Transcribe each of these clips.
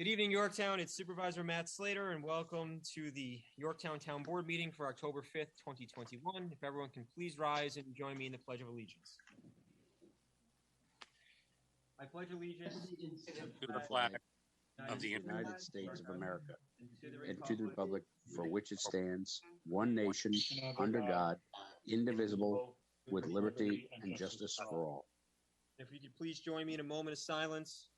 Good evening, Yorktown. It's Supervisor Matt Slater, and welcome to the Yorktown Town Board meeting for October 5th, 2021. If everyone can please rise and join me in the Pledge of Allegiance. I pledge allegiance to the flag of the United States of America and to the republic for which it stands, one nation, under God, indivisible, with liberty and justice for all. If you could please join me in a moment of silence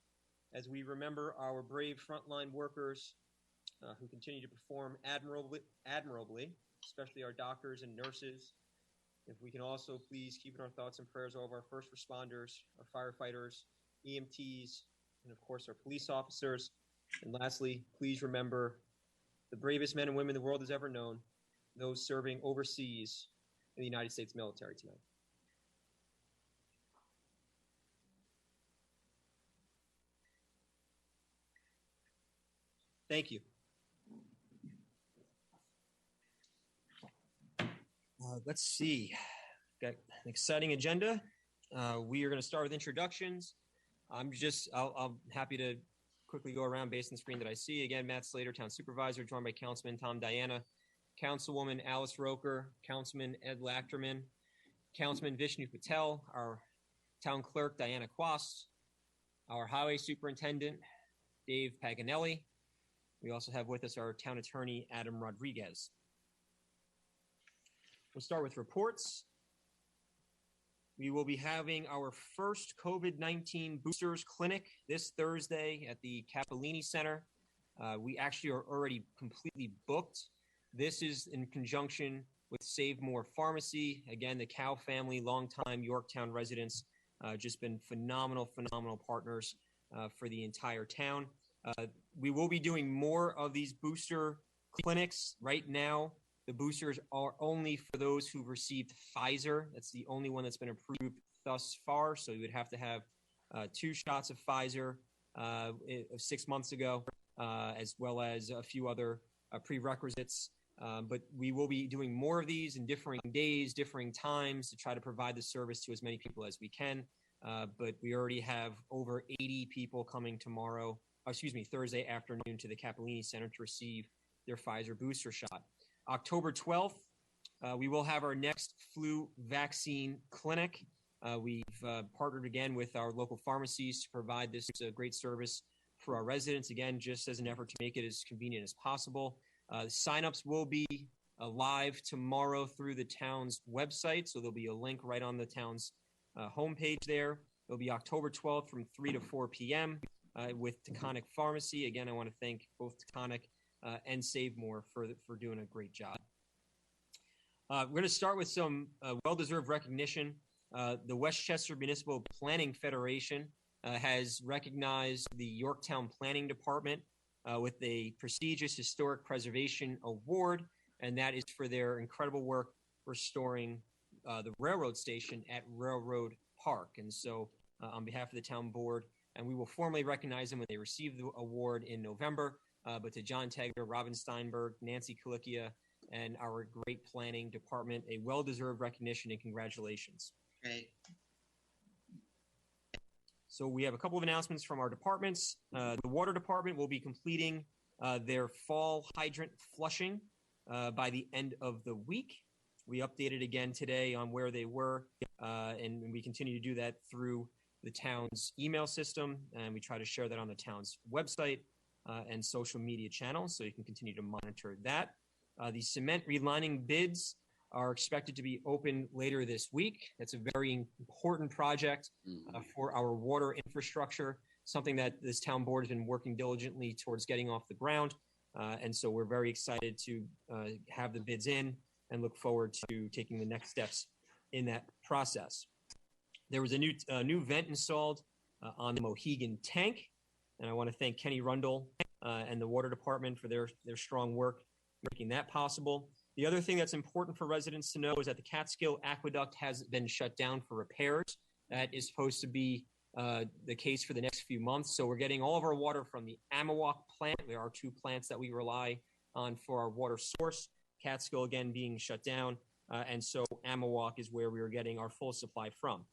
as we remember our brave frontline workers who continue to perform admirably, especially our doctors and nurses. If we can also please keep in our thoughts and prayers all of our first responders, our firefighters, EMTs, and of course our police officers. And lastly, please remember the bravest men and women the world has ever known, those serving overseas in the United States military tonight. Thank you. Let's see. Got an exciting agenda. We are going to start with introductions. I'm happy to quickly go around based on the screen that I see. Again, Matt Slater, Town Supervisor, joined by Councilman Tom Diana, Councilwoman Alice Roker, Councilman Ed Lachterman, Councilman Vishnu Patel, our Town Clerk Diana Quast, our Highway Superintendent Dave Paganelli. We also have with us our Town Attorney Adam Rodriguez. We'll start with reports. We will be having our first COVID-19 boosters clinic this Thursday at the Capellini Center. We actually are already completely booked. This is in conjunction with Save More Pharmacy. Again, the Cow family, longtime Yorktown residents, just been phenomenal partners for the entire town. We will be doing more of these booster clinics. Right now, the boosters are only for those who've received Pfizer. That's the only one that's been approved thus far. So you would have to have 2 shots of Pfizer 6 months ago, as well as a few other prerequisites. But we will be doing more of these in differing days, differing times to try to provide the service to as many people as we can. But we already have over 80 people coming Thursday afternoon to the Capellini Center to receive their Pfizer booster shot. October 12th, we will have our next flu vaccine clinic. We've partnered again with our local pharmacies to provide this great service for our residents, again, just as an effort to make it as convenient as possible. Signups will be live tomorrow through the town's website, so there'll be a link right on the town's homepage there. It'll be October 12th from 3 to 4 p.m. With Taconic Pharmacy. Again, I want to thank both Taconic and Save More for doing a great job. We're going to start with some well-deserved recognition. The Westchester Municipal Planning Federation has recognized the Yorktown Planning Department with a prestigious Historic Preservation Award, and that is for their incredible work restoring the railroad station at Railroad Park. And so on behalf of the town board, and we will formally recognize them when they receive the award in November. But to John Tegger, Robin Steinberg, Nancy Kalikia, and our great planning department, a well-deserved recognition and congratulations. Great. So we have a couple of announcements from our departments. The water department will be completing their fall hydrant flushing by the end of the week. We updated again today on where they were, and we continue to do that through the town's email system, and we try to share that on the town's website and social media channels, so you can continue to monitor that. The cement relining bids are expected to be open later this week. That's a very important project for our water infrastructure, something that this town board has been working diligently towards getting off the ground. And so we're very excited to have the bids in and look forward to taking the next steps in that process. There was a new vent installed on the Mohegan tank, and I want to thank Kenny Rundle and the water department for their strong work making that possible. The other thing that's important for residents to know is that the Catskill Aqueduct has been shut down for repairs. That is supposed to be the case for the next few months. So we're getting all of our water from the Amawak plant. There are 2 plants that we rely on for our water source. Catskill, again, being shut down. And so Amawak is where we are getting our full supply from.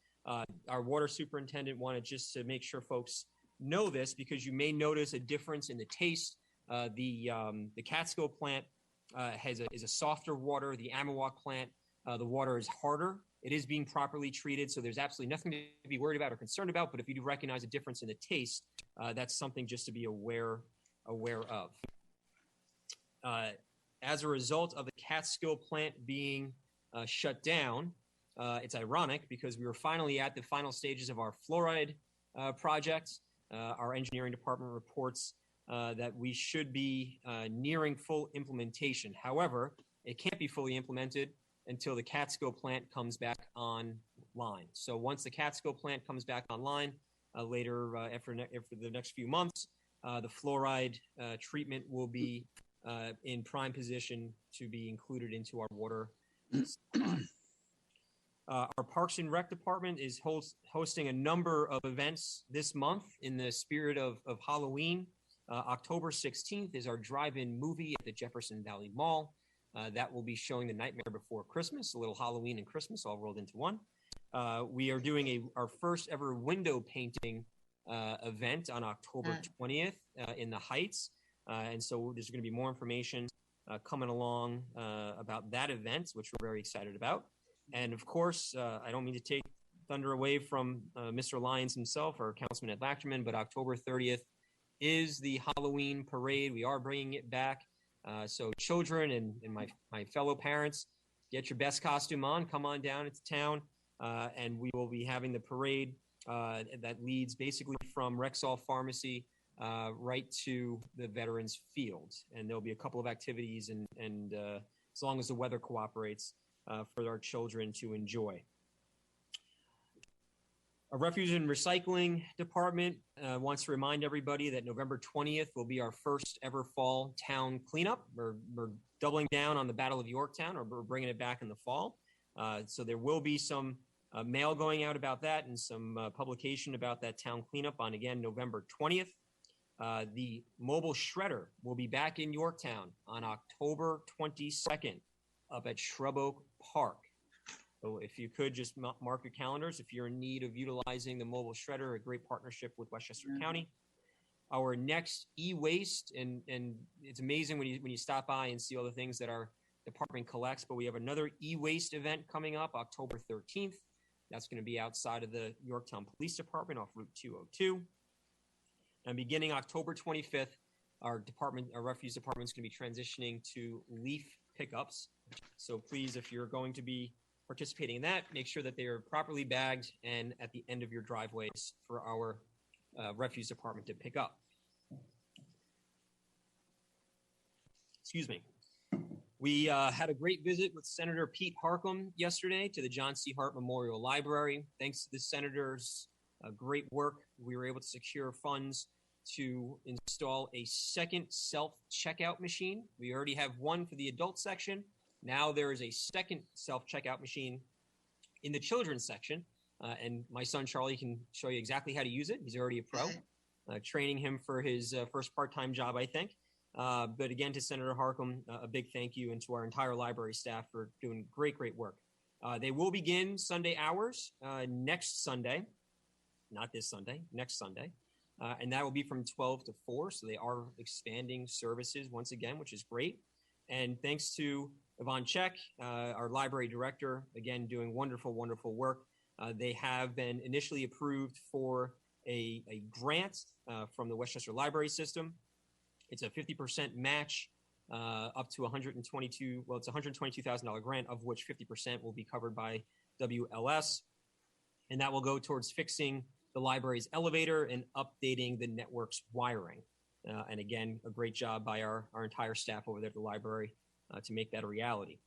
Our water superintendent wanted just to make sure folks know this because you may notice a difference in the taste. The Catskill plant is a softer water. The Amawak plant, the water is harder. It is being properly treated, so there's absolutely nothing to be worried about or concerned about. But if you do recognize a difference in the taste, that's something just to be aware of. As a result of the Catskill plant being shut down, it's ironic because we were finally at the final stages of our fluoride project. Our engineering department reports that we should be nearing full implementation. However, it can't be fully implemented until the Catskill plant comes back online. So once the Catskill plant comes back online later after the next few months, the fluoride treatment will be in prime position to be included into our water supply. Our Parks and Rec department is hosting a number of events this month in the spirit of Halloween. October 16th is our drive-in movie at the Jefferson Valley Mall. That will be showing The Nightmare Before Christmas, a little Halloween and Christmas all rolled into one. We are doing our first ever window painting event on October 20th in the Heights. And so there's going to be more information coming along about that event, which we're very excited about. And of course, I don't mean to take thunder away from Mr. Lyons himself or Councilman Ed Lachterman, but October 30th is the Halloween parade. We are bringing it back. So children and my fellow parents, get your best costume on, come on down into town, and we will be having the parade that leads basically from Rexall Pharmacy right to the Veterans Field. And there'll be a couple of activities and as long as the weather cooperates, for our children to enjoy. Our Refuse and Recycling Department wants to remind everybody that November 20th will be our first ever fall town cleanup. We're doubling down on the Battle of Yorktown, or we're bringing it back in the fall. So there will be some mail going out about that and some publication about that town cleanup on, again, November 20th. The mobile shredder will be back in Yorktown on October 22nd up at Shrub Oak Park. So if you could just mark your calendars if you're in need of utilizing the mobile shredder, a great partnership with Westchester County. Our next e-waste, and it's amazing when you stop by and see all the things that our department collects, but we have another e-waste event coming up October 13th. That's going to be outside of the Yorktown Police Department off Route 202. And beginning October 25th, our refuse department is going to be transitioning to leaf pickups. So please, if you're going to be participating in that, make sure that they are properly bagged and at the end of your driveways for our refuse department to pick up. Excuse me. We had a great visit with Senator Pete Harcum yesterday to the John C. Hart Memorial Library. Thanks to the senator's great work, we were able to secure funds to install a second self-checkout machine. We already have one for the adult section. Now there is a second self-checkout machine in the children's section. And my son, Charlie, can show you exactly how to use it. He's already a pro. Training him for his first part-time job, I think. But again, to Senator Harcum, a big thank you, and to our entire library staff for doing great work. They will begin Sunday hours next Sunday. Not this Sunday, next Sunday. And that will be from 12 to 4. So they are expanding services once again, which is great. And thanks to Yvonne Check, our library director, again, doing wonderful work. They have been initially approved for a grant from the Westchester Library System. It's a 50% match up to $122,000. Well, it's a $122,000 grant, of which 50% will be covered by WLS. And that will go towards fixing the library's elevator and updating the network's wiring. And again, a great job by our entire staff over there at the library to make that a reality.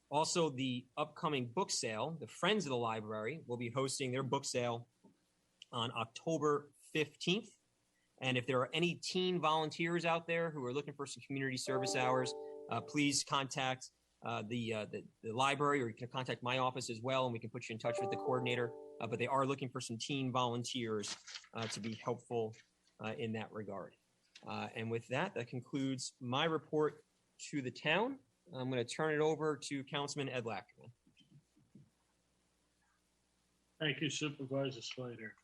Also, the upcoming book sale, the Friends of the Library will be hosting their book sale on October 15th. And if there are any teen volunteers out there who are looking for some community service hours, please contact the library, or you can contact my office as well, and we can put you in touch with the coordinator. But they are looking for some teen volunteers to be helpful in that regard. And with that, that concludes my report to the town. I'm going to turn it over to Councilman Ed Lachterman. Thank you, Supervisor Slater.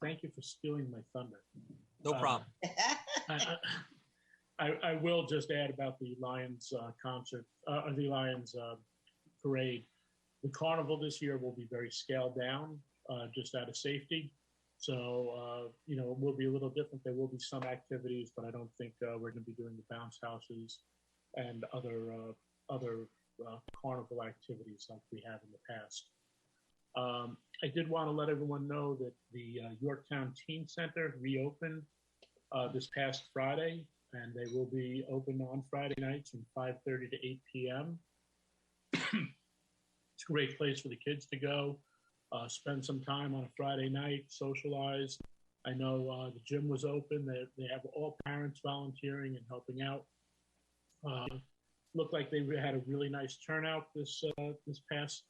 Thank you for stealing my thunder. No problem. I will just add about the Lions concert, or the Lions parade. The carnival this year will be very scaled down, just out of safety. So, it will be a little different. There will be some activities, but I don't think we're going to be doing the bounce houses and other carnival activities like we have in the past. I did want to let everyone know that the Yorktown Teen Center reopened this past Friday, and they will be open on Friday nights from 5:30 to 8 p.m. It's a great place for the kids to go, spend some time on a Friday night, socialize. I know the gym was open. They have all parents volunteering and helping out. Looked like they had a really nice turnout this past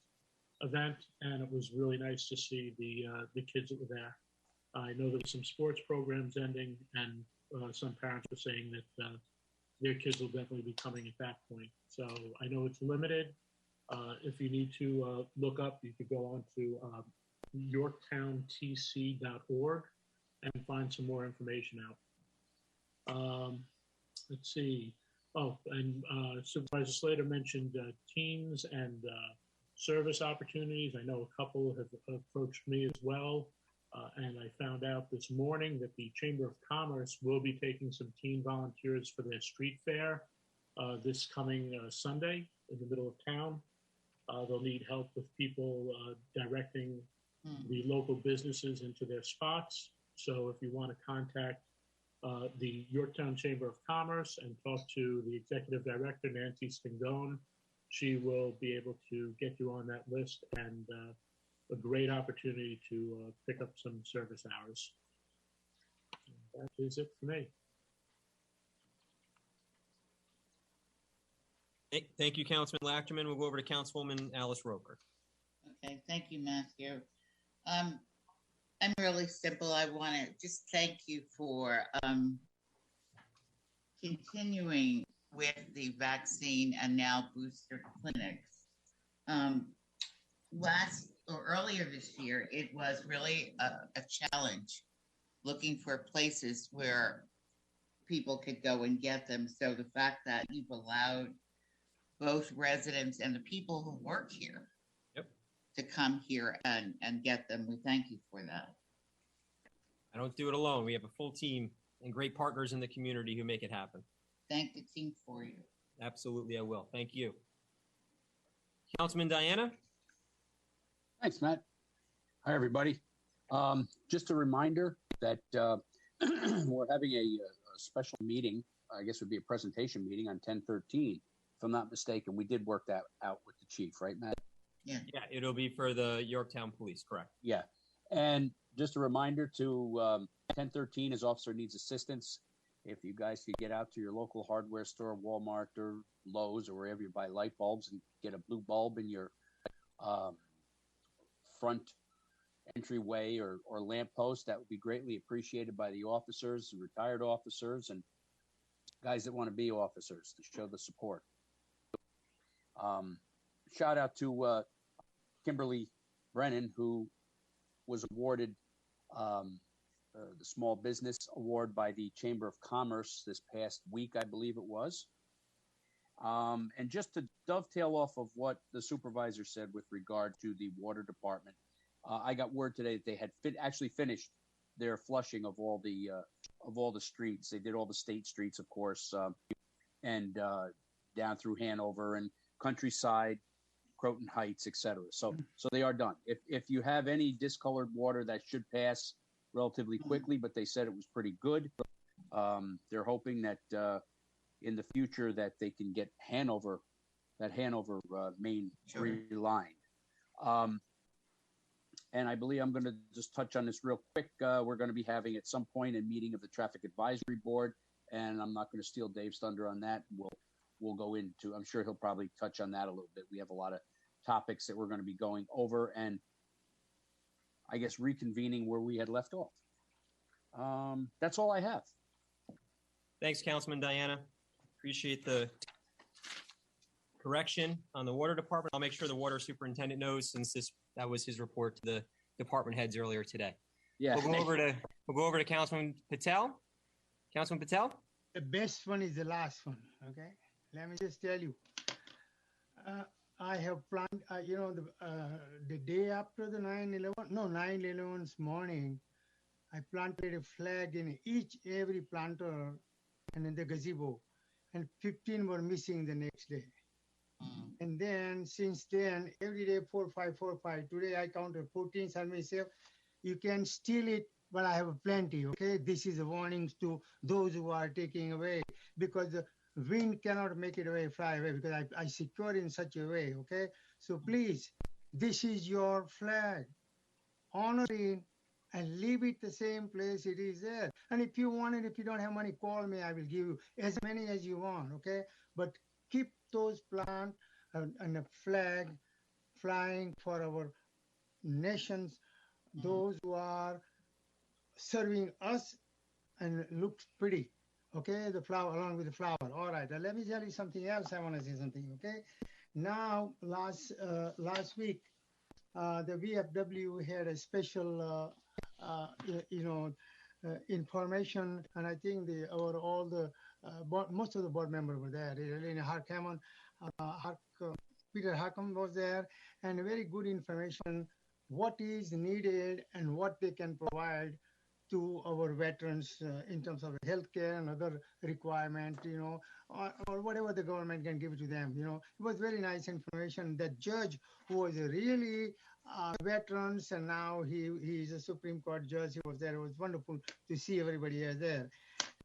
event, and it was really nice to see the kids that were there. I know there were some sports programs ending, and some parents were saying that their kids will definitely be coming at that point. So I know it's limited. If you need to look up, you could go on to yorktowntc.org and find some more information out. Let's see. Oh, and Supervisor Slater mentioned teams and service opportunities. I know a couple have approached me as well. And I found out this morning that the Chamber of Commerce will be taking some teen volunteers for their street fair this coming Sunday in the middle of town. They'll need help with people directing the local businesses into their spots. So if you want to contact the Yorktown Chamber of Commerce and talk to the Executive Director, Nancy Stingone, she will be able to get you on that list, and a great opportunity to pick up some service hours. And that is it for me. Thank you, Councilman Lachterman. We'll go over to Councilwoman Alice Roker. Okay, thank you, Matthew. I'm really simple. I want to just thank you for continuing with the vaccine and now booster clinics. Earlier this year, it was really a challenge looking for places where people could go and get them. So the fact that you've allowed both residents and the people who work here to come here and get them, we thank you for that. I don't do it alone. We have a full team and great partners in the community who make it happen. Thank the team for you. Absolutely, I will. Thank you. Councilman Diana? Thanks, Matt. Hi, everybody. Just a reminder that we're having a special meeting. I guess it would be a presentation meeting on 10/13, if I'm not mistaken. We did work that out with the chief, right, Matt? Yeah, it'll be for the Yorktown Police, correct? Yeah. And just a reminder to 10/13 is Officer Needs Assistance. If you guys could get out to your local hardware store, Walmart or Lowe's or wherever you buy light bulbs, and get a blue bulb in your front entryway or lamppost, that would be greatly appreciated by the officers, retired officers, and guys that want to be officers to show the support. Shout out to Kimberly Brennan, who was awarded the Small Business Award by the Chamber of Commerce this past week, I believe it was. And just to dovetail off of what the supervisor said with regard to the water department, I got word today that they had actually finished their flushing of all the streets. They did all the state streets, of course, and down through Hanover and Countryside, Croton Heights, etc. So they are done. If you have any discolored water, that should pass relatively quickly, but they said it was pretty good. They're hoping that in the future that they can get Hanover main relined. And I believe I'm going to just touch on this real quick. We're going to be having at some point a meeting of the Traffic Advisory Board, and I'm not going to steal Dave's thunder on that. We'll go into, I'm sure he'll probably touch on that a little bit. We have a lot of topics that we're going to be going over, and I guess reconvening where we had left off. That's all I have. Thanks, Councilman Diana. Appreciate the correction on the water department. I'll make sure the water superintendent knows, since that was his report to the department heads earlier today. Yeah. We'll go over to Councilman Patel. Councilman Patel. The best one is the last one. Okay, let me just tell you. I have planned. The day after the 9/11's morning, I planted a flag in every planter and in the gazebo, and 15 were missing the next day. And then since then, every day 4, 5, 4, 5. Today I counted 14. Somebody said, you can steal it, but I have plenty. Okay, this is a warning to those who are taking away, because the wind cannot make it away, fly away, because I secure in such a way. Okay, so please, this is your flag. Honor it and leave it the same place it is there. And if you want it, if you don't have money, call me. I will give you as many as you want. Okay, but keep those plants and a flag flying for our nations, those who are serving us and looks pretty. Okay, the flower along with the flower. All right, let me tell you something else. I want to say something. Okay, now last week, the VFW had a special, information, and I think most of the board members were there. Elena Harkamon, Peter Harkam was there, and very good information, what is needed and what they can provide to our veterans in terms of healthcare and other requirement, or whatever the government can give to them. It was very nice information. That judge who was really veterans, and now he's a Supreme Court judge. He was there. It was wonderful to see everybody here there.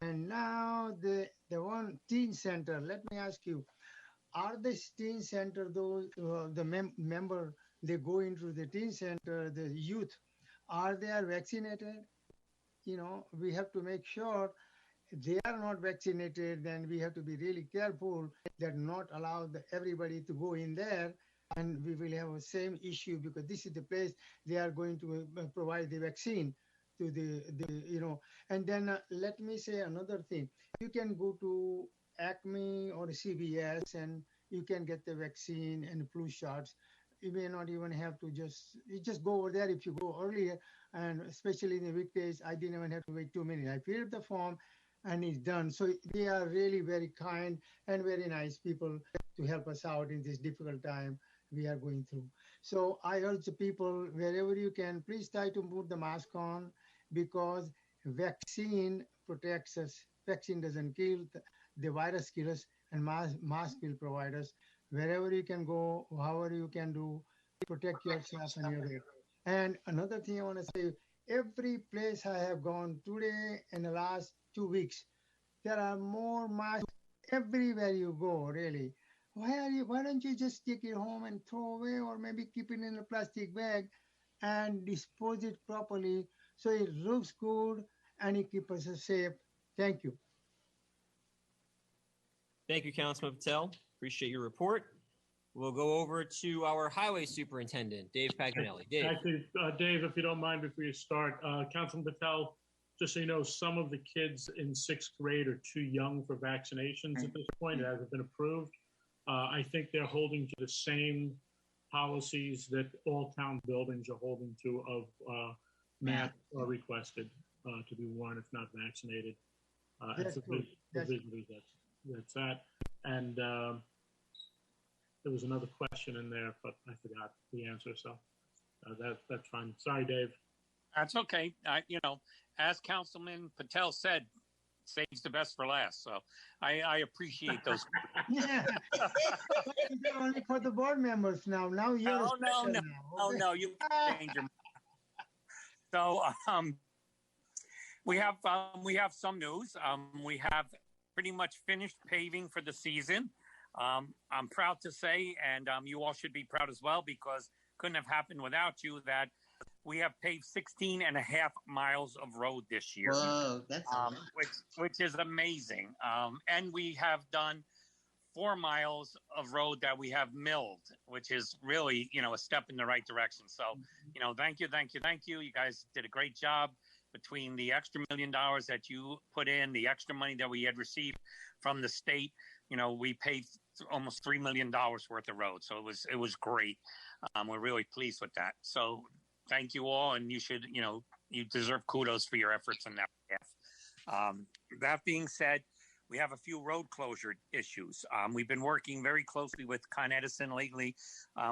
And now the one teen center. Let me ask you: are the teen center those member they go into the teen center, the youth, are they vaccinated? We have to make sure they are not vaccinated. Then we have to be really careful that not allow everybody to go in there, and we will have the same issue, because this is the place they are going to provide the vaccine to the. And then let me say another thing. You can go to Acme or CVS and you can get the vaccine and flu shots. You may not even have to just go over there. If you go earlier, and especially in the weekdays, I didn't even have to wait 2 minutes. I filled the form and it's done. So they are really very kind and very nice people to help us out in this difficult time we are going through. So I urge the people, wherever you can, please try to put the mask on, because vaccine protects us. Vaccine doesn't kill, the virus kills us, and mask will provide us. Wherever you can go, however you can do, protect yourself and your day. And another thing I want to say, every place I have gone today in the last 2 weeks, there are more masks everywhere you go, really. Why don't you just take it home and throw away, or maybe keep it in a plastic bag and dispose it properly so it looks good and it keeps us safe? Thank you. Thank you, Councilman Patel. Appreciate your report. We'll go over to our highway superintendent, Dave Paganelli. Dave. Actually, Dave, if you don't mind, before you start, Councilman Patel, just so you know, some of the kids in 6th grade are too young for vaccinations at this point. It hasn't been approved. I think they're holding to the same policies that all town buildings are holding to, of masks are requested to be worn if not vaccinated. That's good. That's that. And there was another question in there, but I forgot the answer. So that's fine. Sorry, Dave. That's okay. As Councilman Patel said, saves the best for last. So I appreciate those. Yeah. They're only for the board members now. Now you're no. Now. Oh no, you change your mind. So we have some news. We have pretty much finished paving for the season. I'm proud to say, and you all should be proud as well, because couldn't have happened without you, that we have paved 16 and a half miles of road this year. Whoa, that's which is amazing. And we have done 4 miles of road that we have milled, which is really, a step in the right direction. So, thank you. You guys did a great job. Between the extra $1 million that you put in, the extra money that we had received from the state, we paid almost $3 million worth of road. So it was great. We're really pleased with that. So thank you all. And you should, you deserve kudos for your efforts on that behalf. That being said, we have a few road closure issues. We've been working very closely with Con Edison lately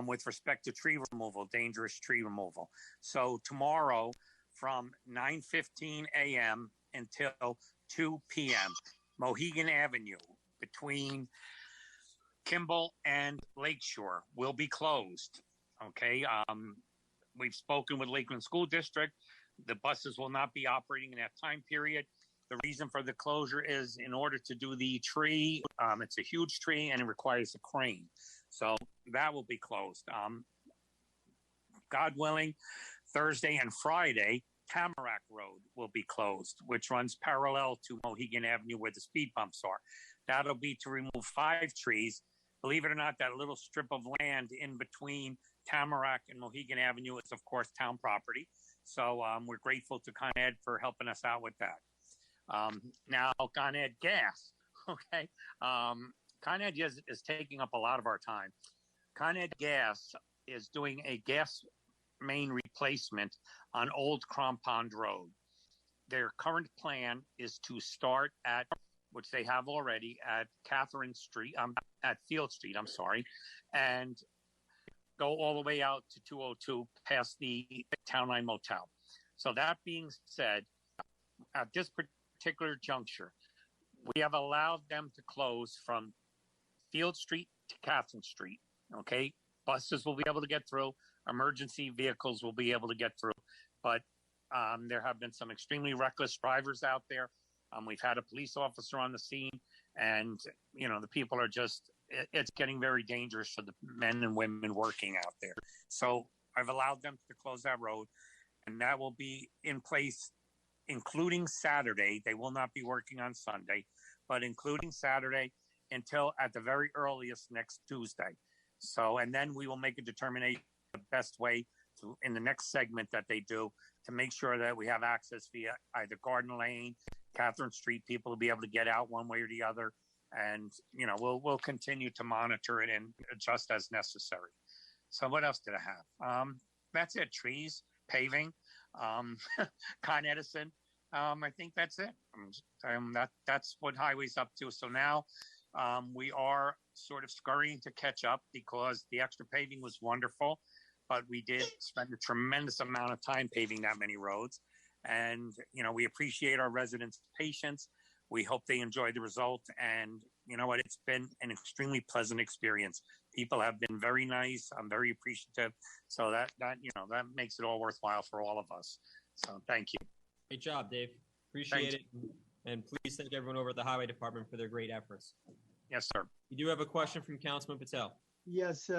with respect to tree removal, dangerous tree removal. So tomorrow from 9:15 a.m. until 2 p.m., Mohegan Avenue between Kimball and Lakeshore will be closed. Okay. We've spoken with Lakeland School District. The buses will not be operating in that time period. The reason for the closure is in order to do the tree. It's a huge tree and it requires a crane. So that will be closed. God willing, Thursday and Friday, Tamarack Road will be closed, which runs parallel to Mohegan Avenue where the speed bumps are. That'll be to remove 5 trees. Believe it or not, that little strip of land in between Tamarack and Mohegan Avenue is, of course, town property. So we're grateful to Con Ed for helping us out with that. Now, Con Ed Gas, okay? Con Ed is taking up a lot of our time. Con Ed Gas is doing a gas main replacement on Old Crampond Road. Their current plan is to start at, which they have already, at Catherine Street, at Field Street, and go all the way out to 202 past the Town Line Motel. So that being said, at this particular juncture, we have allowed them to close from Field Street to Catherine Street. Okay, buses will be able to get through, emergency vehicles will be able to get through, but there have been some extremely reckless drivers out there. We've had a police officer on the scene, and the people are it's getting very dangerous for the men and women working out there. So I've allowed them to close that road, and that will be in place including Saturday. They will not be working on Sunday, but including Saturday until at the very earliest next Tuesday. So, and then we will make a determination the best way to, in the next segment that they do, to make sure that we have access via either Garden Lane, Catherine Street, people will be able to get out one way or the other. And, we'll continue to monitor it and adjust as necessary. So what else did I have? That's it. Trees, paving, Con Edison. I think that's it. That's what highway's up to. So now we are sort of scurrying to catch up because the extra paving was wonderful, but we did spend a tremendous amount of time paving that many roads. And, we appreciate our residents' patience. We hope they enjoy the result. And you know what? It's been an extremely pleasant experience. People have been very nice. I'm very appreciative. So that makes it all worthwhile for all of us. So thank you. Great job, Dave. Appreciate it. And please thank everyone over at the Highway Department for their great efforts. Yes, sir. You do have a question from Councilman Patel. Yes,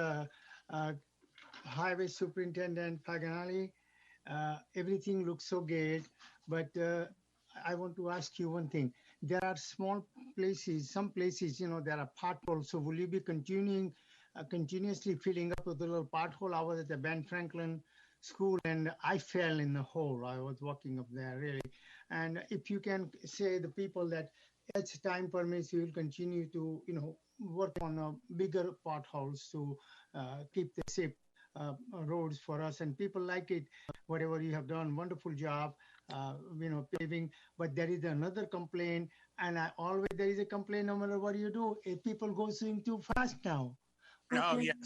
Highway Superintendent Paganelli, everything looks so good, but I want to ask you one thing. There are small places, some places, there are potholes. So will you be continuously filling up with a little pothole? I was at the Ben Franklin School and I fell in the hole. I was walking up there, really. And if you can say the people that as time permits, you will continue to, work on bigger potholes to keep the safe roads for us. And people like it, whatever you have done, wonderful job, paving. But there is another complaint, and there is a complaint no matter what you do. If people go swing too fast now. Oh, yes,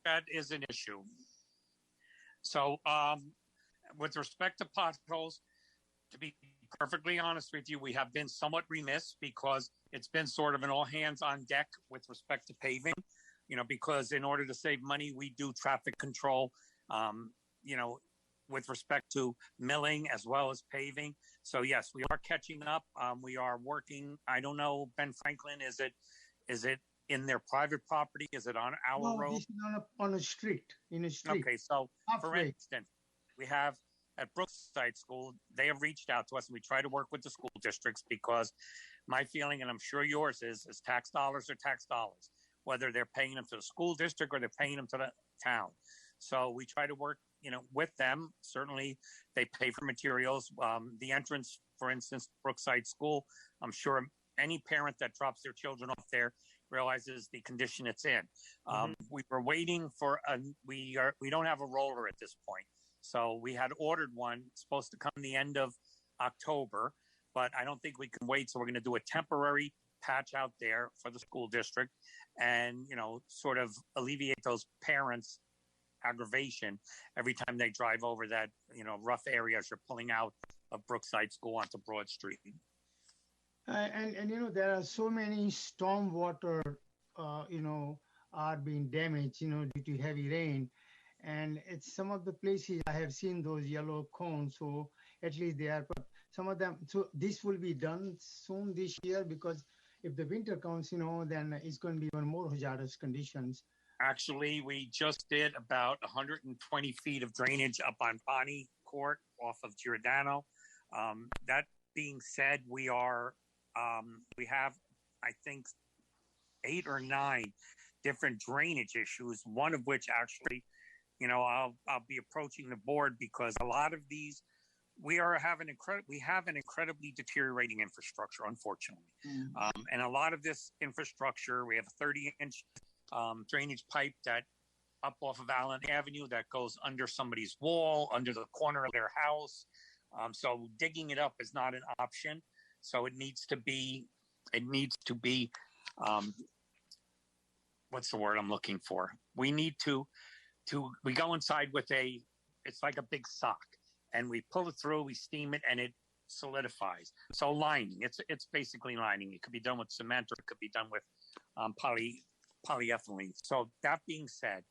that is an issue. So with respect to potholes, to be perfectly honest with you, we have been somewhat remiss because it's been sort of an all hands on deck with respect to paving, because in order to save money, we do traffic control, with respect to milling as well as paving. So yes, we are catching up. We are working. I don't know, Ben Franklin, is it in their private property? Is it on our road? This is on a street, in a street. Okay, so for instance, we have at Brookside School, they have reached out to us, and we try to work with the school districts because my feeling, and I'm sure yours is tax dollars are tax dollars, whether they're paying them to the school district or they're paying them to the town. So we try to work, with them. Certainly they pay for materials. The entrance, for instance, Brookside School, I'm sure any parent that drops their children off there realizes the condition it's in. We were waiting for we don't have a roller at this point. So we had ordered one, supposed to come the end of October, but I don't think we can wait. So we're going to do a temporary patch out there for the school district and, sort of alleviate those parents' aggravation every time they drive over that, rough areas you're pulling out of Brookside School onto Broad Street. And there are so many stormwater, are being damaged, due to heavy rain. And it's some of the places I have seen those yellow cones. So at least they are, but some of them, so this will be done soon this year, because if the winter comes, then it's going to be even more hazardous conditions. Actually, we just did about 120 feet of drainage up on Bonnie Court off of Giordano. That being said, we have, I think, 8 or 9 different drainage issues, one of which actually, I'll be approaching the board, because a lot of these, we have an incredibly deteriorating infrastructure, unfortunately. And a lot of this infrastructure, we have a 30-inch drainage pipe that up off of Allen Avenue that goes under somebody's wall, under the corner of their house. So digging it up is not an option. So it needs to be, what's the word I'm looking for? We need to we go inside with it's like a big sock, and we pull it through, we steam it, and it solidifies. So lining, it's basically lining. It could be done with cement, or it could be done with polyethylene. So that being said,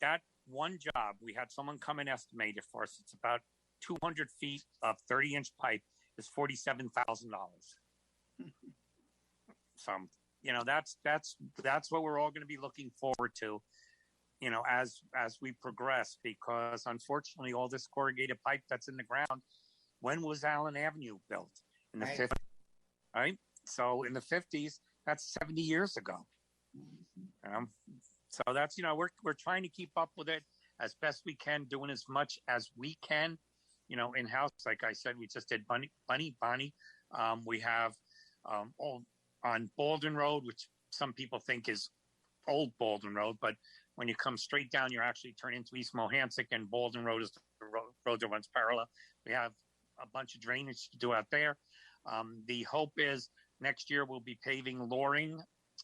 that one job, we had someone come and estimate it for us. It's about 200 feet of 30-inch pipe is $47,000. So, that's what we're all going to be looking forward to, as we progress, because unfortunately all this corrugated pipe that's in the ground, when was Allen Avenue built? In the 50s, right? So in the 50s, that's 70 years ago. So that's, we're trying to keep up with it as best we can, doing as much as we can, in-house. Like I said, we just did Bonnie. We have on Baldwin Road, which some people think is old Baldwin Road, but when you come straight down, you're actually turning into East Mohansa, and Baldwin Road is the road that runs parallel. We have a bunch of drainage to do out there. The hope is next year we'll be paving Loring,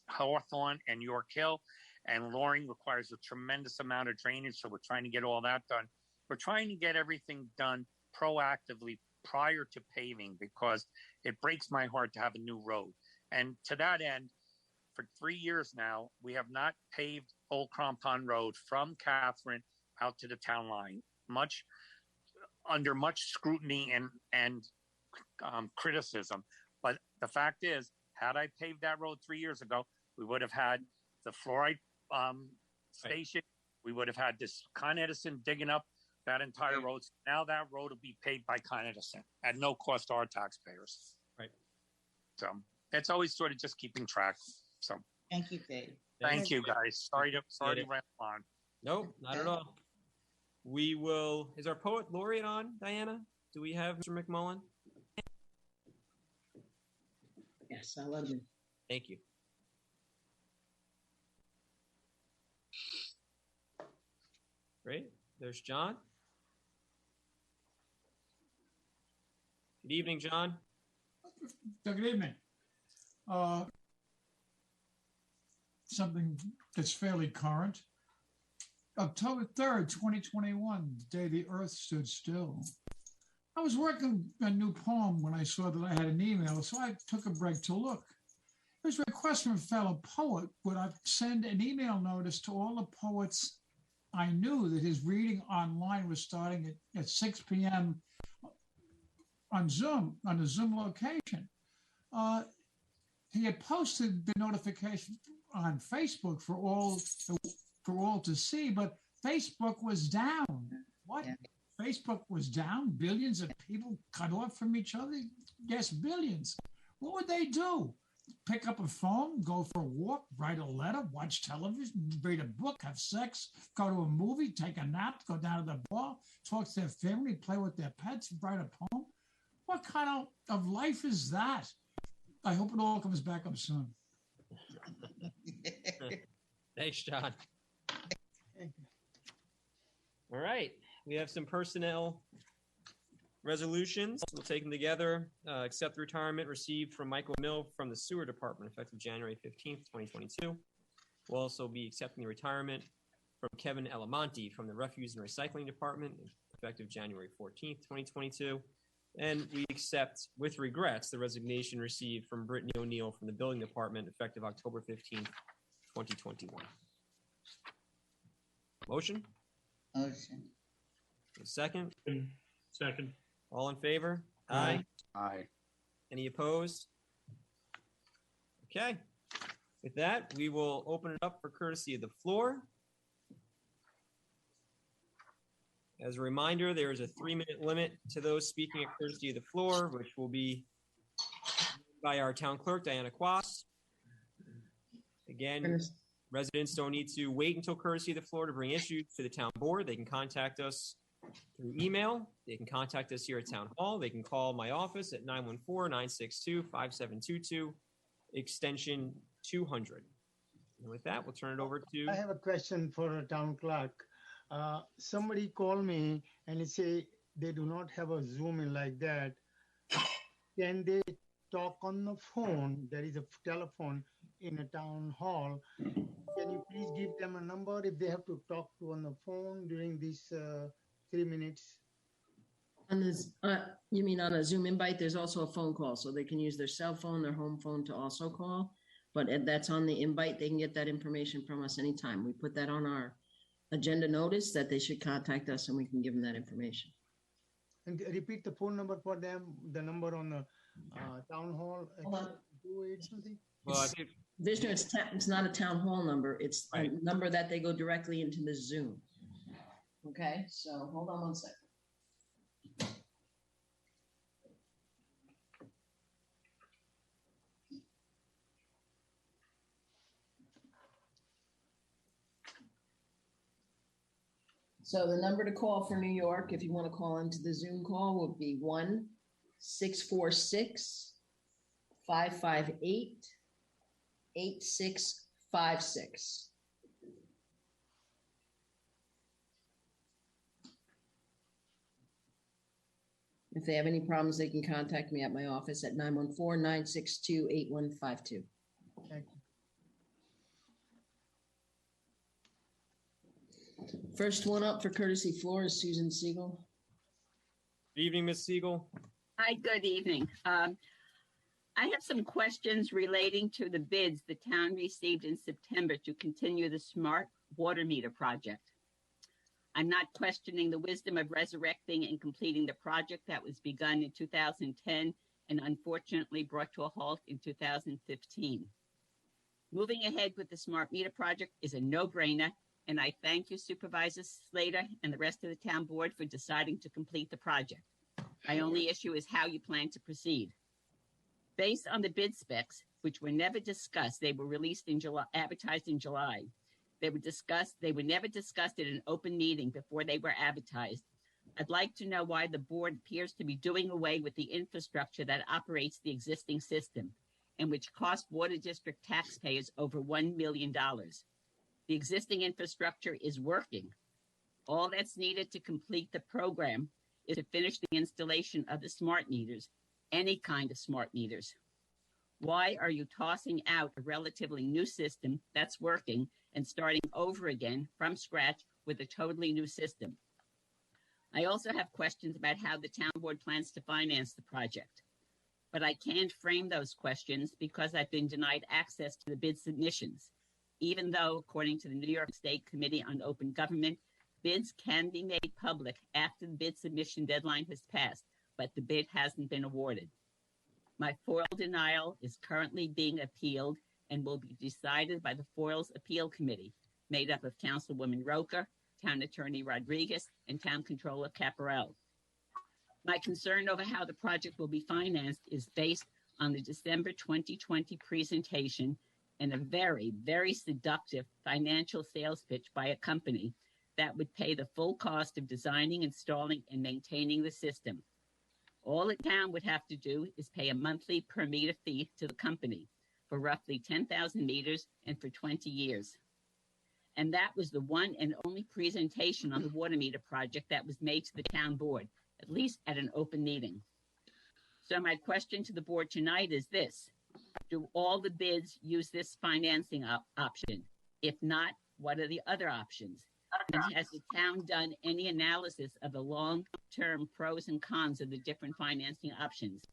Hawthorne, and York Hill. And Loring requires a tremendous amount of drainage, so we're trying to get all that done. We're trying to get everything done proactively prior to paving, because it breaks my heart to have a new road. And to that end, for 3 years now, we have not paved Old Crampon Road from Catherine out to the town line, under much scrutiny and criticism. But the fact is, had I paved that road 3 years ago, we would have had the fluoride station. We would have had this Con Edison digging up that entire road. Now that road will be paid by Con Edison at no cost to our taxpayers. Right. So it's always sort of just keeping track. So thank you, Dave. Thank you, guys. Sorry to ramble on. Nope, not at all. Is our poet laureate on, Diana? Do we have Mr. McMullen? Yes, I love you. Thank you. Great. There's John. Good evening, John. Good evening. Something that's fairly current. October 3rd, 2021, the day the earth stood still. I was working a new poem when I saw that I had an email, so I took a break to look. It was a request from a fellow poet. Would I send an email notice to all the poets I knew that his reading online was starting at 6 p.m. on Zoom, on a Zoom location. He had posted the notification on Facebook for all to see, but Facebook was down. What? Yeah. Facebook was down? Billions of people cut off from each other? Yes, billions. What would they do? Pick up a phone, go for a walk, write a letter, watch television, read a book, have sex, go to a movie, take a nap, go down to the bar, talk to their family, play with their pets, write a poem? What kind of life is that? I hope it all comes back up soon. Thanks, John. All right. we have some personnel resolutions. We'll take them together. Accept the retirement received from Michael Mill from the Sewer Department effective January 15th, 2022. We'll also be accepting the retirement from Kevin Elamonte from the Refuse and Recycling Department effective January 14th, 2022. And we accept, with regrets, the resignation received from Brittany O'Neill from the Building Department effective October 15th, 2021. Motion? Motion. A second? Second. All in favor? Aye. Aye. Any opposed? Okay. With that, we will open it up for courtesy of the floor. As a reminder, there is a 3-minute limit to those speaking at courtesy of the floor, which will be by our town clerk, Diana Quas. Again, residents don't need to wait until courtesy of the floor to bring issues to the town board. They can contact us through email. They can contact us here at Town Hall. They can call my office at 914-962-5722, extension 200. And with that, we'll turn it over to... I have a question for a town clerk. Somebody called me and they say they do not have a Zoom in like that. Can they talk on the phone? There is a telephone in a town hall. Can you please give them a number if they have to talk to on the phone during these 3 minutes? On this, you mean on a Zoom invite? There's also a phone call, so they can use their cell phone, their home phone to also call. But that's on the invite. They can get that information from us anytime. We put that on our agenda notice that they should contact us, and we can give them that information. And repeat the phone number for them, the number on the town hall. Hold on. 28 something. Well, I think Vishnu, it's not a town hall number. It's right. a number that they go directly into the Zoom. Okay, so hold on 1 second. So the number to call for New York, if you want to call into the Zoom call, would be 1-646-558-8656. If they have any problems, they can contact me at my office at 914-962-8152. Thank you. First one up for courtesy floor is Susan Siegel. good evening, Ms. Siegel. Hi, good evening. I have some questions relating to the bids the town received in September to continue the smart water meter project. I'm not questioning the wisdom of resurrecting and completing the project that was begun in 2010 and unfortunately brought to a halt in 2015. Moving ahead with the smart meter project is a no-brainer, and I thank you, Supervisor Slater, and the rest of the town board for deciding to complete the project. My only issue is how you plan to proceed. Based on the bid specs, which were never discussed, they were released in July, advertised in July. They were never discussed at an open meeting before they were advertised. I'd like to know why the board appears to be doing away with the infrastructure that operates the existing system and which cost Water District taxpayers over $1 million. The existing infrastructure is working. All that's needed to complete the program is to finish the installation of the smart meters, any kind of smart meters. Why are you tossing out a relatively new system that's working and starting over again from scratch with a totally new system? I also have questions about how the town board plans to finance the project. But I can't frame those questions because I've been denied access to the bid submissions, even though, according to the New York State Committee on Open Government, bids can be made public after the bid submission deadline has passed, but the bid hasn't been awarded. My FOIL denial is currently being appealed and will be decided by the FOIL's Appeal Committee, made up of Councilwoman Roker, Town Attorney Rodriguez, and Town Controller Caparel. My concern over how the project will be financed is based on the December 2020 presentation and a very, very seductive financial sales pitch by a company that would pay the full cost of designing, installing, and maintaining the system. All the town would have to do is pay a monthly per meter fee to the company for roughly 10,000 meters and for 20 years. And that was the one and only presentation on the water meter project that was made to the town board, at least at an open meeting. So my question to the board tonight is this: do all the bids use this financing option? If not, what are the other options? And has the town done any analysis of the long-term pros and cons of the different financing options?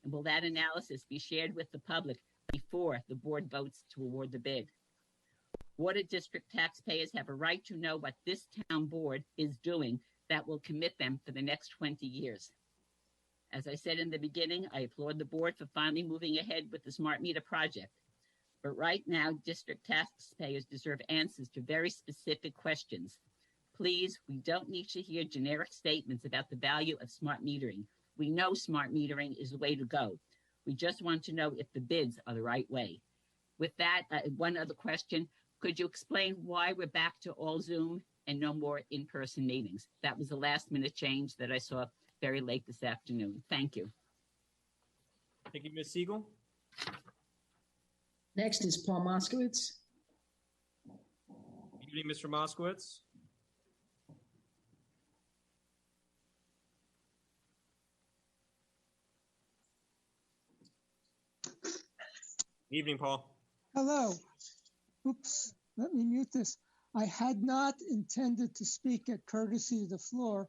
And will that analysis be shared with the public before the board votes to award the bid? Water district taxpayers have a right to know what this town board is doing that will commit them for the next 20 years. As I said in the beginning, I applaud the board for finally moving ahead with the smart meter project. But right now, district taxpayers deserve answers to very specific questions. Please, we don't need to hear generic statements about the value of smart metering. We know smart metering is the way to go. We just want to know if the bids are the right way. With that, one other question. Could you explain why we're back to all Zoom and no more in-person meetings? That was the last-minute change that I saw very late this afternoon. Thank you. Thank you, Ms. Siegel. Next is Paul Moskowitz. Good evening, Mr. Moskowitz. Good evening, Paul. Hello. Oops, let me mute this. I had not intended to speak at courtesy of the floor,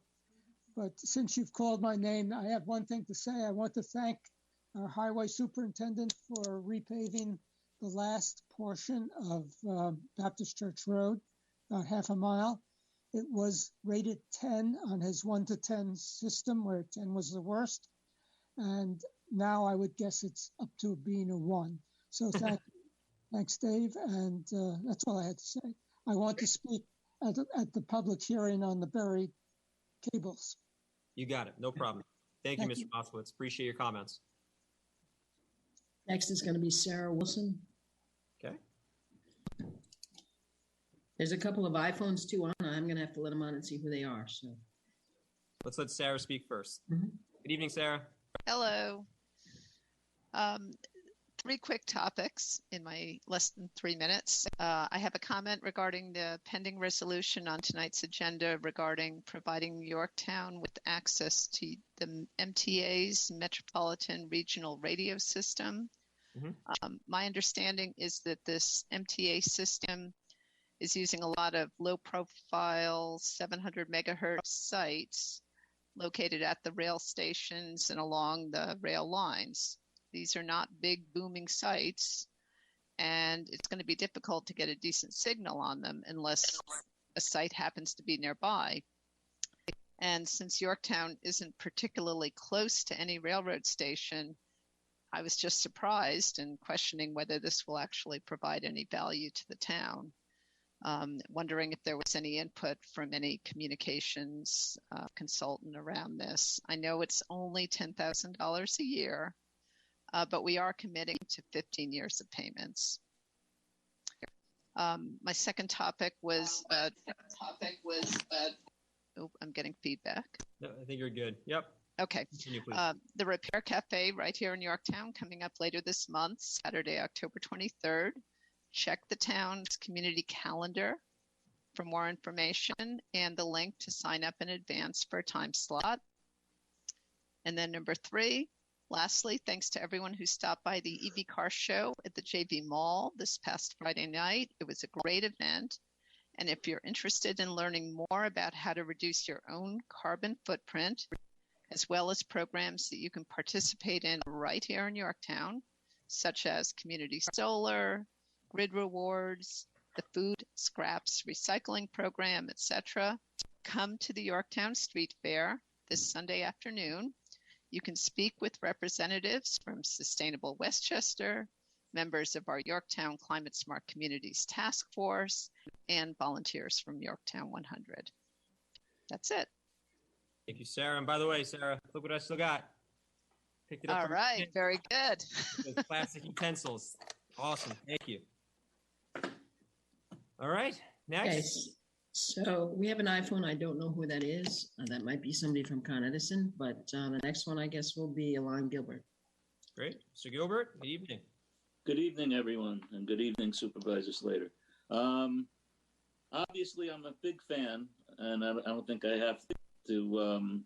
but since you've called my name, I have one thing to say. I want to thank our highway superintendent for repaving the last portion of Baptist Church Road, about half a mile. It was rated 10 on his 1 to 10 system, where 10 was the worst. And now I would guess it's up to being a 1. So thanks, Dave. And that's all I had to say. I want to speak at the public hearing on the buried cables. You got it. No problem. Thank you, Mr. Moskowitz. Appreciate your comments. Next is going to be Sarah Wilson. Okay. There's a couple of iPhones too on. I'm going to have to let them on and see who they are. So let's let Sarah speak first. Mm-hmm. Good evening, Sarah. Hello. 3 quick topics in my less than 3 minutes. I have a comment regarding the pending resolution on tonight's agenda regarding providing Yorktown with access to the MTA's Metropolitan Regional Radio System. Mm-hmm. My understanding is that this MTA system is using a lot of low-profile 700 megahertz sites located at the rail stations and along the rail lines. These are not big booming sites, and it's going to be difficult to get a decent signal on them unless a site happens to be nearby. And since Yorktown isn't particularly close to any railroad station, I was just surprised and questioning whether this will actually provide any value to the town. Wondering if there was any input from any communications consultant around this. I know it's only $10,000 a year. But we are committing to 15 years of payments. My second topic was. Oh, I'm getting feedback. No, I think you're good. Yep. Okay. Continue, please. The Repair Cafe right here in Yorktown coming up later this month, Saturday, October 23rd. Check the town's community calendar for more information and the link to sign up in advance for a time slot. And then number 3. Lastly, thanks to everyone who stopped by the EV Car Show at the JV Mall this past Friday night. It was a great event. And if you're interested in learning more about how to reduce your own carbon footprint, as well as programs that you can participate in right here in Yorktown, such as community solar, grid rewards, the food scraps recycling program, etc., come to the Yorktown Street Fair this Sunday afternoon. You can speak with representatives from Sustainable Westchester, members of our Yorktown Climate Smart Communities Task Force, and volunteers from Yorktown 100. That's it. Thank you, Sarah. And by the way, Sarah, look what I still got. Picked it up. All right. Very good. With plastic utensils. Awesome. Thank you. All right. Next. Okay. So we have an iPhone. I don't know who that is. That might be somebody from Con Edison, but the next one, I guess, will be Alon Gilbert. Great. Mr. Gilbert, good evening. Good evening, everyone, and good evening, Supervisor Slater. obviously, I'm a big fan, and I don't think I have to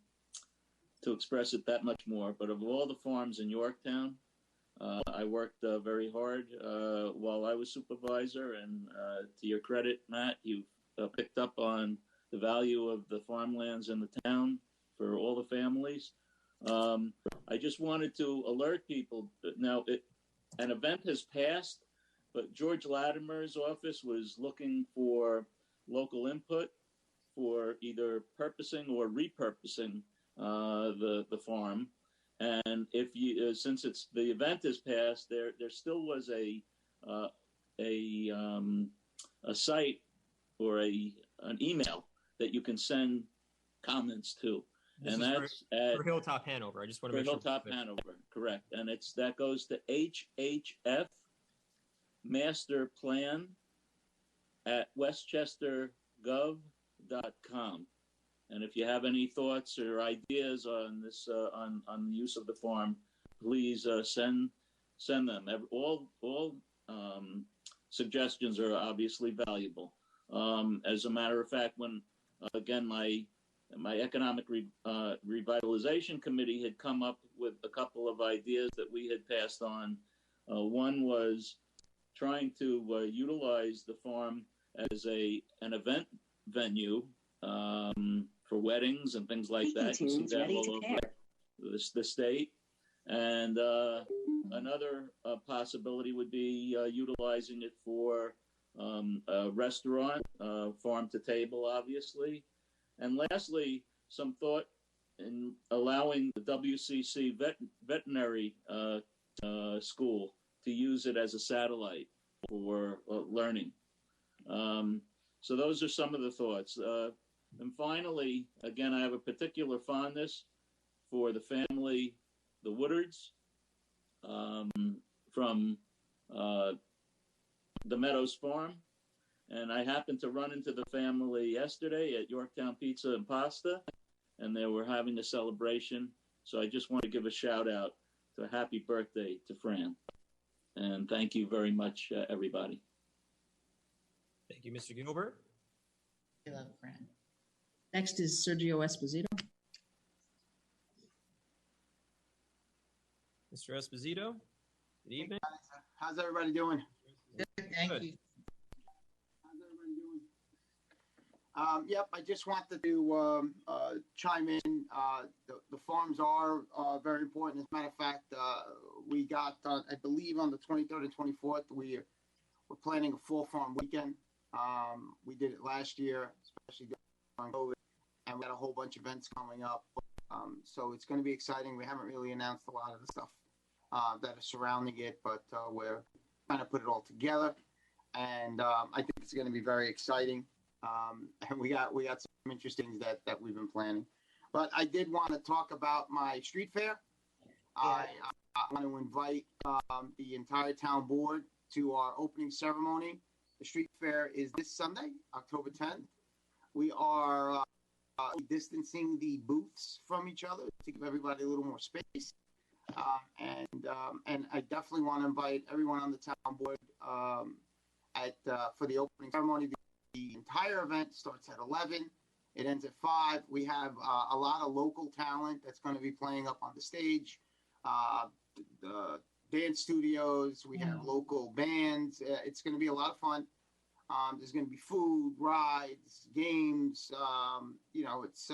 express it that much more. But of all the farms in Yorktown, I worked very hard while I was supervisor, and to your credit, Matt, you've picked up on the value of the farmlands in the town for all the families. I just wanted to alert people. Now, an event has passed, but George Latimer's office was looking for local input for either purposing or repurposing the farm. And if you, since the event has passed, there still was a site or an email that you can send comments to. And that's for Hilltop Hanover. I just want to make sure. For Hilltop Hanover, correct. And that goes to HHF Master Plan at westchestergov.com. And if you have any thoughts or ideas on this, on the use of the farm, please send them. All suggestions are obviously valuable. As a matter of fact, when again my economic revitalization committee had come up with a couple of ideas that we had passed on. One was trying to utilize the farm as an event venue for weddings and things like that. You see that all over the state. And another possibility would be utilizing it for a restaurant, farm to table, obviously. And lastly, some thought in allowing the WCC veterinary school to use it as a satellite for learning. So those are some of the thoughts. And finally, again, I have a particular fondness for the family, the Woodards, from the Meadows Farm. And I happened to run into the family yesterday at Yorktown Pizza and Pasta, and they were having a celebration. So I just want to give a shout out to a happy birthday to Fran. And thank you very much, everybody. Thank you, Mr. Gilbert. I love Fran. Next is Sergio Esposito. Mr. Esposito, good evening. How's everybody doing? Good, thank you. How's everybody doing? Yep, I just wanted to chime in. The farms are very important. As a matter of fact, we got, I believe, on the 23rd and 24th, we're planning a full farm weekend. We did it last year, especially during COVID, and we got a whole bunch of events coming up. So it's going to be exciting. We haven't really announced a lot of the stuff that are surrounding it, but we're trying to put it all together. And I think it's going to be very exciting. And we got some interesting things that we've been planning. But I did want to talk about my street fair. I want to invite the entire town board to our opening ceremony. The street fair is this Sunday, October 10th. We are distancing the booths from each other to give everybody a little more space. And I definitely want to invite everyone on the town board for the opening ceremony. The entire event starts at 11. It ends at 5. We have a lot of local talent that's going to be playing up on the stage. The dance studios. We have local bands. It's going to be a lot of fun. There's going to be food, rides, games. You know, it's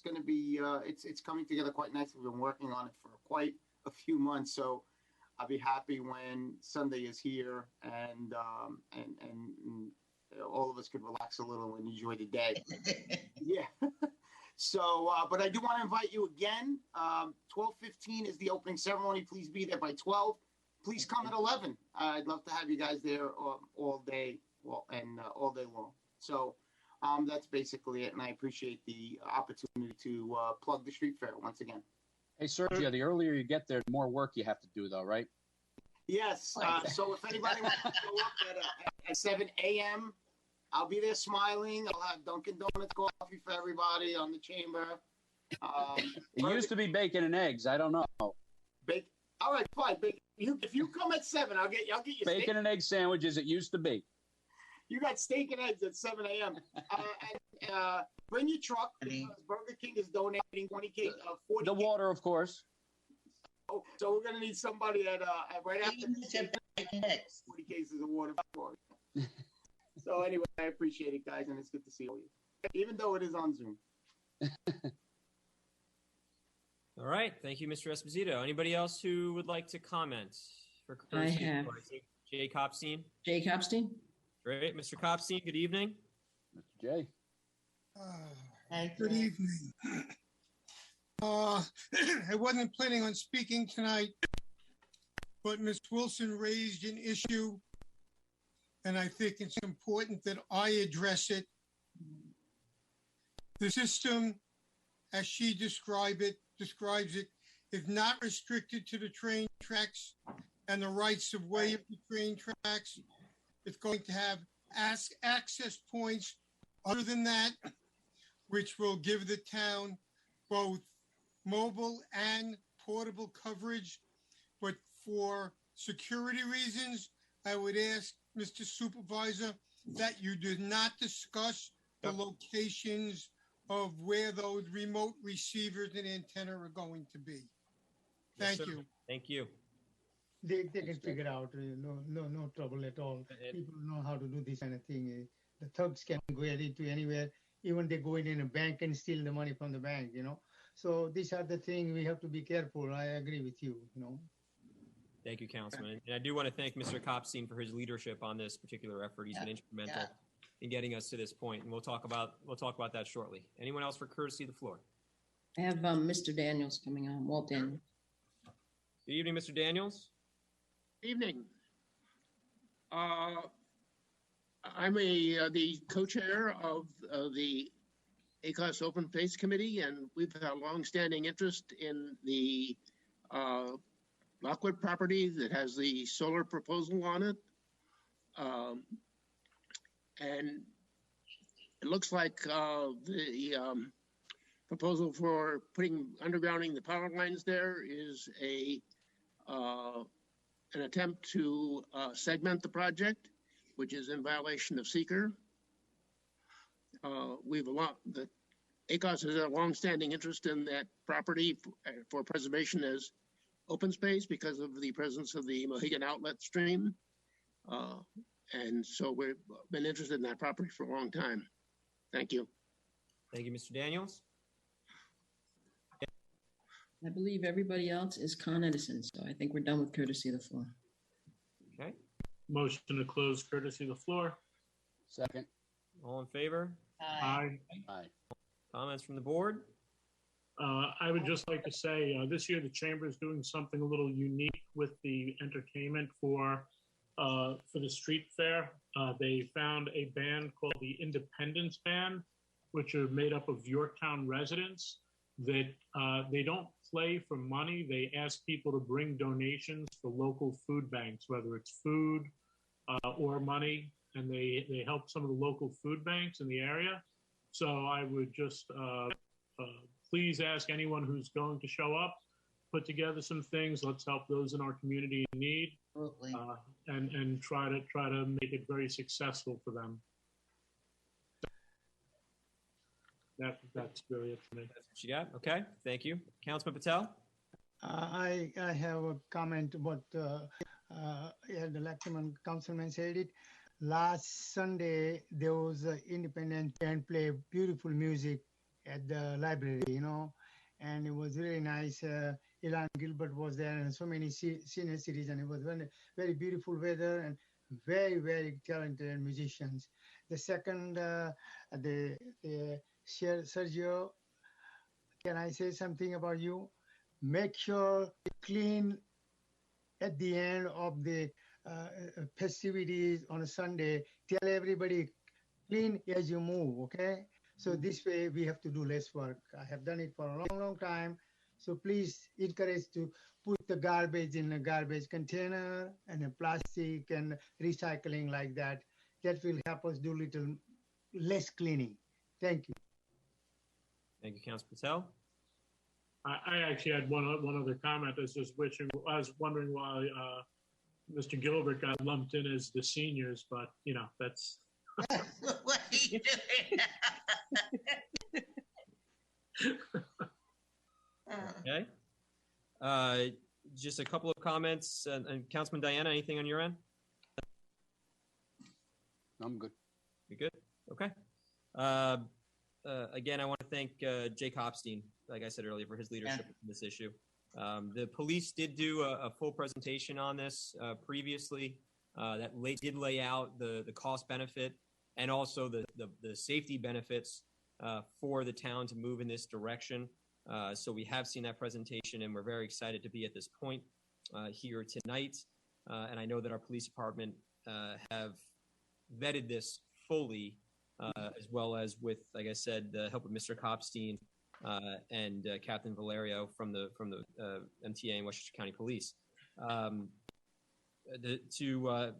going to be it's coming together quite nicely. We've been working on it for quite a few months, so I'll be happy when Sunday is here and all of us could relax a little and enjoy the day. Yeah. So, but I do want to invite you again. 12:15 is the opening ceremony. Please be there by 12. Please come at 11. I'd love to have you guys there all day all day long. So that's basically it, and I appreciate the opportunity to plug the street fair once again. Hey, Sergio, the earlier you get there, the more work you have to do, though, right? Yes. So if anybody wants to show up at 7 a.m., I'll be there smiling. I'll have Dunkin' Donuts coffee for everybody on the chamber. It used to be bacon and eggs. I don't know. All right, fine. If you come at 7, I'll get you bacon and egg sandwiches. It used to be. You got steak and eggs at 7 a.m. Bring your truck because Burger King is donating 40 The water, of course. So we're gonna need somebody at right after 40 cases of water for it. So anyway, I appreciate it, guys, and it's good to see all you, even though it is on Zoom. All right. Thank you, Mr. Esposito. Anybody else who would like to comment? I have. Jay Copstein. Jay Copstein. Great. Mr. Copstein, good evening. Mr. Jay. Good evening. I wasn't planning on speaking tonight, but Ms. Wilson raised an issue, and I think it's important that I address it. The system, as she describes it, is not restricted to the train tracks and the rights of way of the train tracks. It's going to have access points other than that, which will give the town both mobile and portable coverage. But for security reasons, I would ask Mr. Supervisor that you do not discuss the locations of where those remote receivers and antenna are going to be. Thank you. Thank you. They can figure out. No trouble at all. People know how to do this kind of thing. The thugs can go into anywhere. Even they go in a bank and steal the money from the bank, So these are the things we have to be careful. I agree with you, Thank you, Councilman. And I do want to thank Mr. Copstein for his leadership on this particular effort. He's been instrumental in getting us to this point, and we'll talk about that shortly. Anyone else for courtesy of the floor? I have Mr. Daniels coming on. Walt Daniels. Good evening, Mr. Daniels. Evening. I'm the co-chair of the ACOS Open Space Committee, and we've had a long-standing interest in the Lockwood property that has the solar proposal on it. And it looks like the proposal for undergrounding the power lines there is an attempt to segment the project, which is in violation of seeker. The ACOS has a long-standing interest in that property for preservation as open space because of the presence of the Mohegan outlet stream. And so we've been interested in that property for a long time. Thank you. Thank you, Mr. Daniels. I believe everybody else is Con Edison, so I think we're done with courtesy of the floor. Okay. Motion to close courtesy of the floor. Second. All in favor? Aye. Aye. Comments from the board? I would just like to say this year the Chamber is doing something a little unique with the entertainment for the street fair. They found a band called the Independence Band, which are made up of Yorktown residents that they don't play for money. They ask people to bring donations for local food banks, whether it's food or money, and they help some of the local food banks in the area. So I would just please ask anyone who's going to show up, put together some things. Let's help those in our community in need, and try to make it very successful for them. That's really it for me. That's what you got. Okay, thank you, Councilman Patel. I have a comment about the councilman said it. Last Sunday there was an independent band play beautiful music at the library, and it was really nice. Ilan Gilbert was there, and so many senior citizens. It was very, very beautiful weather and very, very talented musicians. The second, Sergio, can I say something about you? Make sure clean at the end of the festivities on a Sunday. Tell everybody clean as you move, okay? So this way we have to do less work. I have done it for a long, long time. So please encourage to put the garbage in a garbage container and a plastic and recycling like that. That will help us do little less cleaning. Thank you. Thank you, Councilman Patel. I actually had one other comment. I was wondering why Mr. Gilbert got lumped in as the seniors, but that's What are you doing? Okay. Just a couple of comments. And Councilman Diana, anything on your end? I'm good. You good? Okay. Again, I want to thank Jake Hopstein, like I said earlier, for his leadership in this issue. The police did do a full presentation on this previously that did lay out the cost benefit and also the safety benefits for the town to move in this direction. So we have seen that presentation, and we're very excited to be at this point here tonight. And I know that our police department have vetted this fully, as well as with, like I said, the help of Mr. Kopstein and Captain Valerio from the MTA and Westchester County Police. To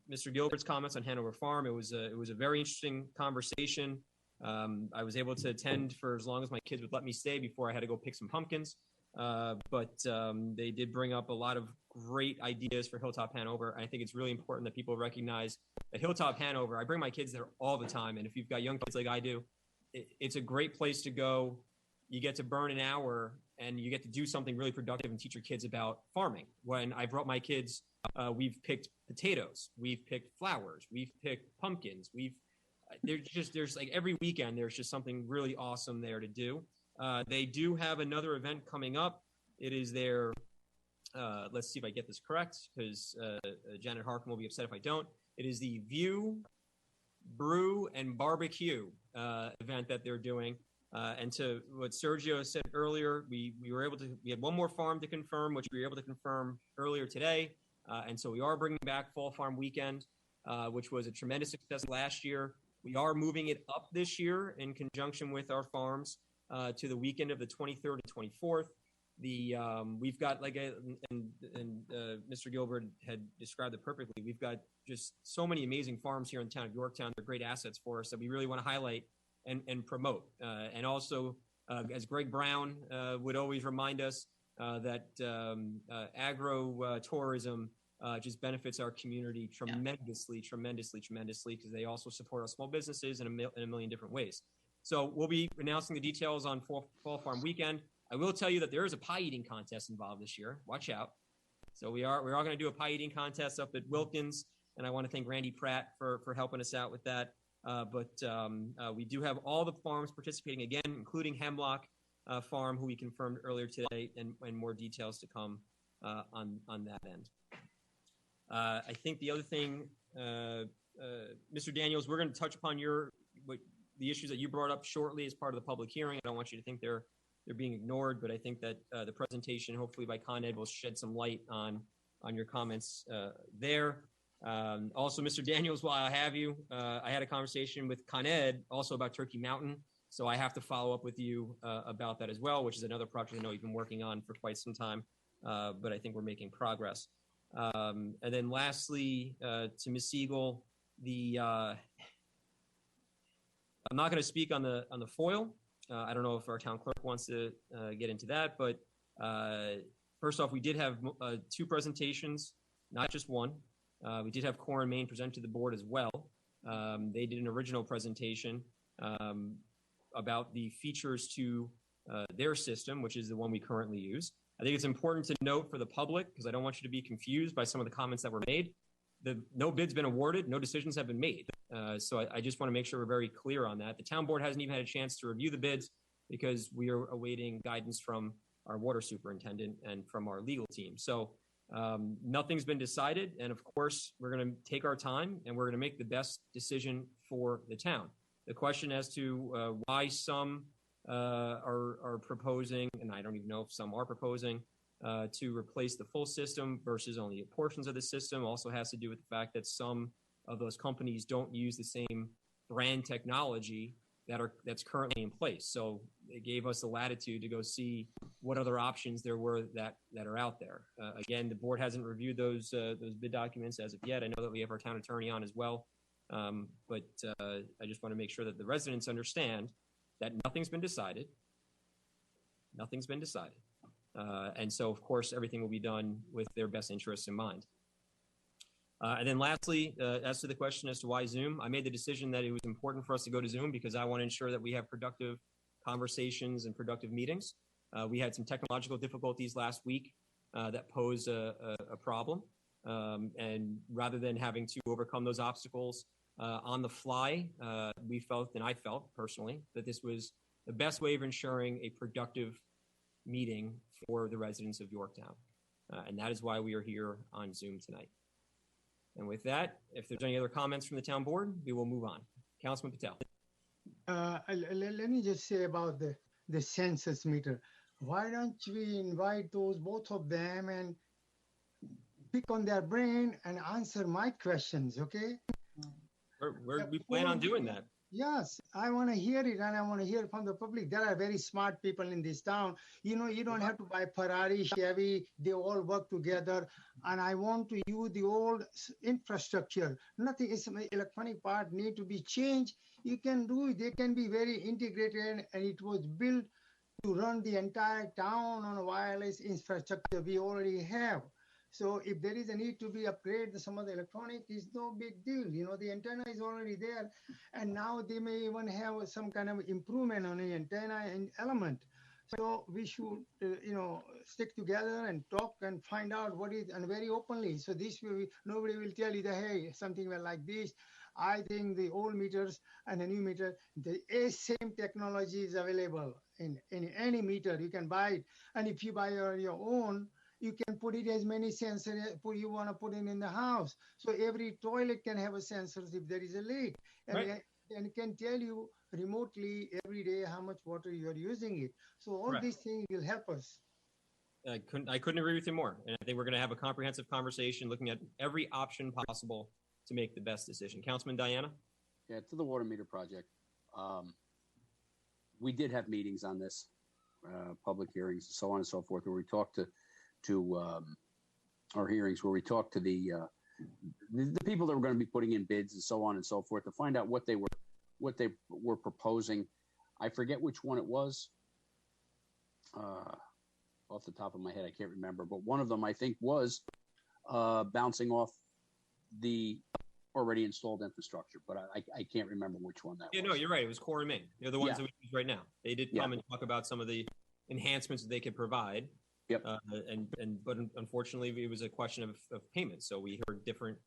Mr. Gilbert's comments on Hanover Farm, it was a very interesting conversation. I was able to attend for as long as my kids would let me stay before I had to go pick some pumpkins. But they did bring up a lot of great ideas for Hilltop Hanover. I think it's really important that people recognize that Hilltop Hanover, I bring my kids there all the time. And if you've got young kids like I do, it's a great place to go. You get to burn an hour and you get to do something really productive and teach your kids about farming. When I brought my kids, we've picked potatoes, we've picked flowers, we've picked pumpkins, there's like every weekend there's just something really awesome there to do. They do have another event coming up. It is their let's see if I get this correct, because Janet Harkin will be upset if I don't. It is the View, Brew, and Barbecue event that they're doing. And to what Sergio said earlier, we had one more farm to confirm, which we were able to confirm earlier today. And so we are bringing back Fall Farm Weekend, which was a tremendous success last year. We are moving it up this year in conjunction with our farms to the weekend of the 23rd and 24th. We've got Mr. Gilbert had described it perfectly. We've got just so many amazing farms here in the town of Yorktown. They're great assets for us that we really want to highlight and promote. And also, as Greg Brown would always remind us, that agro-tourism just benefits our community tremendously, because they also support our small businesses in a million different ways. So we'll be announcing the details on Fall Farm Weekend. I will tell you that there is a pie eating contest involved this year. Watch out. So we're all going to do a pie eating contest up at Wilkins, and I want to thank Randy Pratt for helping us out with that. But we do have all the farms participating again, including Hemlock Farm, who we confirmed earlier today, and more details to come on that end. I think the other thing, Mr. Daniels, we're going to touch upon the issues that you brought up shortly as part of the public hearing. I don't want you to think they're being ignored, but I think that the presentation, hopefully by Con Ed, will shed some light on your comments there. Also, Mr. Daniels, while I have you, I had a conversation with Con Ed also about Turkey Mountain, so I have to follow up with you about that as well, which is another project I know you've been working on for quite some time, but I think we're making progress. And then lastly, to Ms. Siegel, I'm not going to speak on the foil. I don't know if our town clerk wants to get into that, but first off, we did have 2 presentations, not just one. We did have Core and Maine present to the board as well. They did an original presentation about the features to their system, which is the one we currently use. I think it's important to note for the public, because I don't want you to be confused by some of the comments that were made. No bid's been awarded, no decisions have been made. So I just want to make sure we're very clear on that. The town board hasn't even had a chance to review the bids because we are awaiting guidance from our water superintendent and from our legal team. So nothing's been decided. And of course, we're going to take our time and we're going to make the best decision for the town. The question as to why some are proposing, and I don't even know if some are proposing, to replace the full system versus only portions of the system also has to do with the fact that some of those companies don't use the same brand technology that's currently in place. So it gave us the latitude to go see what other options there were that are out there. Again, the board hasn't reviewed those bid documents as of yet. I know that we have our town attorney on as well, but I just want to make sure that the residents understand that nothing's been decided. Nothing's been decided. And so, of course, everything will be done with their best interests in mind. And then lastly, as to the question as to why Zoom, I made the decision that it was important for us to go to Zoom because I want to ensure that we have productive conversations and productive meetings. We had some technological difficulties last week that pose a problem. And rather than having to overcome those obstacles on the fly, we felt, and I felt personally, that this was the best way of ensuring a productive meeting for the residents of Yorktown. And that is why we are here on Zoom tonight. And with that, if there's any other comments from the town board, we will move on. Councilman Patel. Let me just say about the census meter. Why don't we invite both of them and pick on their brain and answer my questions, okay? We plan on doing that. Yes, I want to hear it, and I want to hear from the public. There are very smart people in this town. You know, you don't have to buy Ferrari, Chevy. They all work together, and I want to use the old infrastructure. Nothing is electronic part need to be changed. You can do it. They can be very integrated, and it was built to run the entire town on a wireless infrastructure we already have. So if there is a need to be upgraded, some of the electronic is no big deal. You know, the antenna is already there. And now they may even have some kind of improvement on the antenna and element. So we should, stick together and talk and find out what is, and very openly. So this way, nobody will tell you that, hey, something like this. I think the old meters and the new meter, the same technology is available in any meter. You can buy it. And if you buy your own, you can put it as many sensors you want to put in the house. So every toilet can have a sensor if there is a leak. And it can tell you remotely every day how much water you are using it. So all these things will help us. I couldn't agree with you more. And I think we're going to have a comprehensive conversation looking at every option possible to make the best decision. Councilman Diana? Yeah, to the water meter project. We did have meetings on this, public hearings, and so on and so forth, where we talked to our hearings, where we talked to the people that were going to be putting in bids and so on and so forth to find out what they were proposing. I forget which one it was. Off the top of my head, I can't remember, but one of them I think was bouncing off the already installed infrastructure, but I can't remember which one that was. No, you're right. It was Core and Main. They're the ones that we use right now. They did come and talk about some of the enhancements that they could provide. Yep. But unfortunately, it was a question of payment. So we heard different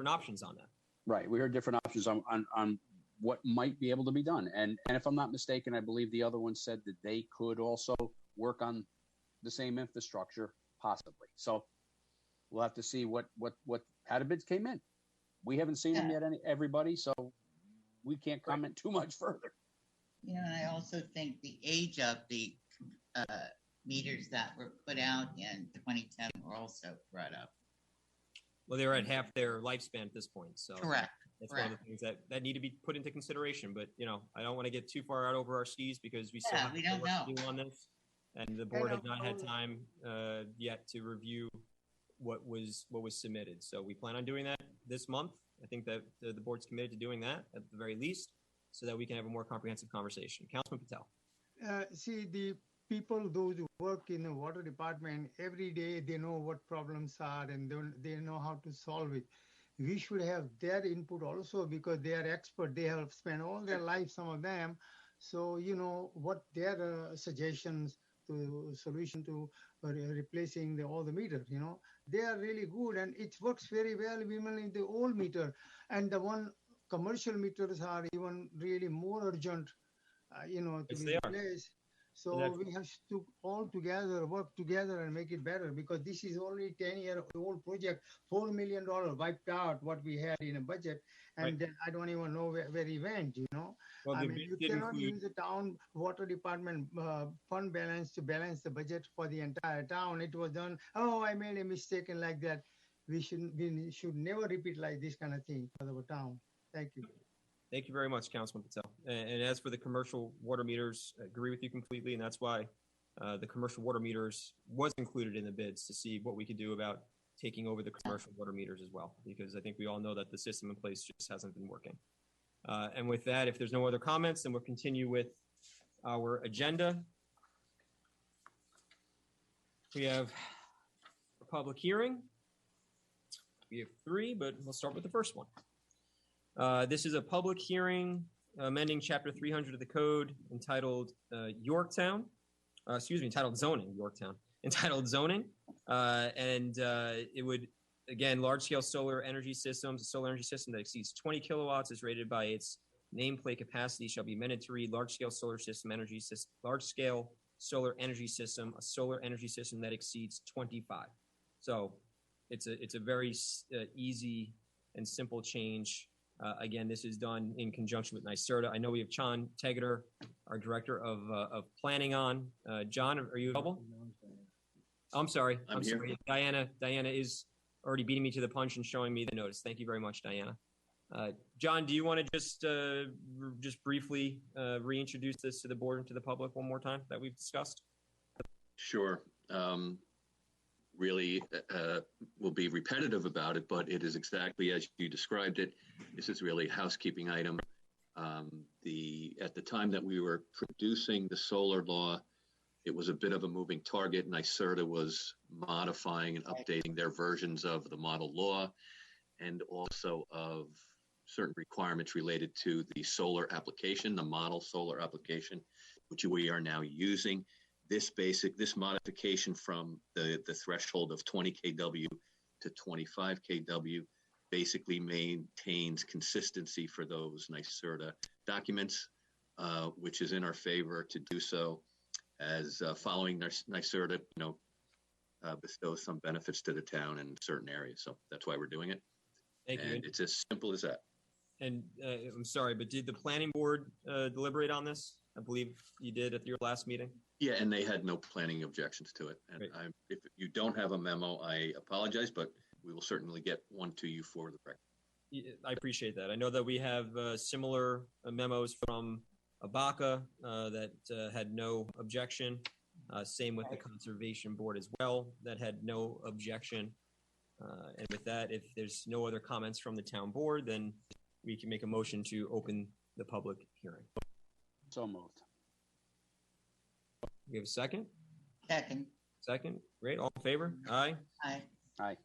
options on that. Right. We heard different options on what might be able to be done. And if I'm not mistaken, I believe the other one said that they could also work on the same infrastructure, possibly. So we'll have to see how the bids came in. We haven't seen them yet, everybody, so we can't comment too much further. You know, and I also think the age of the meters that were put out in 2010 were also brought up. Well, they're at half their lifespan at this point. So Correct. That's one of the things that need to be put into consideration. But, I don't want to get too far out over our skis because we still have work to do on this. And the board has not had time yet to review what was submitted. So we plan on doing that this month. I think that the board's committed to doing that at the very least so that we can have a more comprehensive conversation. Councilman Patel. See, the people, those who work in the water department, every day they know what problems are and they know how to solve it. We should have their input also because they are expert. They have spent all their life, some of them. So, what their suggestions to solution to replacing all the meters, they are really good and it works very well even in the old meter. And the one commercial meters are even really more urgent, to be replaced. So we have to all together work together and make it better because this is only 10-year-old project, $4 million wiped out what we had in a budget, and then I don't even know where it went. Well, I mean, you cannot use the town water department fund balance to balance the budget for the entire town. It was done. Oh, I made a mistake and like that. We should never repeat like this kind of thing for our town. Thank you. Thank you very much, Councilman Patel. And as for the commercial water meters, I agree with you completely, and that's why the commercial water meters was included in the bids to see what we could do about taking over the commercial water meters as well, because I think we all know that the system in place just hasn't been working. And with that, if there's no other comments, then we'll continue with our agenda. We have a public hearing. We have three, but we'll start with the first one. This is a public hearing amending Chapter 300 of the Code entitled Yorktown. Entitled Zoning, Yorktown. Entitled Zoning. It would, again, large-scale solar energy systems. A solar energy system that exceeds 20 kilowatts is rated by its nameplate capacity shall be amended to read large-scale solar system energy system. Large-scale solar energy system, a solar energy system that exceeds 25. So it's a very easy and simple change. Again, this is done in conjunction with NYSERDA. I know we have John Tegeter, our director of planning on. John, are you available? I'm sorry. I'm sorry. Diana is already beating me to the punch and showing me the notice. Thank you very much, Diana. John, do you want to just briefly reintroduce this to the board and to the public one more time that we've discussed? Sure. Really will be repetitive about it, but it is exactly as you described it. This is really a housekeeping item. At the time that we were producing the solar law, it was a bit of a moving target. NYSERDA was modifying and updating their versions of the model law and also of certain requirements related to the solar application, the model solar application, which we are now using. This modification from the threshold of 20 kW to 25 kW basically maintains consistency for those NYSERDA documents, which is in our favor to do so, as following NYSERDA, bestows some benefits to the town in certain areas. So that's why we're doing it. Thank you. It's as simple as that. And I'm sorry, but did the planning board deliberate on this? I believe you did at your last meeting. Yeah, and they had no planning objections to it. And if you don't have a memo, I apologize, but we will certainly get one to you for the record. I appreciate that. I know that we have similar memos from Abaca that had no objection. Same with the Conservation Board as well, that had no objection. And with that, if there's no other comments from the town board, then we can make a motion to open the public hearing. So moved. We have a second? Second. Second. Great. All in favor? Aye. Aye. Aye.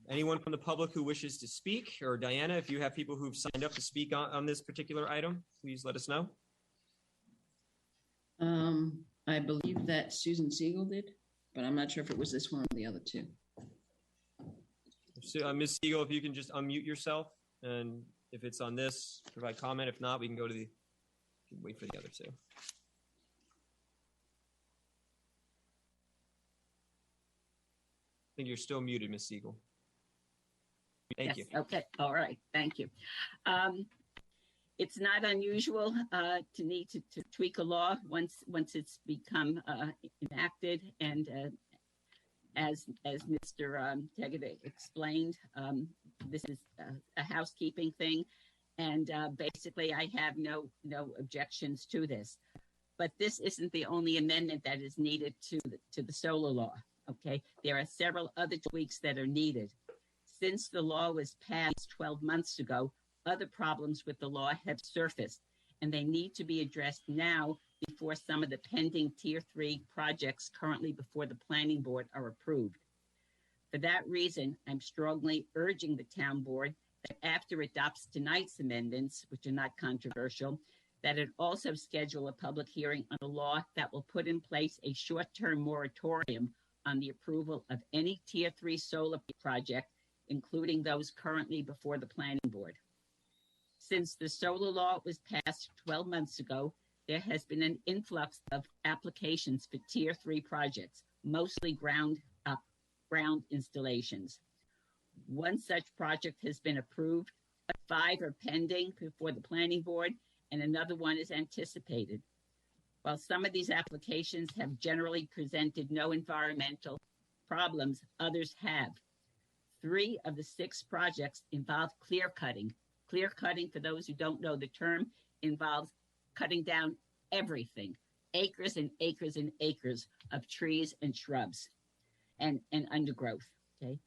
Anyone from the public who wishes to speak, or Diana, if you have people who've signed up to speak on this particular item, please let us know. I believe that Susan Siegel did, but I'm not sure if it was this one or the other two. So, Ms. Siegel, if you can just unmute yourself, and if it's on this, provide comment. If not, we can go to wait for the other two. I think you're still muted, Ms. Siegel. Thank you. Okay. All right. Thank you. It's not unusual to need to tweak a law once it's become enacted, and as Mr. Tegeter explained, this is a housekeeping thing, and basically I have no objections to this. But this isn't the only amendment that is needed to the solar law. Okay, there are several other tweaks that are needed. Since the law was passed 12 months ago, other problems with the law have surfaced, and they need to be addressed now before some of the pending Tier 3 projects currently before the Planning Board are approved. For that reason, I'm strongly urging the Town Board that after it adopts tonight's amendments, which are not controversial, that it also schedule a public hearing on a law that will put in place a short-term moratorium on the approval of any Tier 3 solar project, including those currently before the Planning Board. Since the solar law was passed 12 months ago, there has been an influx of applications for Tier 3 projects, mostly ground installations. One such project has been approved, but 5 are pending before the Planning Board, and another one is anticipated. While some of these applications have generally presented no environmental problems, others have. 3 of the 6 projects involve clear cutting. Clear cutting, for those who don't know the term, involves cutting down everything, acres and acres and acres of trees and shrubs and undergrowth. Okay,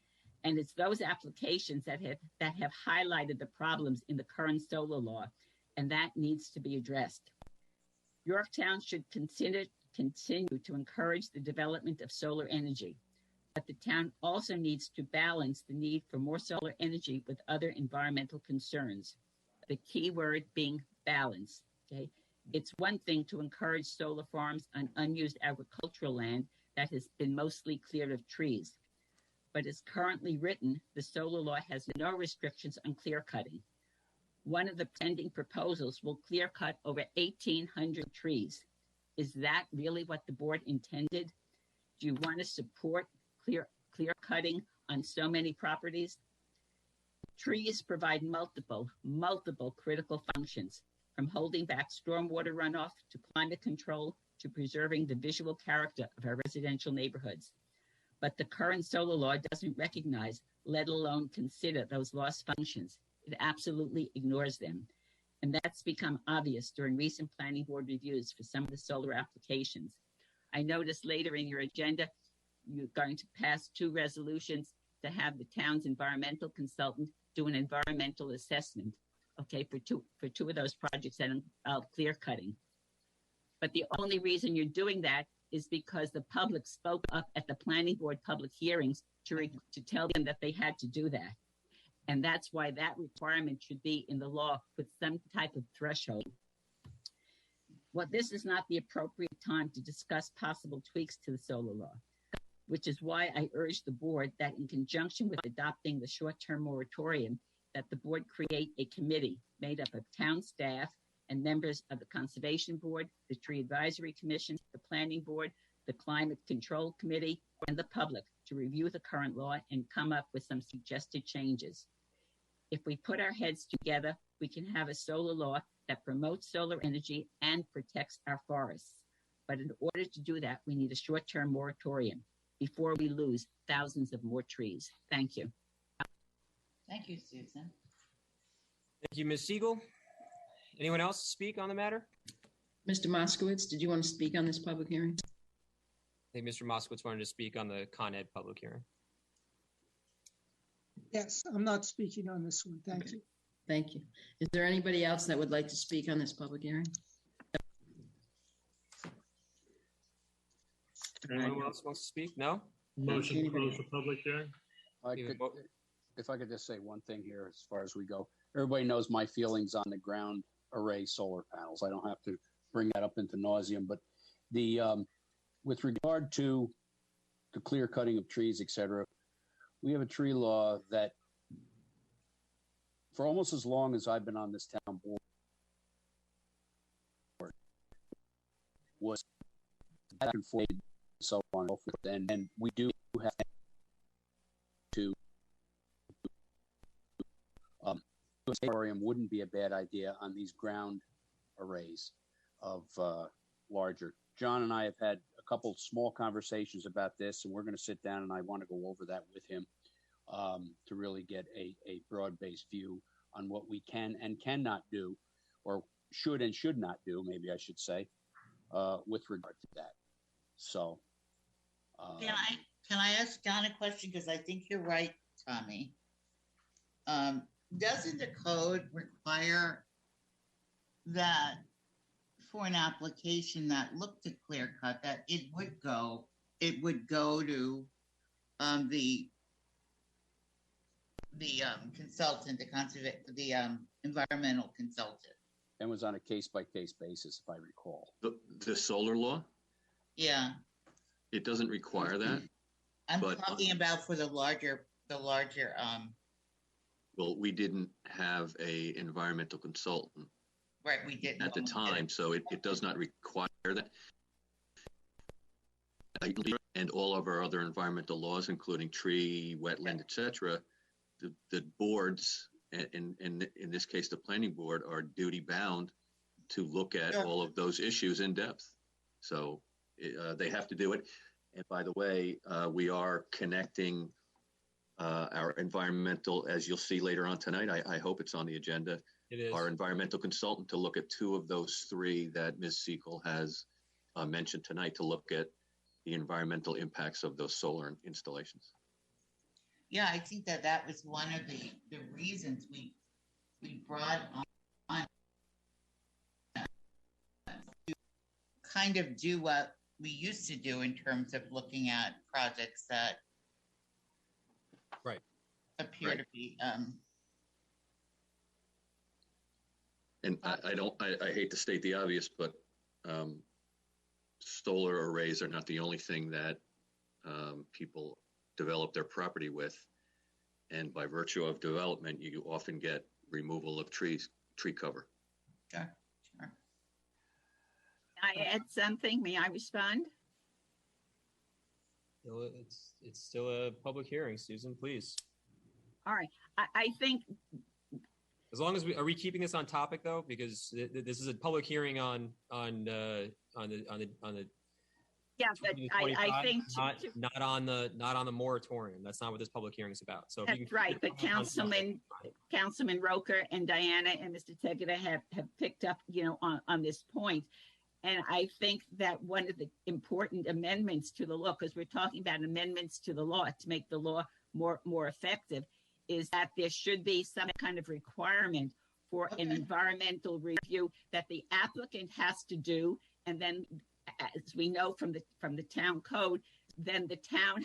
and it's those applications that have highlighted the problems in the current solar law, and that needs to be addressed. Yorktown should continue to encourage the development of solar energy. But the town also needs to balance the need for more solar energy with other environmental concerns. The key word being balance, okay? It's one thing to encourage solar farms on unused agricultural land that has been mostly cleared of trees. But as currently written, the solar law has no restrictions on clear cutting. One of the pending proposals will clear cut over 1,800 trees. Is that really what the board intended? Do you want to support clear cutting on so many properties? Trees provide multiple critical functions, from holding back stormwater runoff to climate control to preserving the visual character of our residential neighborhoods. But the current solar law doesn't recognize, let alone consider, those lost functions. It absolutely ignores them. And that's become obvious during recent planning board reviews for some of the solar applications. I noticed later in your agenda, you're going to pass 2 resolutions to have the town's environmental consultant do an environmental assessment, okay, for two of those projects that involve clear cutting. But the only reason you're doing that is because the public spoke up at the planning board public hearings to tell them that they had to do that. And that's why that requirement should be in the law with some type of threshold. Well, this is not the appropriate time to discuss possible tweaks to the solar law, which is why I urge the board that in conjunction with adopting the short-term moratorium, that the board create a committee made up of town staff and members of the Conservation Board, the Tree Advisory Commission, the Planning Board, the Climate Control Committee, and the public to review the current law and come up with some suggested changes. If we put our heads together, we can have a solar law that promotes solar energy and protects our forests. But in order to do that, we need a short-term moratorium before we lose thousands of more trees. Thank you. Thank you, Susan. Thank you, Ms. Siegel. Anyone else speak on the matter? Mr. Moskowitz, did you want to speak on this public hearing? I think Mr. Moskowitz wanted to speak on the Con Ed public hearing. Yes, I'm not speaking on this one. Thank you. Thank you. Is there anybody else that would like to speak on this public hearing? Anyone else wants to speak? No? Motion to close the public hearing. If I could just say one thing here as far as we go. Everybody knows my feelings on the ground array solar panels. I don't have to bring that up into nauseum, but the with regard to the clear cutting of trees, et cetera, we have a tree law that for almost as long as I've been on this town board was back and forth, so on and so forth. And we do have to moratorium wouldn't be a bad idea on these ground arrays of larger. John and I have had a couple small conversations about this, and we're going to sit down and I want to go over that with him to really get a broad-based view on what we can and cannot do, or should and should not do, maybe I should say, with regard to that. So, can I ask John a question? Because I think you're right, Tommy. Doesn't the code require that for an application that looked to clear cut, that it would go to the consultant, the environmental consultant? And was on a case-by-case basis, if I recall. The solar law? Yeah. It doesn't require that. I'm talking about for the larger. Well, we didn't have a environmental consultant. Right, we didn't. At the time, so it does not require that. And all of our other environmental laws, including tree, wetland, etc., the boards, and in this case, the planning board, are duty bound to look at all of those issues in depth. So they have to do it. And by the way, we are connecting our environmental, as you'll see later on tonight, I hope it's on the agenda, our environmental consultant to look at 2 of those 3 that Ms. Siegel has mentioned tonight, to look at the environmental impacts of those solar installations. Yeah, I think that was one of the reasons we brought on to kind of do what we used to do in terms of looking at projects that appear Right. to be. And I hate to state the obvious, but solar arrays are not the only thing that people develop their property with. And by virtue of development, you often get removal of tree cover. Sure. May I add something? May I respond? It's still a public hearing, Susan, please. All right. I think As long as are we keeping this on topic though? Because this is a public hearing on the yeah, but I think not on the moratorium. That's not what this public hearing is about. So if you that's can right. But Councilman Roker and Diana and Mr. Tegeta have picked up, on this point. And I think that one of the important amendments to the law, because we're talking about amendments to the law to make the law more effective, is that there should be some kind of requirement for an environmental review that the applicant has to do, and then, as we know from the town code, then the town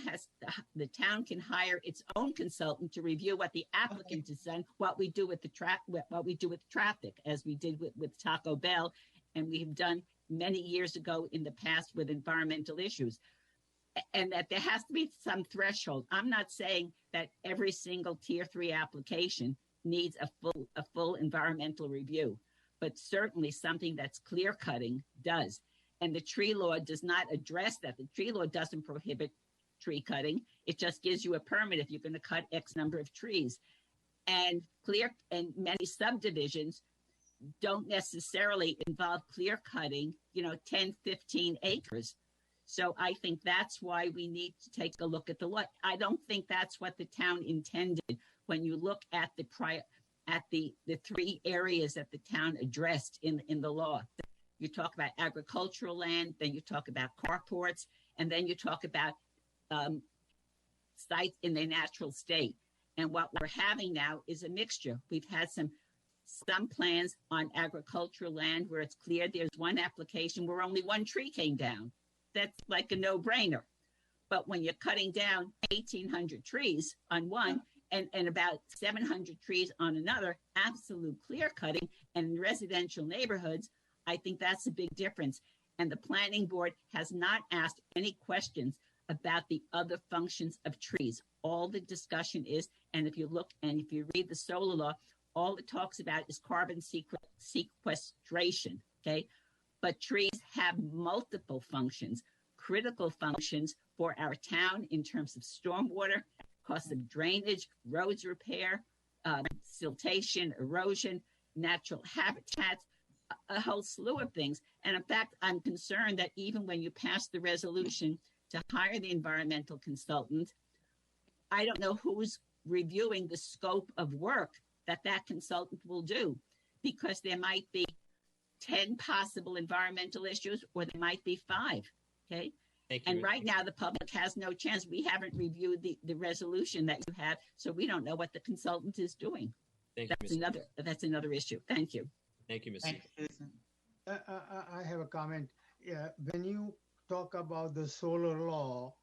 can hire its own consultant to review what the applicant has done, what we do with traffic, as we did with Taco Bell, and we have done many years ago in the past with environmental issues. And that there has to be some threshold. I'm not saying that every single tier 3 application needs a full environmental review, but certainly something that's clear cutting does. And the tree law does not address that. The tree law doesn't prohibit tree cutting. It just gives you a permit if you're going to cut X number of trees. And many subdivisions don't necessarily involve clear cutting, 10, 15 acres. So I think that's why we need to take a look at the law. I don't think that's what the town intended when you look at the 3 areas that the town addressed in the law. You talk about agricultural land, then you talk about carports, and then you talk about sites in their natural state. And what we're having now is a mixture. We've had some plans on agricultural land where it's clear there's one application where only one tree came down. That's like a no-brainer. But when you're cutting down 1,800 trees on one and about 700 trees on another, absolute clear cutting, and in residential neighborhoods, I think that's a big difference. And the planning board has not asked any questions about the other functions of trees. All the discussion is, and if you read the solar law, all it talks about is carbon sequestration, okay? But trees have multiple functions, critical functions for our town in terms of stormwater, cost of drainage, roads repair, siltation, erosion, natural habitats, a whole slew of things. And in fact, I'm concerned that even when you pass the resolution to hire the environmental consultant, I don't know who's reviewing the scope of work that consultant will do, because there might be 10 possible environmental issues, or there might be 5, okay? And right now, the public has no chance. We haven't reviewed the resolution that you have, so we don't know what the consultant is doing. That's another issue. Thank you. Thank you, Ms. I have a comment. Yeah, when you talk about the solar law,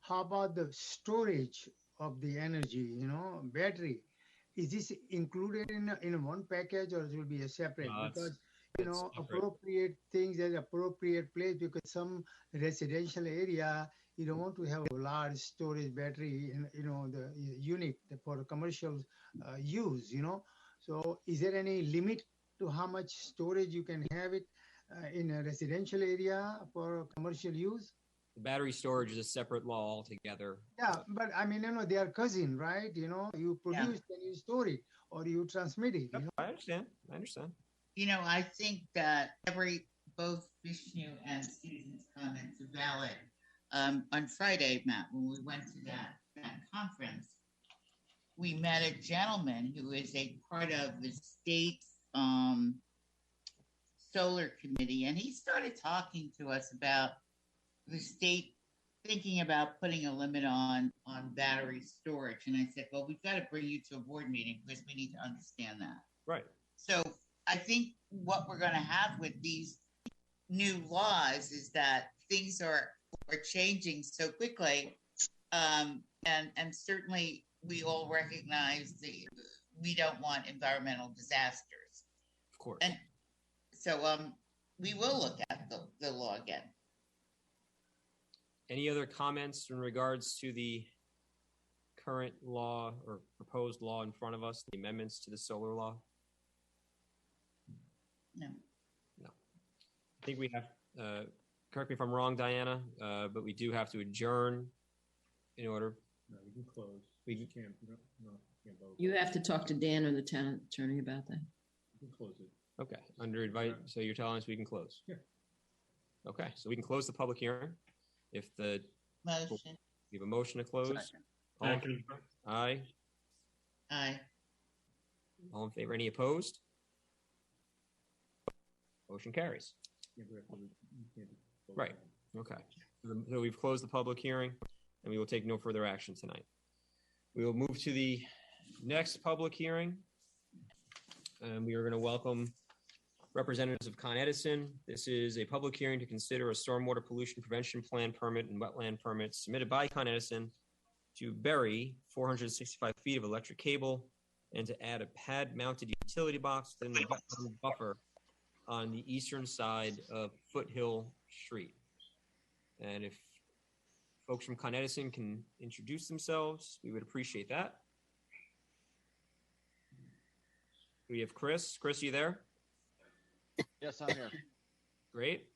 how about the storage of the energy, battery? Is this included in one package, or it will be a separate? Because appropriate things at appropriate place, because some residential area you don't want to have a large storage battery in the unit for commercial use. So is there any limit to how much storage you can have it in a residential area for commercial use? The battery storage is a separate law altogether. Yeah, but I mean, they are cousin, right? You produce and you store it, or you transmit it. I understand. I think that both Vishnu and Susan's comments are valid. On Friday, Matt, when we went to that conference, we met a gentleman who is a part of the state's solar committee, and he started talking to us about the state thinking about putting a limit on battery storage. And I said, well, we've got to bring you to a board meeting because we need to understand that. Right. So I think what we're going to have with these new laws is that things are changing so quickly. And certainly we all recognize we don't want environmental disasters. Of course. And so we will look at the law again. Any other comments in regards to the current law or proposed law in front of us, the amendments to the solar law? No. No. I think we have, correct me if I'm wrong, Diana, but we do have to adjourn in order. No, we can close. We can't vote. You have to talk to Dan or the town attorney about that. We can close it. Okay, under advice, so you're telling us we can close? Yeah. Okay, so we can close the public hearing. If the motion, we have a motion to close. All in favor? Aye. Aye. All in favor? Any opposed? Motion carries. Right. Okay. So we've closed the public hearing, and we will take no further action tonight. We will move to the next public hearing, and we are going to welcome representatives of Con Edison. This is a public hearing to consider a stormwater pollution prevention plan permit and wetland permit submitted by Con Edison to bury 465 feet of electric cable and to add a pad-mounted utility box within the wetland buffer on the eastern side of Foothill Street. And if folks from Con Edison can introduce themselves, we would appreciate that. We have Chris. Chris, are you there? Yes, I'm here. Great.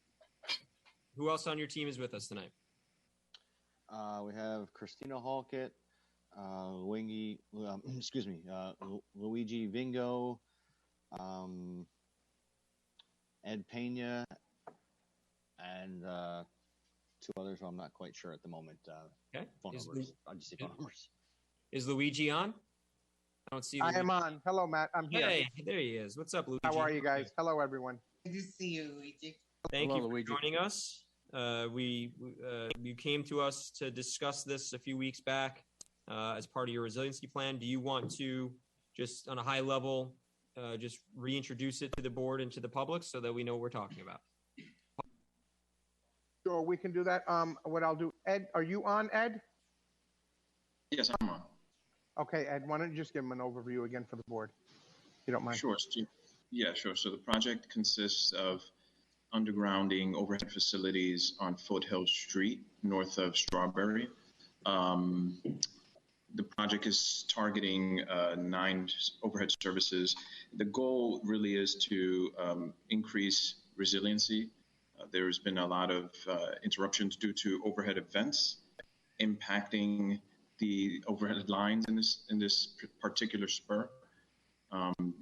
Who else on your team is with us tonight? We have Christina Halkett, Luigi Vingo, Ed Pena, and two others who I'm not quite sure at the moment. Okay. Phone numbers. I'll just say phone numbers. Is Luigi on? I don't see. I am on. Hello, Matt. I'm here. Hey, there he is. What's up, Luigi? How are you guys? Hello, everyone. Good to see you, Luigi. Thank Hello, you for Luigi. joining us. You came to us to discuss this a few weeks back as part of your resiliency plan. Do you want to just on a high level just reintroduce it to the board and to the public so that we know what we're talking about? Sure, we can do that. What I'll do, Ed, are you on, Ed? Yes, I'm on. Okay, Ed, why don't you just give him an overview again for the board, if you don't mind? Sure, Steve. Yeah, sure. So the project consists of undergrounding overhead facilities on Foothill Street, north of Strawberry. The project is targeting 9 overhead services. The goal really is to increase resiliency. There's been a lot of interruptions due to overhead events impacting the overhead lines in this particular spur.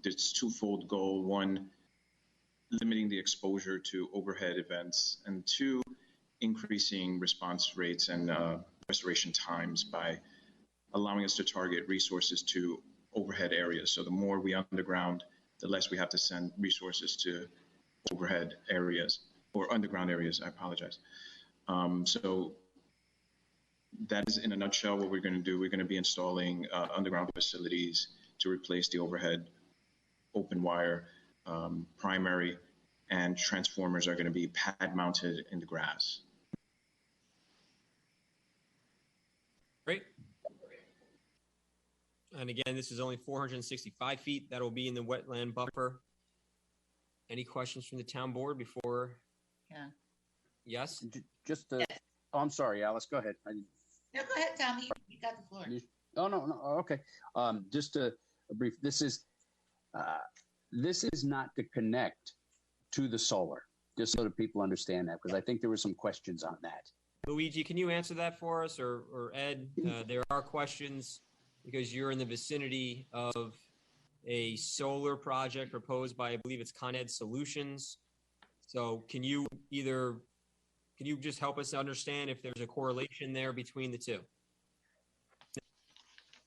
It's twofold goal: one, limiting the exposure to overhead events, and 2, increasing response rates and restoration times by allowing us to target resources to overhead areas. So the more we underground, the less we have to send resources to overhead areas or underground areas. I apologize. So that is in a nutshell what we're going to do. We're going to be installing underground facilities to replace the overhead open wire primary, and transformers are going to be pad mounted in the grass. Great. And again, this is only 465 feet. That'll be in the wetland buffer. Any questions from the town board before? Yeah. Yes? Just to, oh, I'm sorry, Alice, go ahead. No, go ahead, Tommy. You got the floor. No, okay. Just a brief, this is not to connect to the solar, just so that people understand that, because I think there were some questions on that. Luigi, can you answer that for us, or Ed? There are questions because you're in the vicinity of a solar project proposed by, I believe it's Con Ed Solutions. So can you just help us understand if there's a correlation there between the two?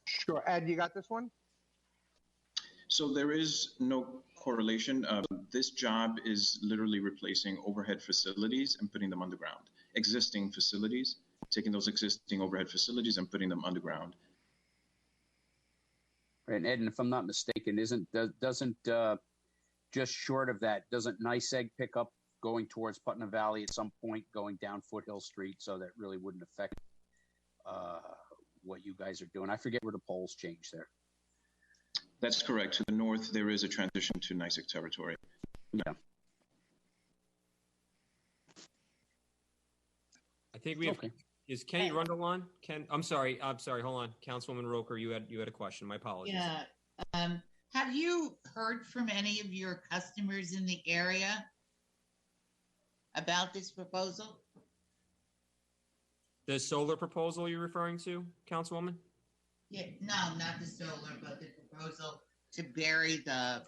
Sure. Ed, you got this one? So there is no correlation. This job is literally replacing overhead facilities and putting them underground. Existing facilities, taking those existing overhead facilities and putting them underground. And Ed, and if I'm not mistaken, doesn't just short of that, doesn't Nice Egg pick up going towards Putnam Valley at some point, going down Foothill Street, so that really wouldn't affect what you guys are doing. I forget where the polls change there. That's correct. To the north, there is a transition to NYSEG territory. Yeah. I think we have. Okay. Is Kenny Rundle on? I'm sorry. Hold on. Councilwoman Roker, you had a question. My apologies. Yeah. Have you heard from any of your customers in the area about this proposal? The solar proposal you're referring to, Councilwoman? Yeah, no, not the solar, but the proposal to bury the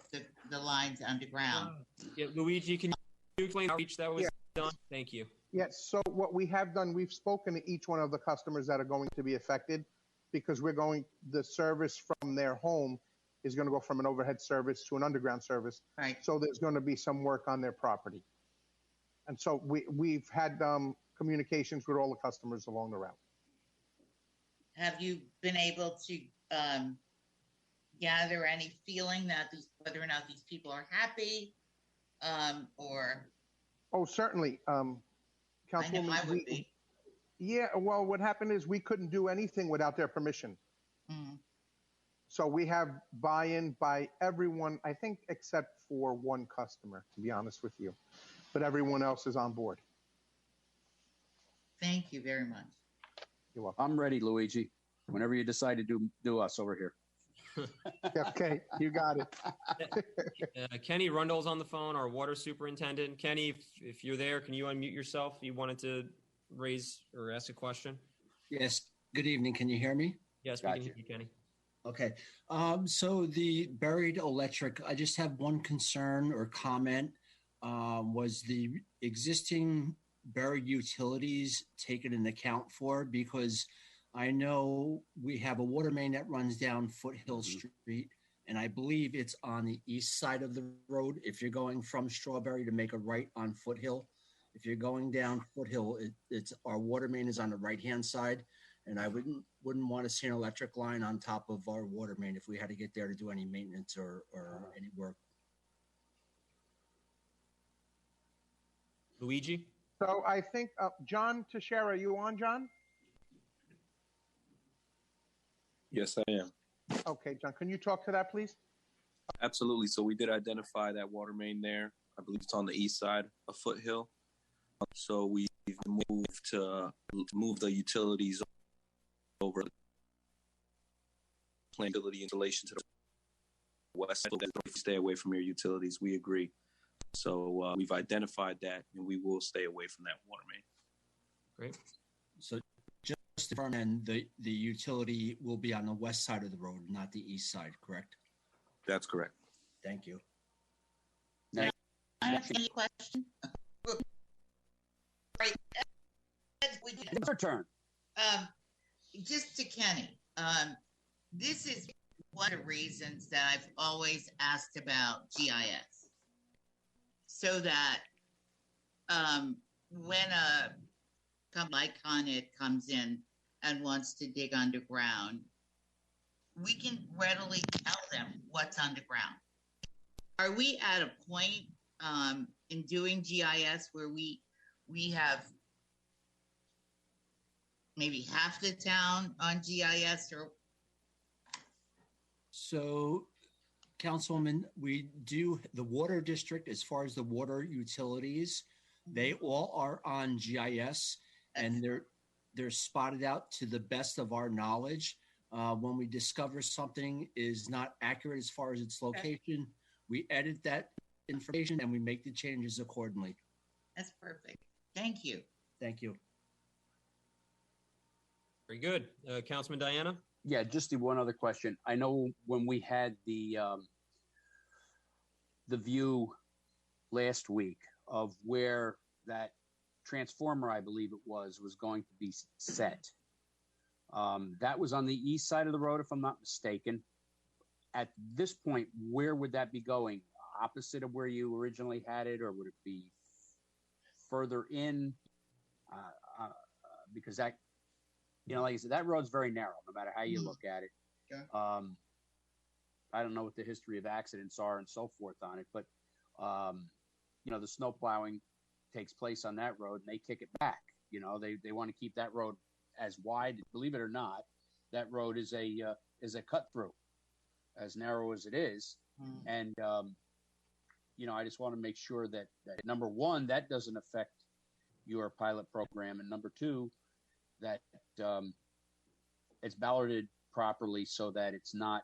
lines underground. Yeah, Luigi, can you explain how each that was done? Thank you. Yes, so what we have done, we've spoken to each one of the customers that are going to be affected because the service from their home is going to go from an overhead service to an underground service. Right. So there's going to be some work on their property. And so we've had communications with all the customers along the route. Have you been able to gather any feeling that whether or not these people are happy or? Oh, certainly. Councilwoman, I know I would be. Yeah, well, what happened is we couldn't do anything without their permission. Mm. So we have buy-in by everyone, I think, except for one customer, to be honest with you. But everyone else is on board. Thank you very much. You're welcome. I'm ready, Luigi. Whenever you decide to do us over here. Okay, you got it. Kenny Rundle's on the phone, our water superintendent. Kenny, if you're there, can you unmute yourself? You wanted to raise or ask a question? Yes. Good evening. Can you hear me? Yes, we can hear you, Kenny. Okay. So the buried electric, I just have one concern or comment. Was the existing buried utilities taken into account for? Because I know we have a water main that runs down Foothill Street, and I believe it's on the east side of the road. If you're going from Strawberry to make a right on Foothill, if you're going down Foothill, it's our water main is on the right-hand side, and I wouldn't want to see an electric line on top of our water main if we had to get there to do any maintenance or any work. Luigi? So I think, John Teixeira, are you on, John? Yes, I am. Okay, John, can you talk to that, please? Absolutely. So we did identify that water main there. I believe it's on the east side of Foothill. So we've moved to move the utilities over, plan utility installation to the west. Stay away from your utilities. We agree. So we've identified that, and we will stay away from that water main. Great. So just to confirm, and the utility will be on the west side of the road, not the east side, correct? That's correct. Thank you. I have any question? Right. It's your turn. Just to Kenny, this is one of the reasons that I've always asked about GIS. So that when a company like Con Ed comes in and wants to dig underground, we can readily tell them what's underground. Are we at a point in doing GIS where we have maybe half the town on GIS? Or so, Councilwoman, we do the water district as far as the water utilities. They all are on GIS, and they're spotted out to the best of our knowledge. When we discover something is not accurate as far as its location, we edit that information and we make the changes accordingly. That's perfect. Thank you. Thank you. Very good. Councilman Diana? Yeah, just the one other question. I know when we had the view last week of where that transformer, I believe it was going to be set. That was on the east side of the road, if I'm not mistaken. At this point, where would that be going? Opposite of where you originally had it, or would it be further in? Because that, like I said, that road's very narrow, no matter how you look at it. Okay. I don't know what the history of accidents are and so forth on it, but, the snow plowing takes place on that road and they kick it back. They want to keep that road as wide, believe it or not, that road is a cut through, as narrow as it is. And, I just want to make sure that number one, that doesn't affect your pilot program. And number two, that it's ballarded properly so that it's not,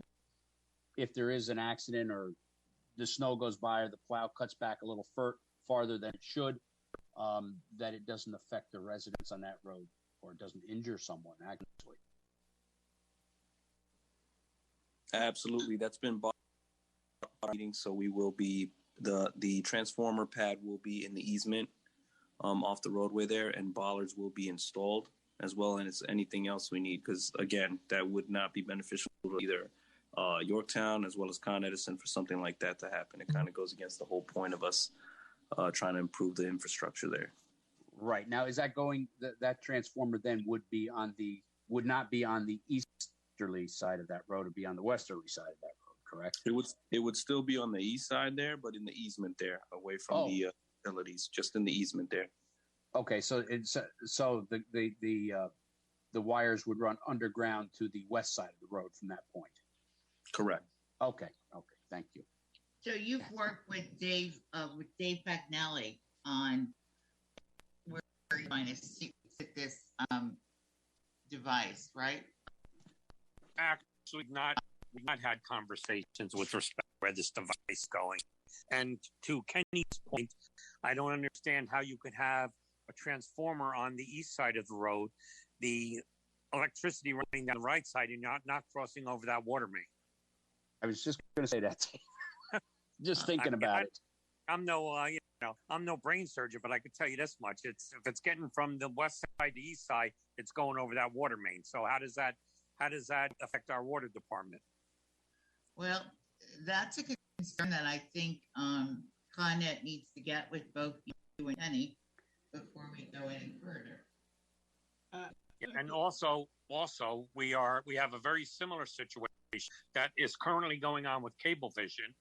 if there is an accident or the snow goes by or the plow cuts back a little farther than it should, that it doesn't affect the residents on that road or it doesn't injure someone actually. Absolutely. That's been bought meeting, so we will be the transformer pad will be in the easement off the roadway there, and bollards will be installed as well as anything else we need, because again, that would not be beneficial to either Yorktown as well as Con Edison for something like that to happen. It kind of goes against the whole point of us trying to improve the infrastructure there. Right. Now, is that going, that transformer then would not be on the easterly side of that road, it'd be on the westerly side of that road, correct? It would still be on the east side there, but in the easement there, away from the utilities, just in the easement there. Okay, so the wires would run underground to the west side of the road from that point. Correct. Okay, thank you. So you've worked with Dave Bagnelli on where you're going to sit this device, right? Actually, we've not had conversations with respect to where this device is going. And to Kenny's point, I don't understand how you could have a transformer on the east side of the road, the electricity running down the right side, and not crossing over that water main. I was just going to say that. Just thinking about it. I'm no brain surgeon, but I could tell you this much: if it's getting from the west side to east side, it's going over that water main. So how does that affect our water department? Well, that's a concern that I think Con Ed needs to get with both you and Kenny before we go any further. And also, we have a very similar situation that is currently going on with Cablevision.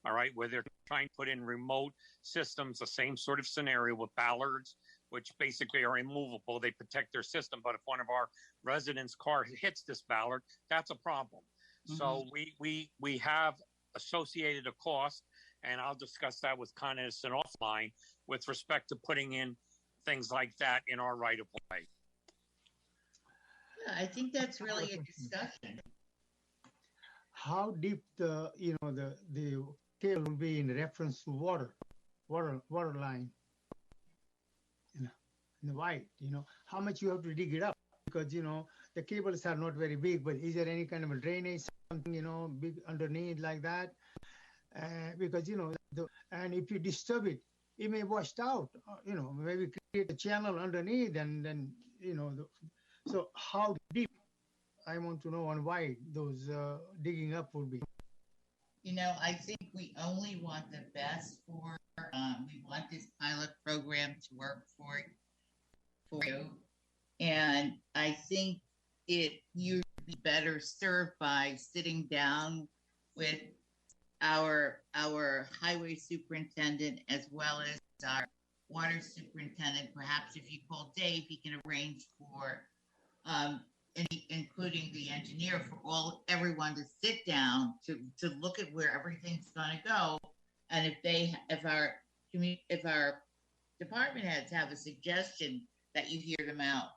All right, where they're trying to put in remote systems, the same sort of scenario with ballards, which basically are immovable. They protect their system, but if one of our residents' car hits this ballard, that's a problem. Mm-hmm. So we have associated a cost, and I'll discuss that with Con Edison offline with respect to putting in things like that in our right of way. Yeah, I think that's really a discussion. How deep the cable will be in reference to water line in the white, how much you have to dig it up, because the cables are not very big, but is there any kind of a drainage, something big underneath like that? Because and if you disturb it, it may wash out, maybe create a channel underneath, and then so how deep, I want to know on why those digging up would be. I think we only want the best for, we want this pilot program to work for you. And I think you'd be better served by sitting down with our highway superintendent as well as our water superintendent. Perhaps if you call Dave, he can arrange for including the engineer, for everyone to sit down to look at where everything's going to go, and if our department heads have a suggestion, that you hear them out.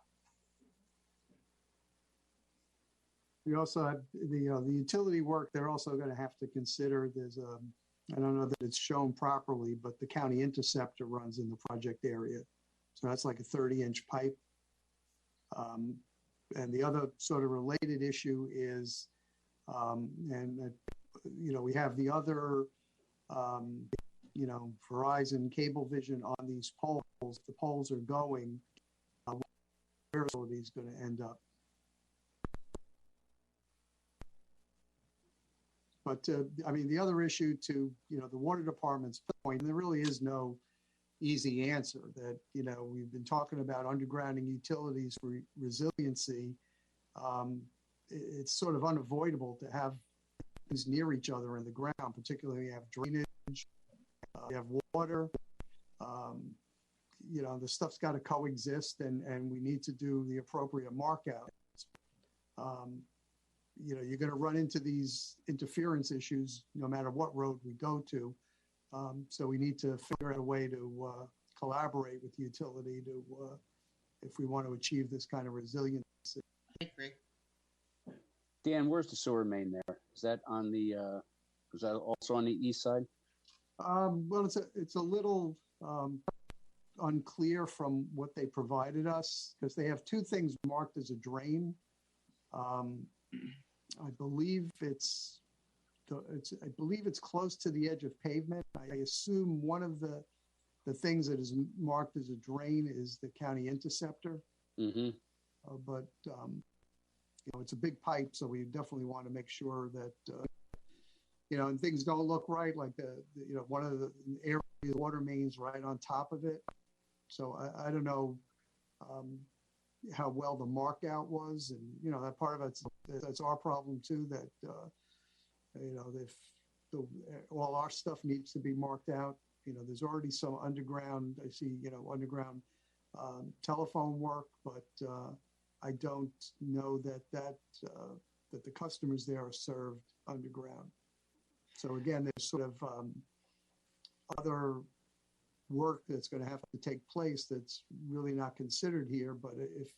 We also have the utility work. They're also going to have to consider. There's I don't know that it's shown properly, but the county interceptor runs in the project area, so that's like a 30-inch pipe. And the other sort of related issue is, we have the other, Verizon, Cablevision on these poles. The poles are going, where is going to end up. But, the other issue to, the water department's point, and there really is no easy answer, that we've been talking about undergrounding utilities for resiliency. It's sort of unavoidable to have things near each other in the ground, particularly you have drainage, you have water. The stuff's got to coexist, and we need to do the appropriate markouts. you're going to run into these interference issues no matter what road we go to. So we need to figure out a way to collaborate with the utility to, if we want to achieve this kind of resiliency. I agree. Dan, where's the sewer main there? Is that on the? Is that also on the east side? Well, it's a little unclear from what they provided us because they have two things marked as a drain. I believe it's close to the edge of pavement. I assume one of the things that is marked as a drain is the county interceptor. Mm-hmm. But it's a big pipe, so we definitely want to make sure that and things don't look right. Like one of the area water mains right on top of it. So I don't know how well the mark out was, and that part of that's our problem too. That if all our stuff needs to be marked out. There's already some underground. I see underground telephone work, but I don't know that the customers there are served underground. So again, there's sort of other work that's going to have to take place that's really not considered here. But if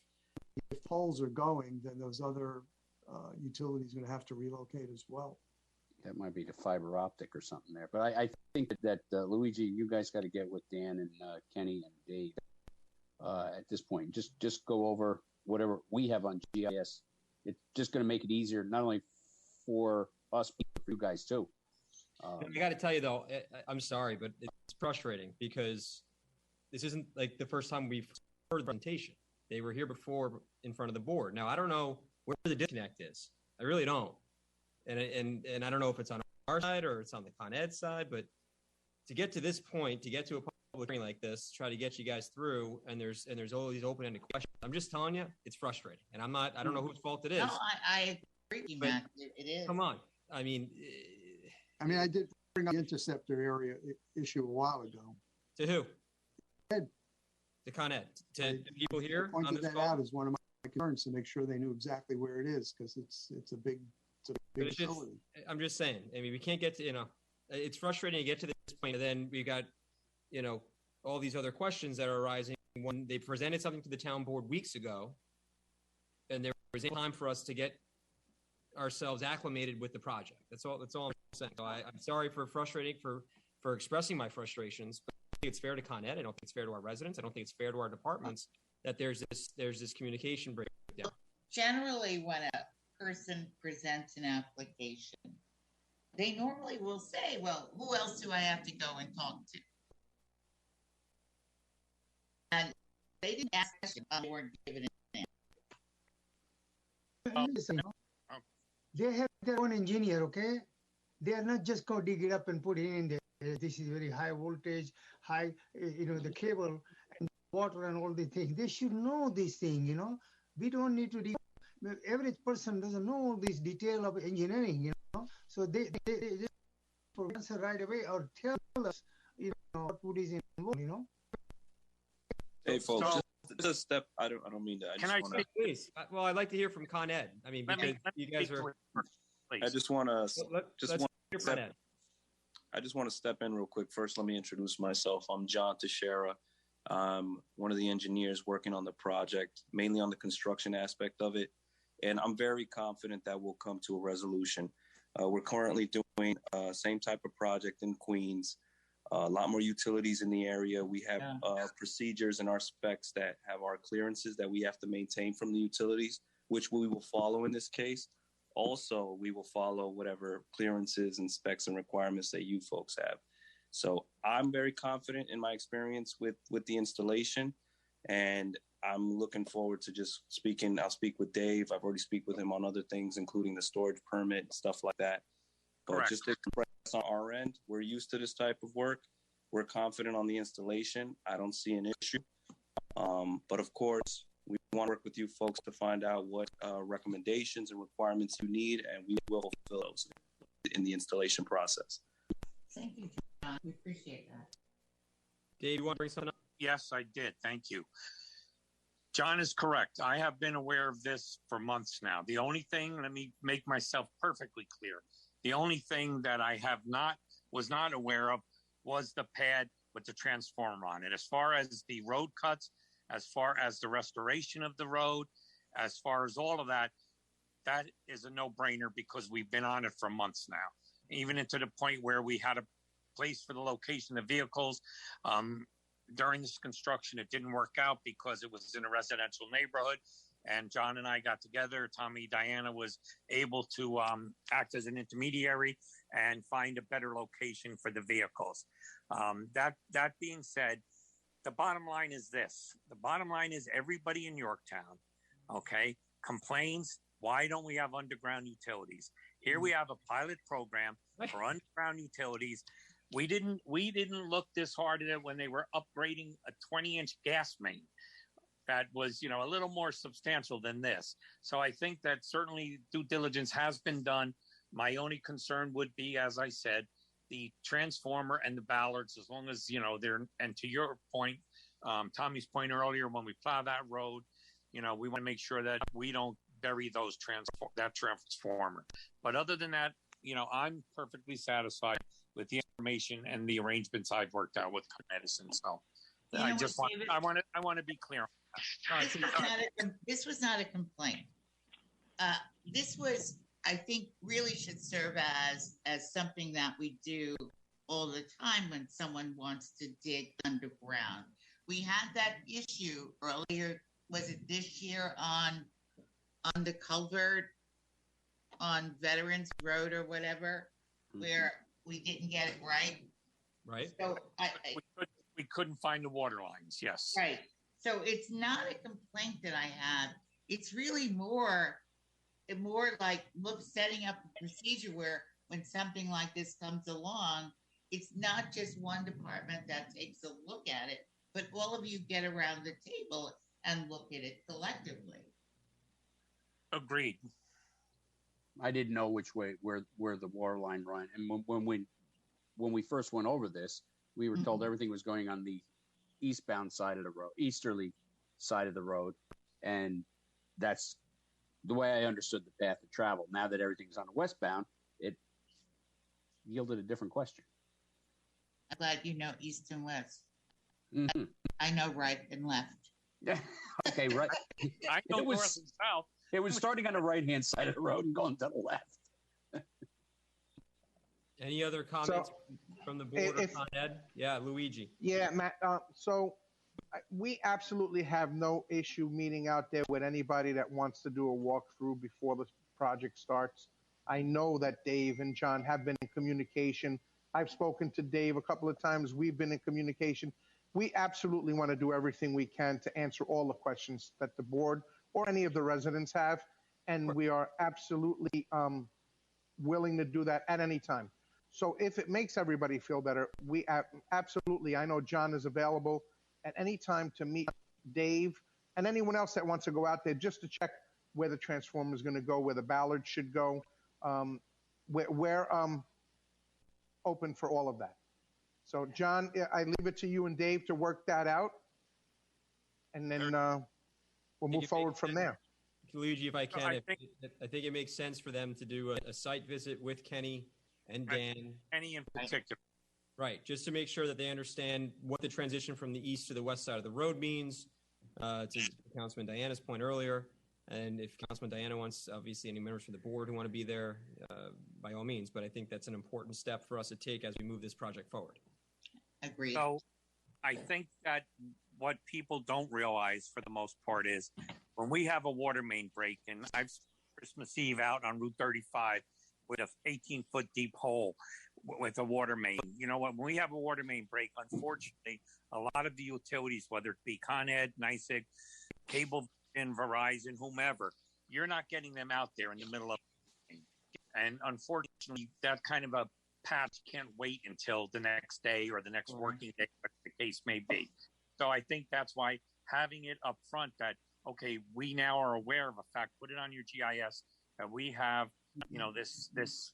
poles are going, then those other utilities are going to have to relocate as well. That might be the fiber optic or something there. But I think that Luigi, you guys got to get with Dan and Kenny and Dave at this point. Just go over whatever we have on GIS. It's just going to make it easier, not only for us, but for you guys too. I got to tell you though, I'm sorry, but it's frustrating because this isn't like the first time we've heard the presentation. They were here before in front of the board. Now I don't know where the disconnect is. I really don't, and I don't know if it's on our side or it's on the Con Ed side. But to get to this point, to get to a public hearing like this, try to get you guys through, and there's all these open-ended questions. I'm just telling you, it's frustrating, and I don't know whose fault it is. No, I agree with you, Matt. It is. Come on, I mean, I did bring up the interceptor area issue a while ago. To who? Ed. To Con Ed. To people here. I pointed that out as one of my concerns to make sure they knew exactly where it is because it's a big facility. I'm just saying. I mean, we can't get to it's frustrating to get to this point, and then we got all these other questions that are arising when they presented something to the town board weeks ago, and there was time for us to get ourselves acclimated with the project. That's all I'm saying. So I'm sorry for for expressing my frustrations, but I don't think it's fair to Con Ed. I don't think it's fair to our residents. I don't think it's fair to our departments that there's this communication breakdown. Generally, when a person presents an application, they normally will say, well, who else do I have to go and talk to? And they didn't ask questions, they weren't given an answer. They have their own engineer, okay? They are not just going to dig it up and put it in there. This is very high voltage, the cable and water and all the things. They should know this thing, We don't need to the average person doesn't know all this detail of engineering, So they just answer right away or tell us, what is involved, Hey, folks, just a step. I don't mean that. Can I speak, please? Well, I'd like to hear from Con Ed. I mean, because you guys are. I just want to I just want to step in real quick. First, let me introduce myself. I'm John Teixeira. I'm one of the engineers working on the project, mainly on the construction aspect of it. And I'm very confident that we'll come to a resolution. We're currently doing same type of project in Queens, a lot more utilities in the area. We have procedures in our specs that have our clearances that we have to maintain from the utilities, which we will follow in this case. Also, we will follow whatever clearances and specs and requirements that you folks have. So I'm very confident in my experience with the installation, and I'm looking forward to just speaking. I'll speak with Dave. I've already speak with him on other things, including the storage permit, stuff like that. But just to express on our end, we're used to this type of work. We're confident on the installation. I don't see an issue. But of course, we want to work with you folks to find out what recommendations and requirements you need, and we will fulfill those in the installation process. Thank you, John. We appreciate that. Dave, you want to bring something up? Yes, I did. Thank you. John is correct. I have been aware of this for months now. The only thing, let me make myself perfectly clear. The only thing that I was not aware of was the pad with the transformer on it. As far as the road cuts, as far as the restoration of the road, as far as all of that, that is a no-brainer because we've been on it for months now, even into the point where we had a place for the location of vehicles. During this construction, it didn't work out because it was in a residential neighborhood. And John and I got together. Tommy Diana was able to act as an intermediary and find a better location for the vehicles. That being said, the bottom line is this. The bottom line is everybody in Yorktown, okay, complains, why don't we have underground utilities? Here we have a pilot program for underground utilities. We didn't look this hard at it when they were upgrading a 20-inch gas main that was, a little more substantial than this. So I think that certainly due diligence has been done. My only concern would be, as I said, the transformer and the ballards, as long as, they're, and to your point, Tommy's point earlier, when we plow that road, we want to make sure that we don't bury that transformer. But other than that, I'm perfectly satisfied with the information and the arrangements I've worked out with medicine. So I want to be clear. This was not a complaint. This was, I think, really should serve as something that we do all the time when someone wants to dig underground. We had that issue earlier, was it this year on the culvert on Veterans Road or whatever, where we didn't get it right. Right. So we couldn't find the water lines. Yes. Right. So it's not a complaint that I have. It's really more like setting up a procedure where when something like this comes along, it's not just one department that takes a look at it, but all of you get around the table and look at it collectively. Agreed. I didn't know which way where the water line ran, and when we first went over this, we were told everything was going on the eastbound side of the road, easterly side of the road, and that's the way I understood the path of travel. Now that everything's on the westbound, it yielded a different question. I'm glad you know east and west. Mm-hmm. I know right and left. Yeah. Okay, right. I know north and south. It was starting on the right-hand side of the road and going to the left. Any other comments from the board or Con Ed? Yeah, Luigi. Yeah, Matt. So we absolutely have no issue meeting out there with anybody that wants to do a walkthrough before the project starts. I know that Dave and John have been in communication. I've spoken to Dave a couple of times. We've been in communication. We absolutely want to do everything we can to answer all the questions that the board or any of the residents have, and we are absolutely willing to do that at any time. So if it makes everybody feel better, we absolutely, I know John is available at any time to meet Dave and anyone else that wants to go out there just to check where the transformer is going to go, where the ballard should go. We're open for all of that. So John, I leave it to you and Dave to work that out, and then we'll move forward from there. Luigi, if I can, I think it makes sense for them to do a site visit with Kenny and Dan. Kenny in particular. Right, just to make sure that they understand what the transition from the east to the west side of the road means, to Councilman Diana's point earlier. And if Councilman Diana wants, obviously, any members from the board who want to be there, by all means. But I think that's an important step for us to take as we move this project forward. Agreed. So I think that what people don't realize for the most part is when we have a water main break, and I've Christmas Eve out on Route 35 with a 18-foot deep hole with a water main. You know what? When we have a water main break, unfortunately, a lot of the utilities, whether it be Con Ed, NYSEG, Cable, and Verizon, whomever, you're not getting them out there in the middle of the and unfortunately, that kind of a patch can't wait until the next day or the next working day, whatever the case may be. So I think that's why having it up front that, okay, we now are aware of a fact, put it on your GIS, that we have, this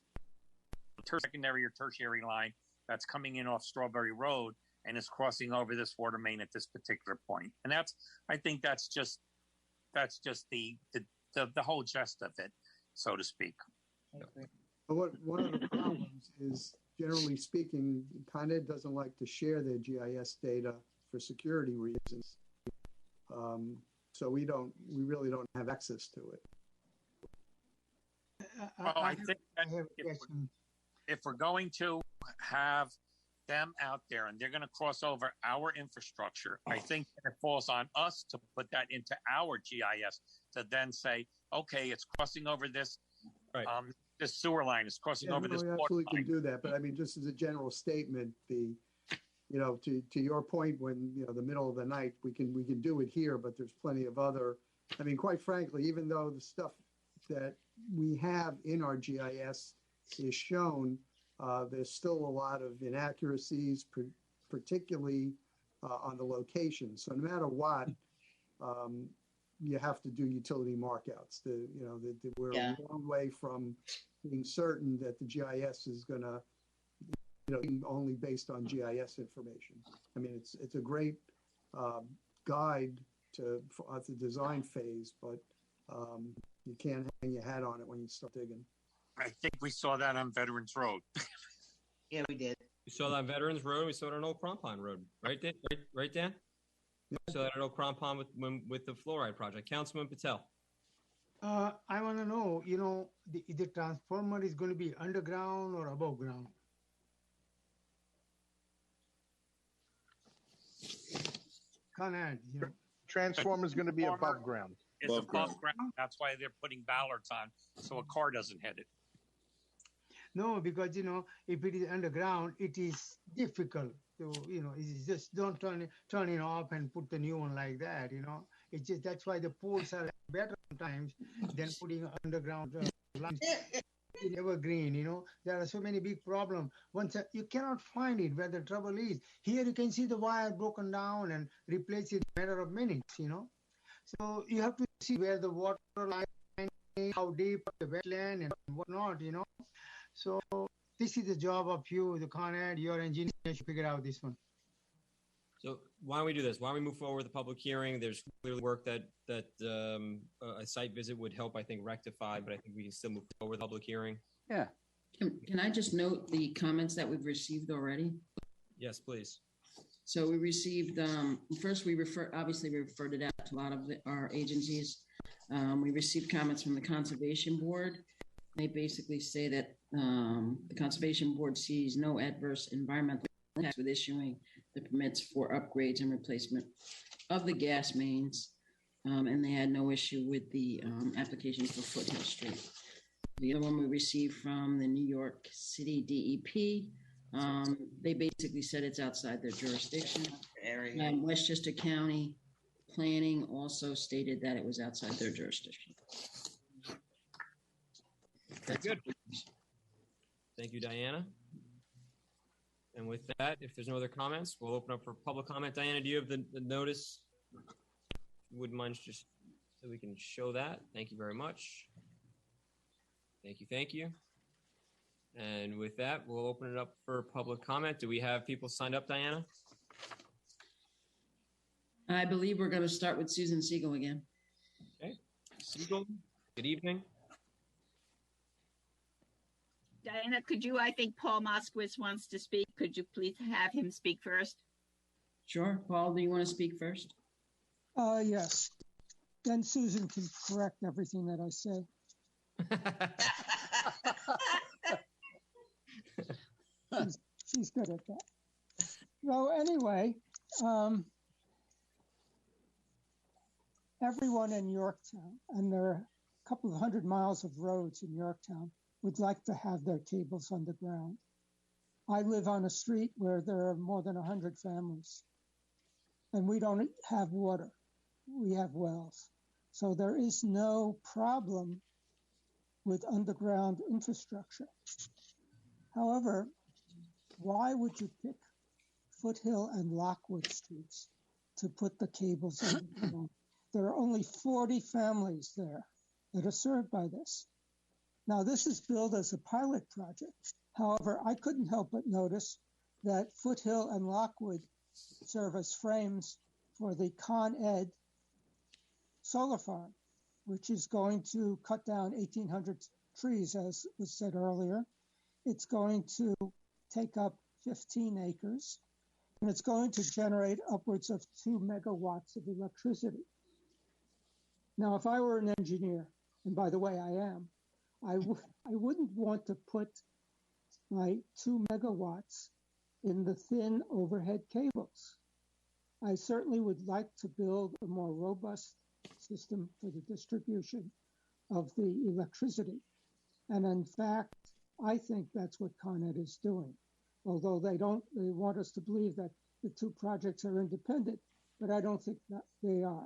secondary or tertiary line that's coming in off Strawberry Road and is crossing over this water main at this particular point. And I think that's just that's just the whole gist of it, so to speak. One of the problems is, generally speaking, Con Ed doesn't like to share their GIS data for security reasons. So we really don't have access to it. Well, I think that if we're going to have them out there and they're going to cross over our infrastructure, I think it falls on us to put that into our GIS to then say, okay, it's crossing over this, this sewer line, it's crossing over this we water absolutely line. can do that, but I mean, just as a general statement, to your point, when the middle of the night, we can do it here, but there's plenty of other. I mean, quite frankly, even though the stuff that we have in our GIS is shown, there's still a lot of inaccuracies, particularly on the location. So no matter what, you have to do utility markouts. We're a long way from being certain that the GIS is going to, only based on GIS information. I mean, it's a great guide at the design phase, but you can't hang your hat on it when you start digging. I think we saw that on Veterans Road. Yeah, we did. We saw that on Veterans Road. We saw it on Old Crampon Road, right, Dan? Right, Dan? We saw that at Old Crampon with the fluoride project. Councilman Patel. I want to know, the transformer is going to be underground or above ground? Con Ed, Transformer is going to be above ground. It's above ground. That's why they're putting ballards on, so a car doesn't hit it. No, because, if it is underground, it is difficult to, it's just don't turn it off and put the new one like that, It's just, that's why the poles are better sometimes than putting underground lines in evergreen, There are so many big problems. Once you cannot find it where the trouble is. Here you can see the wire broken down and replace it in a matter of minutes, So you have to see where the water line is, how deep the wetland and whatnot, So this is the job of you, the Con Ed, your engineer should figure out this one. So why don't we do this? Why don't we move forward with the public hearing? There's clearly work that a site visit would help, I think, rectify, but I think we can still move forward with the public hearing. Yeah. Can I just note the comments that we've received already? Yes, please. So we received, first we referred it out to a lot of our agencies. We received comments from the Conservation Board. They basically say that the Conservation Board sees no adverse environmental impacts with issuing the permits for upgrades and replacement of the gas mains, and they had no issue with the application for Foothill Street. The other one we received from the New York City DEP, they basically said it's outside their jurisdiction. Westchester County Planning also stated that it was outside their jurisdiction. Very good. Thank you, Diana. And with that, if there's no other comments, we'll open up for public comment. Diana, do you have the notice? Wouldn't mind just so we can show that. Thank you very much. Thank you. And with that, we'll open it up for public comment. Do we have people signed up, Diana? I believe we're going to start with Susan Siegel again. Okay. Siegel, good evening. Diana, I think Paul Moskowitz wants to speak. Could you please have him speak first? Sure. Paul, do you want to speak first? Yes. Then Susan can correct everything that I say. she's good at that. So anyway, everyone in Yorktown, and there are a couple of 100 miles of roads in Yorktown, would like to have their cables underground. I live on a street where there are more than 100 families, and we don't have water. We have wells. So there is no problem with underground infrastructure. However, why would you pick Foothill and Lockwood streets to put the cables underground? There are only 40 families there that are served by this. Now, this is billed as a pilot project. However, I couldn't help but notice that Foothill and Lockwood serve as frames for the Con Ed solar farm, which is going to cut down 1,800 trees, as was said earlier. It's going to take up 15 acres, and it's going to generate upwards of 2 megawatts of electricity. Now, if I were an engineer, and by the way, I am, I wouldn't want to put my 2 megawatts in the thin overhead cables. I certainly would like to build a more robust system for the distribution of the electricity. And in fact, I think that's what Con Ed is doing. Although they want us to believe that the two projects are independent, but I don't think that they are.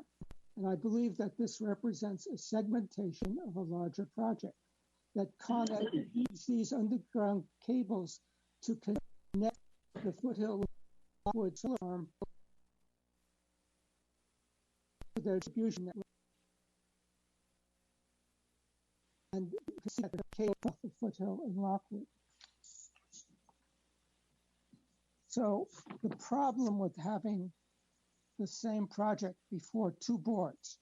And I believe that this represents a segmentation of a larger project, that Con Ed needs these underground cables to connect the Foothill Lockwood Solar Farm to their distribution network. And you can see that the cable off the Foothill in Lockwood. So the problem with having the same project before two boards,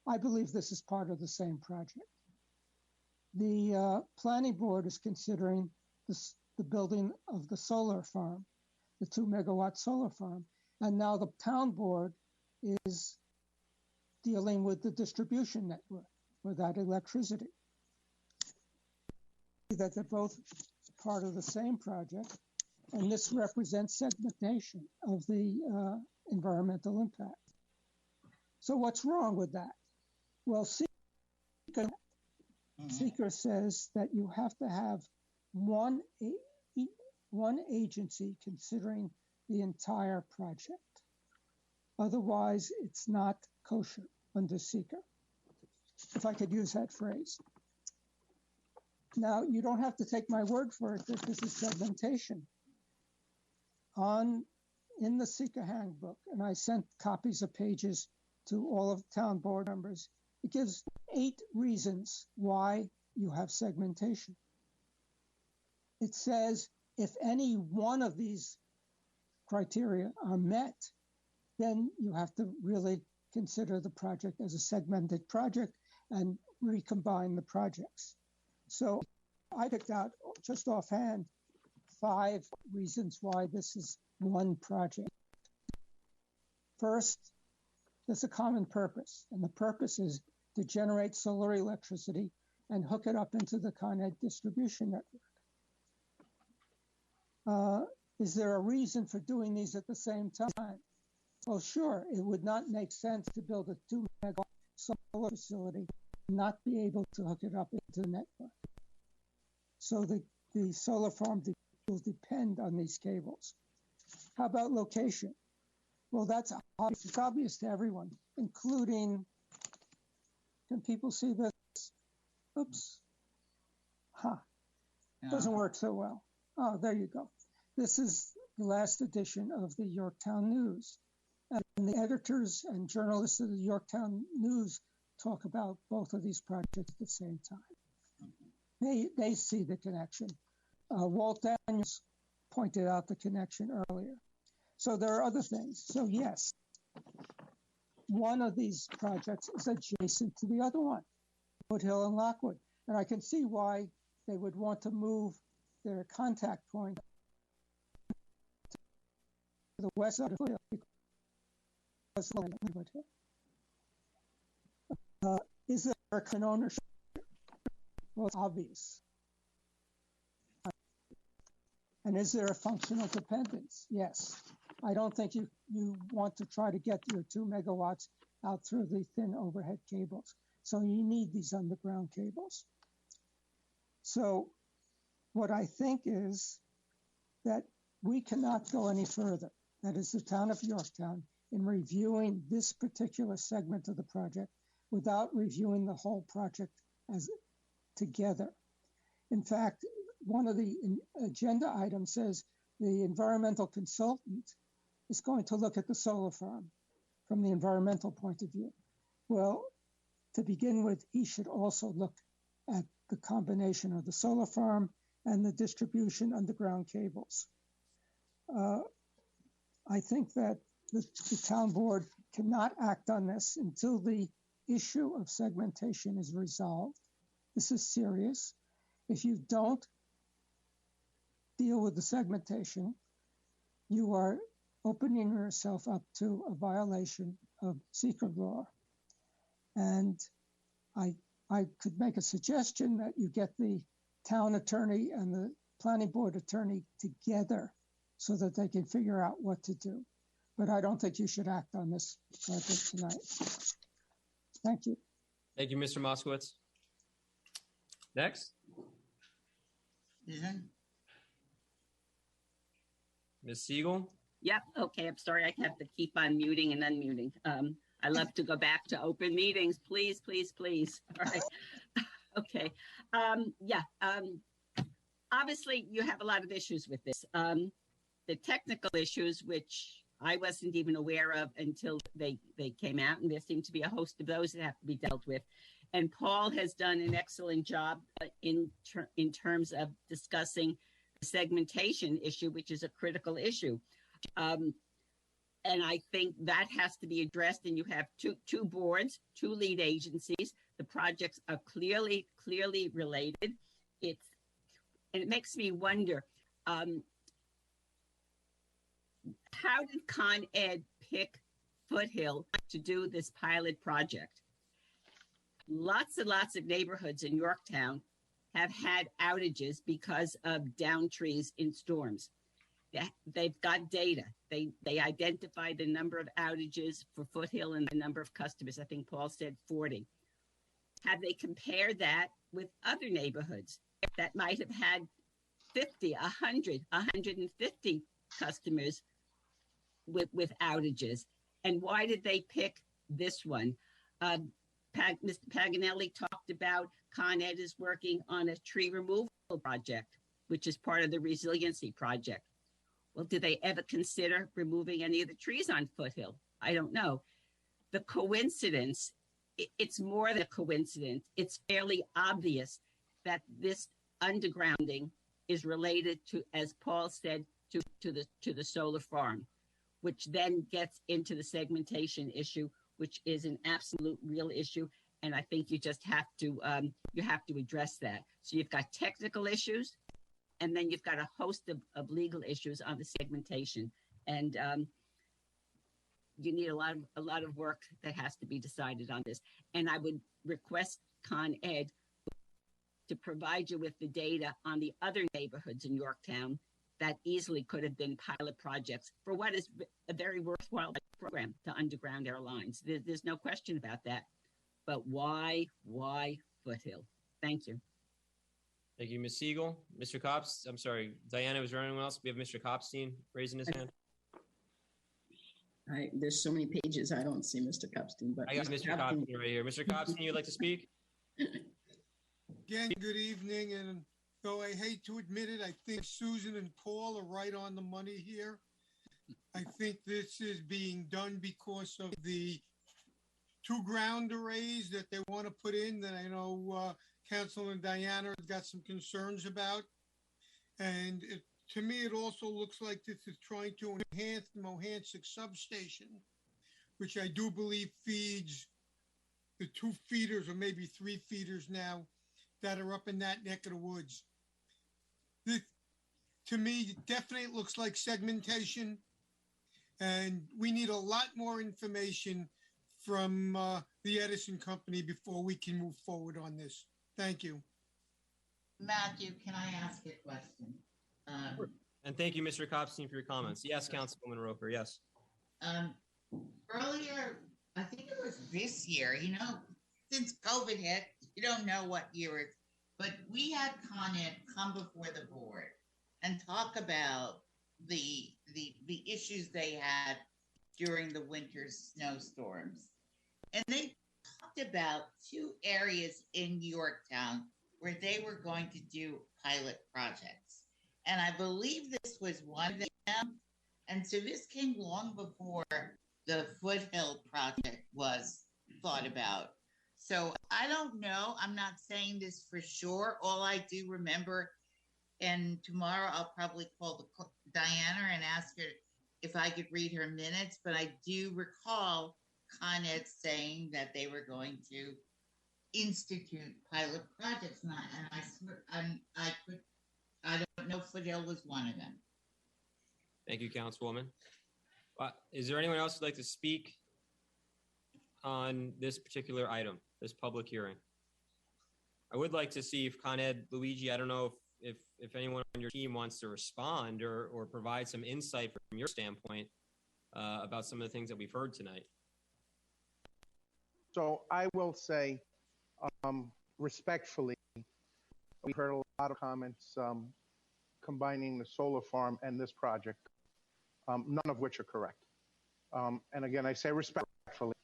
I believe this is part of the same project. The planning board is considering the building of the solar farm, the 2 megawatt solar farm, and now the town board is dealing with the distribution network for that electricity. That they're both part of the same project, and this represents segmentation of the environmental impact. So what's wrong with that? Well, Seeker says that you have to have one agency considering the entire project. Otherwise, it's not kosher under Seeker, if I could use that phrase. Now, you don't have to take my word for it that this is segmentation. In the Seeker handbook, and I sent copies of pages to all of the town board members, it gives 8 reasons why you have segmentation. It says if any one of these criteria are met, then you have to really consider the project as a segmented project and recombine the projects. So I picked out, just offhand, 5 reasons why this is one project. First, there's a common purpose, and the purpose is to generate solar electricity and hook it up into the Con Ed distribution network. Is there a reason for doing these at the same time? Well, sure, it would not make sense to build a 2 megawatt solar facility and not be able to hook it up into the network. So the solar farm will depend on these cables. How about location? Well, that's obvious. It's obvious to everyone, including, can people see this? Oops. Doesn't work so well. Oh, there you go. This is the last edition of the Yorktown News. And the editors and journalists of the Yorktown News talk about both of these projects at the same time. They see the connection. Walt Daniels pointed out the connection earlier. So there are other things. So yes, one of these projects is adjacent to the other one, Foothill and Lockwood. And I can see why they would want to move their contact point to the west side of Foothill. Is there an ownership? Well, it's obvious. And is there a functional dependence? Yes. I don't think you want to try to get your 2 megawatts out through the thin overhead cables. So you need these underground cables. So what I think is that we cannot go any further. That is the town of Yorktown in reviewing this particular segment of the project without reviewing the whole project as together. In fact, one of the agenda items says the environmental consultant is going to look at the solar farm from the environmental point of view. Well, to begin with, he should also look at the combination of the solar farm and the distribution underground cables. I think that the town board cannot act on this until the issue of segmentation is resolved. This is serious. If you don't deal with the segmentation, you are opening yourself up to a violation of secret law. And I could make a suggestion that you get the town attorney and the planning board attorney together so that they can figure out what to do. But I don't think you should act on this project tonight. Thank you. Thank you, Mr. Moskowitz. Next. Ms. Siegel? Yep. Okay. I'm sorry. I have to keep on muting and unmuting. I love to go back to open meetings. Please, please, please. All right. Okay. Obviously, you have a lot of issues with this. The technical issues, which I wasn't even aware of until they came out, and there seem to be a host of those that have to be dealt with. And Paul has done an excellent job in terms of discussing the segmentation issue, which is a critical issue. And I think that has to be addressed. And you have two boards, two lead agencies. The projects are clearly related. And it makes me wonder, how did Con Ed pick Foothill to do this pilot project? Lots and lots of neighborhoods in Yorktown have had outages because of down trees in storms. They've got data. They identified the number of outages for Foothill and the number of customers. I think Paul said 40. Have they compared that with other neighborhoods that might have had 50, 100, 150 customers with outages? And why did they pick this one? Mr. Paganelli talked about Con Ed is working on a tree removal project, which is part of the resiliency project. Well, did they ever consider removing any of the trees on Foothill? I don't know. The coincidence, it's more than a coincidence. It's fairly obvious that this undergrounding is related to, as Paul said, to the solar farm, which then gets into the segmentation issue, which is an absolute real issue. And I think you just have to address that. So you've got technical issues, and then you've got a host of legal issues on the segmentation. And you need a lot of work that has to be decided on this. And I would request Con Ed to provide you with the data on the other neighborhoods in Yorktown that easily could have been pilot projects for what is a very worthwhile program to underground our lines. There's no question about that. But why Foothill? Thank you. Thank you, Ms. Siegel. Mr. Copps, I'm sorry, Diana, was there anyone else? We have Mr. Copstein raising his hand. There's so many pages, I don't see Mr. Copstein. But I got Mr. Copstein right here. Mr. Copstein, you'd like to speak? Again, good evening. And though I hate to admit it, I think Susan and Paul are right on the money here. I think this is being done because of the 2 ground arrays that they want to put in that I know Councilman Diana has got some concerns about. And to me, it also looks like this is trying to enhance the Mohansa Substation, which I do believe feeds the 2 feeders or maybe 3 feeders now that are up in that neck of the woods. To me, it definitely looks like segmentation, and we need a lot more information from the Edison Company before we can move forward on this. Thank you. Matthew, can I ask a question? And thank you, Mr. Copstein, for your comments. Yes, Councilwoman Roper, yes. Earlier, I think it was this year, since COVID hit, you don't know what year it's, but we had Con Ed come before the board and talk about the issues they had during the winter snowstorms. And they talked about 2 areas in Yorktown where they were going to do pilot projects. And I believe this was one of them. And so this came long before the Foothill project was thought about. So I don't know. I'm not saying this for sure. All I do remember, and tomorrow I'll probably call Diana and ask her if I could read her minutes, but I do recall Con Ed saying that they were going to institute pilot projects, and I don't know if Foothill was one of them. Thank you, Councilwoman. Is there anyone else who'd like to speak on this particular item, this public hearing? I would like to see if Con Ed, Luigi, I don't know if anyone on your team wants to respond or provide some insight from your standpoint about some of the things that we've heard tonight. So I will say, respectfully, we heard a lot of comments combining the solar farm and this project, none of which are correct. And again, I say respectfully,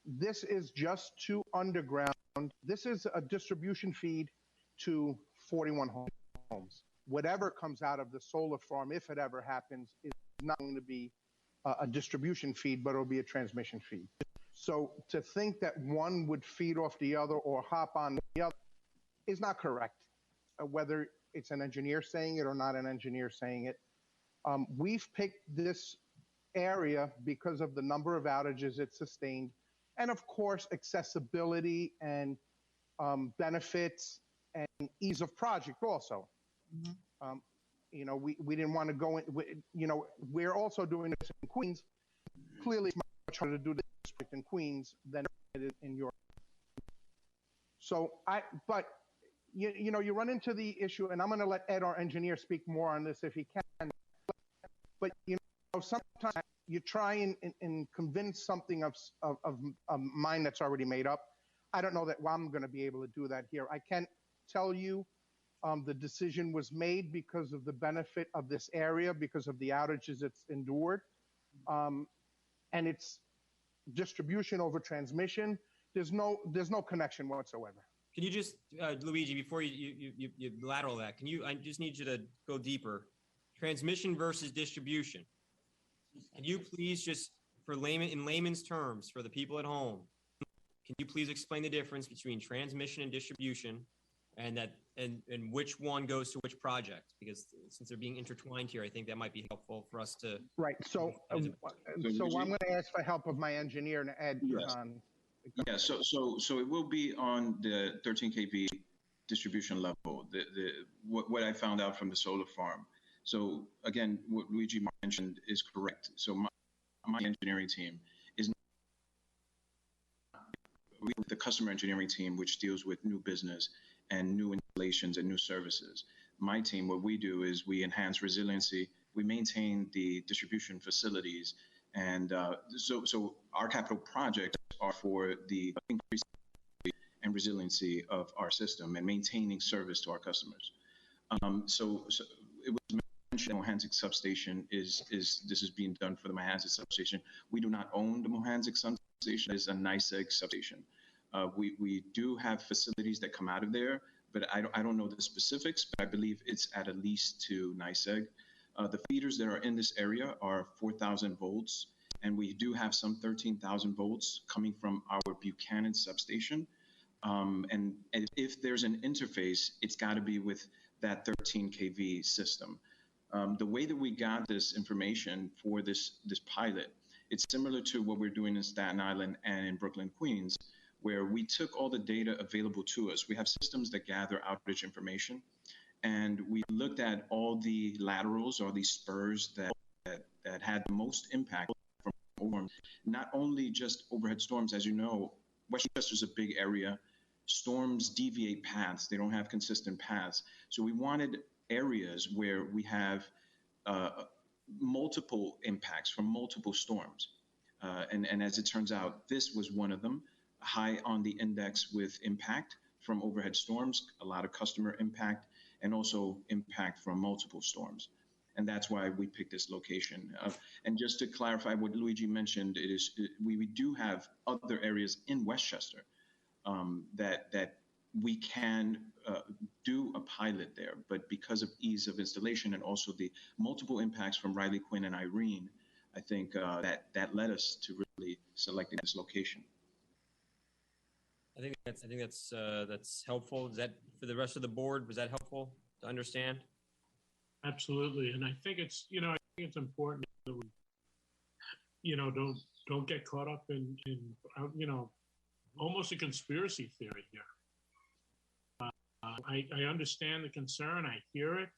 this is just to underground. This is a distribution feed to 41 homes. Whatever comes out of the solar farm, if it ever happens, is not going to be a distribution feed, but it'll be a transmission feed. So to think that one would feed off the other or hop on the other is not correct, whether it's an engineer saying it or not an engineer saying it. We've picked this area because of the number of outages it sustained, and of course, accessibility and benefits and ease of project also. Mm-hmm. You know, we didn't want to go in, you know, we're also doing this in Queens. Clearly, it's much harder to do this in Queens than it is in York. So but you know, you run into the issue, and I'm going to let Ed, our engineer, speak more on this if he can. But you know, sometimes you try and convince something of mine that's already made up. I don't know that I'm going to be able to do that here. I can't tell you the decision was made because of the benefit of this area, because of the outages it's endured, and it's distribution over transmission. There's no connection whatsoever. Can you just, Luigi, before you lateral that, I just need you to go deeper. Transmission versus distribution. Can you please just, in layman's terms, for the people at home, can you please explain the difference between transmission and distribution, and which one goes to which project? Because since they're being intertwined here, I think that might be helpful for us to. Right. So I'm going to ask for help of my engineer and Ed. Yes. Yeah. So it will be on the 13 kV distribution level. What I found out from the solar farm. So again, what Luigi mentioned is correct. So my engineering team is the customer engineering team, which deals with new business and new installations and new services. My team, what we do is we enhance resiliency. We maintain the distribution facilities, and so our capital projects are for the increase and resiliency of our system and maintaining service to our customers. So it was mentioned Mohansa Substation this is being done for the Mohansa Substation. We do not own the Mohansa Substation. It's a NYSEG substation. We do have facilities that come out of there, but I don't know the specifics, but I believe it's at a lease to NYSEG. The feeders that are in this area are 4,000 volts, and we do have some 13,000 volts coming from our Buchanan substation. And if there's an interface, it's got to be with that 13 kV system. The way that we got this information for this pilot, it's similar to what we're doing in Staten Island and in Brooklyn, Queens, where we took all the data available to us. We have systems that gather outage information, and we looked at all the laterals or the spurs that had the most impact from storms. Not only just overhead storms, as you know, Westchester's a big area. Storms deviate paths. They don't have consistent paths. So we wanted areas where we have multiple impacts from multiple storms. And as it turns out, this was one of them, high on the index with impact from overhead storms, a lot of customer impact, and also impact from multiple storms. And that's why we picked this location. And just to clarify what Luigi mentioned, we do have other areas in Westchester that we can do a pilot there, but because of ease of installation and also the multiple impacts from Riley, Quinn, and Irene, I think that led us to really selecting this location. I think that's helpful. Is that for the rest of the board? Was that helpful to understand? Absolutely, and I think it's important that we, don't don't get caught up in almost a conspiracy theory here. I understand the concern. I hear it.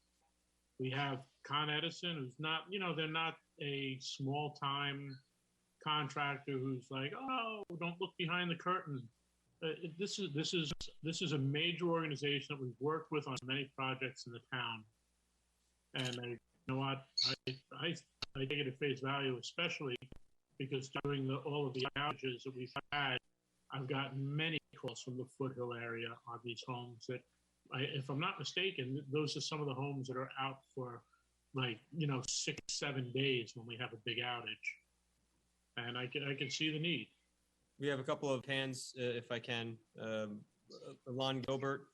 We have Con Edison, who's not, they're not a small time contractor who's like, oh, don't look behind the curtain. This is a major organization that we've worked with on many projects in the town, and you know what, I take it at face value, especially because during all of the outages that we've had, I've gotten many calls from the foothill area on these homes that, if I'm not mistaken, those are some of the homes that are out for 6-7 days when we have a big outage, and I can see the need. We have a couple of hands, if I can. Alon Gilbert.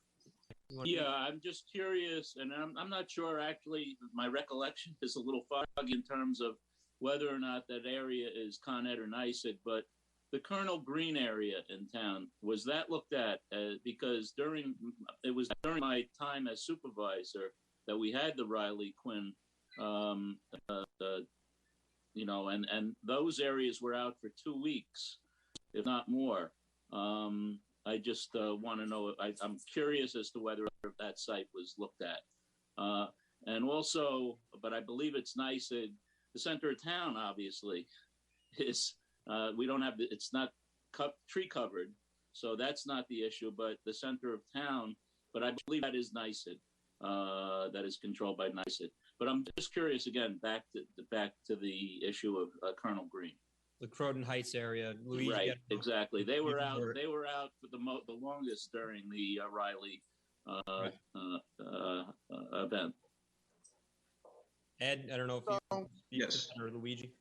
Yeah, I'm just curious, and I'm not sure, actually, my recollection is a little foggy in terms of whether or not that area is Con Ed or NYSEG, but the Colonel Green area in town, was that looked at? Because it was during my time as supervisor that we had the Riley Quinn, and those areas were out for 2 weeks, if not more. I just want to know, I'm curious as to whether that site was looked at. And also, but I believe it's nice, the center of town, obviously, is, it's not tree covered, so that's not the issue, but the center of town, but I believe that is NYSEG, that is controlled by NYSEG. But I'm just curious, again, back to the issue of Colonel Green. The Croton Heights area. Luigi, right, exactly. They were out for the longest during the Riley event. Ed, I don't know if you or Luigi.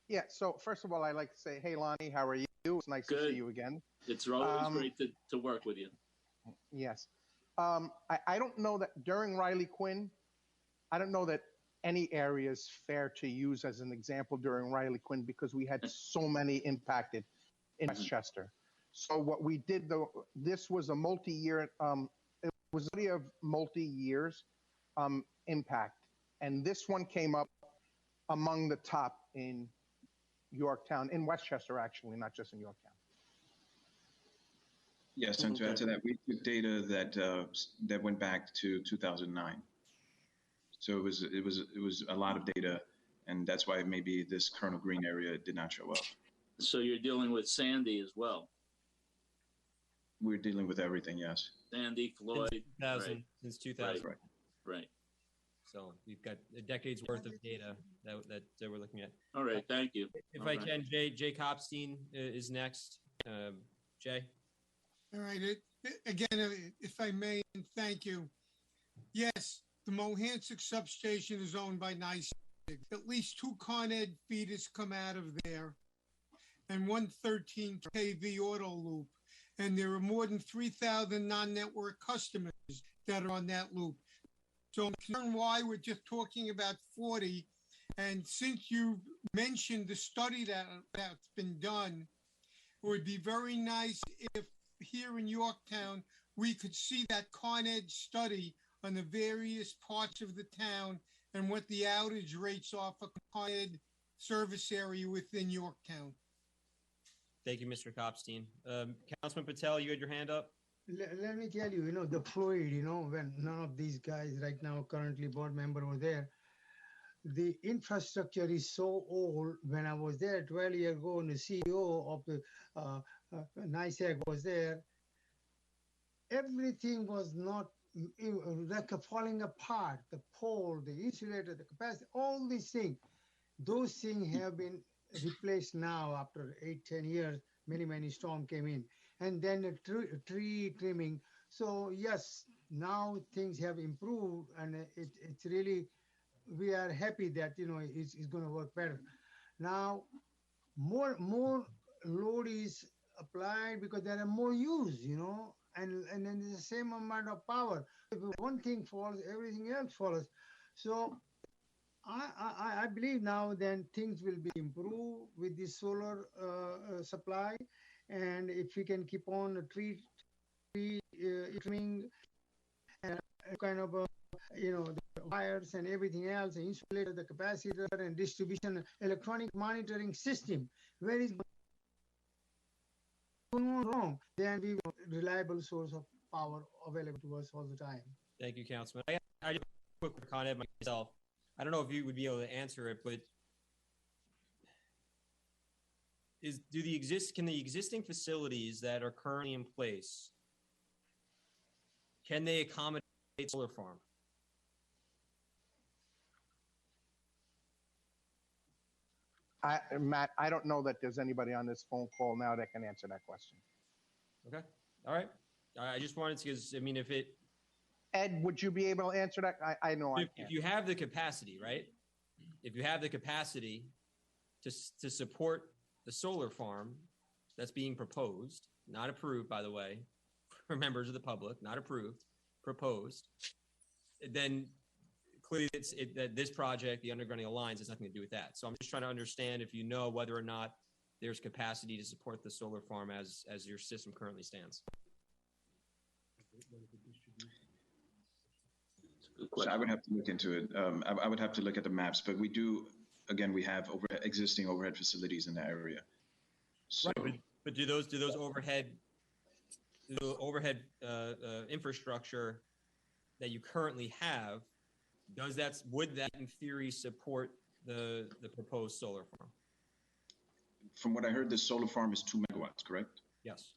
Yeah, so first of all, I'd like to say, hey, Lonnie, how are you? It's nice to see you again. It's always great to work with you. Yes. I don't know that during Riley Quinn, I don't know that any area is fair to use as an example during Riley Quinn because we had so many impacted in Westchester. So what we did, though, this was a multi-year, it was a of multi-years impact. And this one came up among the top in Yorktown, in Westchester, actually, not just in Yorktown. Yes, and to add to that, we took data that went back to 2009. So it was a lot of data, and that's why maybe this Colonel Green area did not show up. So you're dealing with Sandy as well. We're dealing with everything, yes. Sandy, Floyd, since 2000. Right. So we've got a decade's worth of data that we're looking at. All right, thank you. If I can, Jay Kopstein is next. Jay. All right. Again, if I may, thank you. Yes, the Mohansa Substation is owned by NYSEG. At least 2 Con Ed feeders come out of there and 1 13 kV auto loop. And there are more than 3,000 non-network customers that are on that loop. So I'm concerned why we're just talking about 40. And since you mentioned the study that's been done, it would be very nice if here in Yorktown, we could see that Con Ed study on the various parts of the town and what the outage rates are for Con Ed service area within Yorktown. Thank you, Mr. Kopstein. Councilman Patel, you had your hand up? Let me tell you, the Floyd, when none of these guys right now currently board member were there, the infrastructure is so old. When I was there 12 years ago and the CEO of the NYSEG was there, everything was not like falling apart. The pole, the insulator, the capacity, all these things. Those things have been replaced now after 8-10 years. Many storms came in. And then the tree trimming. So yes, now things have improved, and it's really, we are happy that it's going to work better. Now, more load is applied because there are more use, and then the same amount of power. If one thing falls, everything else follows. So I believe now then things will be improved with the solar supply. And if we can keep on the tree trimming and kind of, the wires and everything else, the insulator, the capacitor, and distribution electronic monitoring system. Where is going wrong? Then we have a reliable source of power available to us all the time. Thank you, Councilman. I just quick comment myself. I don't know if you would be able to answer it, but can the existing facilities that are currently in place, can they accommodate a solar farm? Matt, I don't know that there's anybody on this phone call now that can answer that question. Okay. All right. I just wanted to, because I mean, if it. Ed, would you be able to answer that? I know I can't. If you have the capacity, right? If you have the capacity to support the solar farm that's being proposed, not approved, by the way, for members of the public, not approved, proposed, then clearly that this project, the undergrounding alliance, has nothing to do with that. So I'm just trying to understand if you know whether or not there's capacity to support the solar farm as your system currently stands. So I would have to look into it. I would have to look at the maps, but we do, again, we have existing overhead facilities in the area. So, right, but do those overhead infrastructure that you currently have, would that in theory support the proposed solar farm? From what I heard, the solar farm is 2 megawatts, correct? Yes.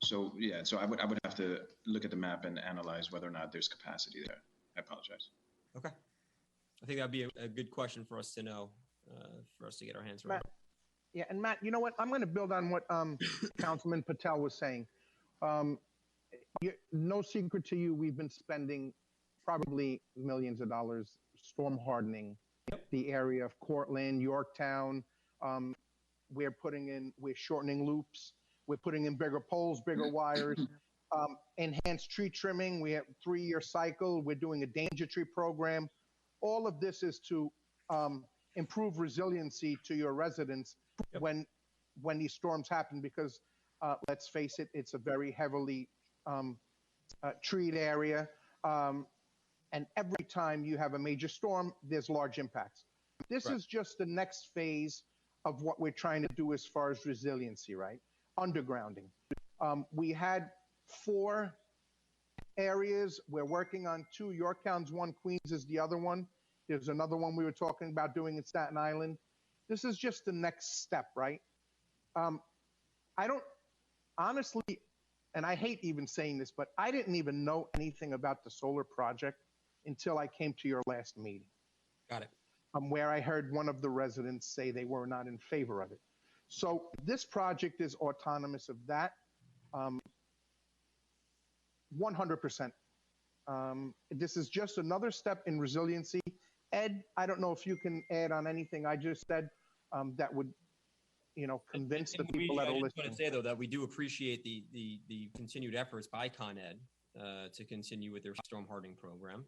So yeah, so I would have to look at the map and analyze whether or not there's capacity there. I apologize. Okay. I think that'd be a good question for us to know, for us to get our hands around. Yeah, and Matt, you know what? I'm going to build on what Councilman Patel was saying. No secret to you, we've been spending probably millions of dollars storm hardening the area of Cortland, Yorktown. We're shortening loops. We're putting in bigger poles, bigger wires, enhanced tree trimming. We have a 3-year cycle. We're doing a danger tree program. All of this is to improve resiliency to your residents when these storms happen, because let's face it, it's a very heavily treed area. And every time you have a major storm, there's large impacts. This is just the next phase of what we're trying to do as far as resiliency, right? Undergrounding. We had 4 areas. We're working on 2. Yorktown's one, Queens is the other one. There's another one we were talking about doing in Staten Island. This is just the next step, right? I don't, honestly, and I hate even saying this, but I didn't even know anything about the solar project until I came to your last meeting. Got it. Where I heard one of the residents say they were not in favor of it. So this project is autonomous of that, 100%. This is just another step in resiliency. Ed, I don't know if you can add on anything I just said that would, convince the people that are listening. I just want to say, though, that we do appreciate the continued efforts by Con Ed to continue with their storm hardening program.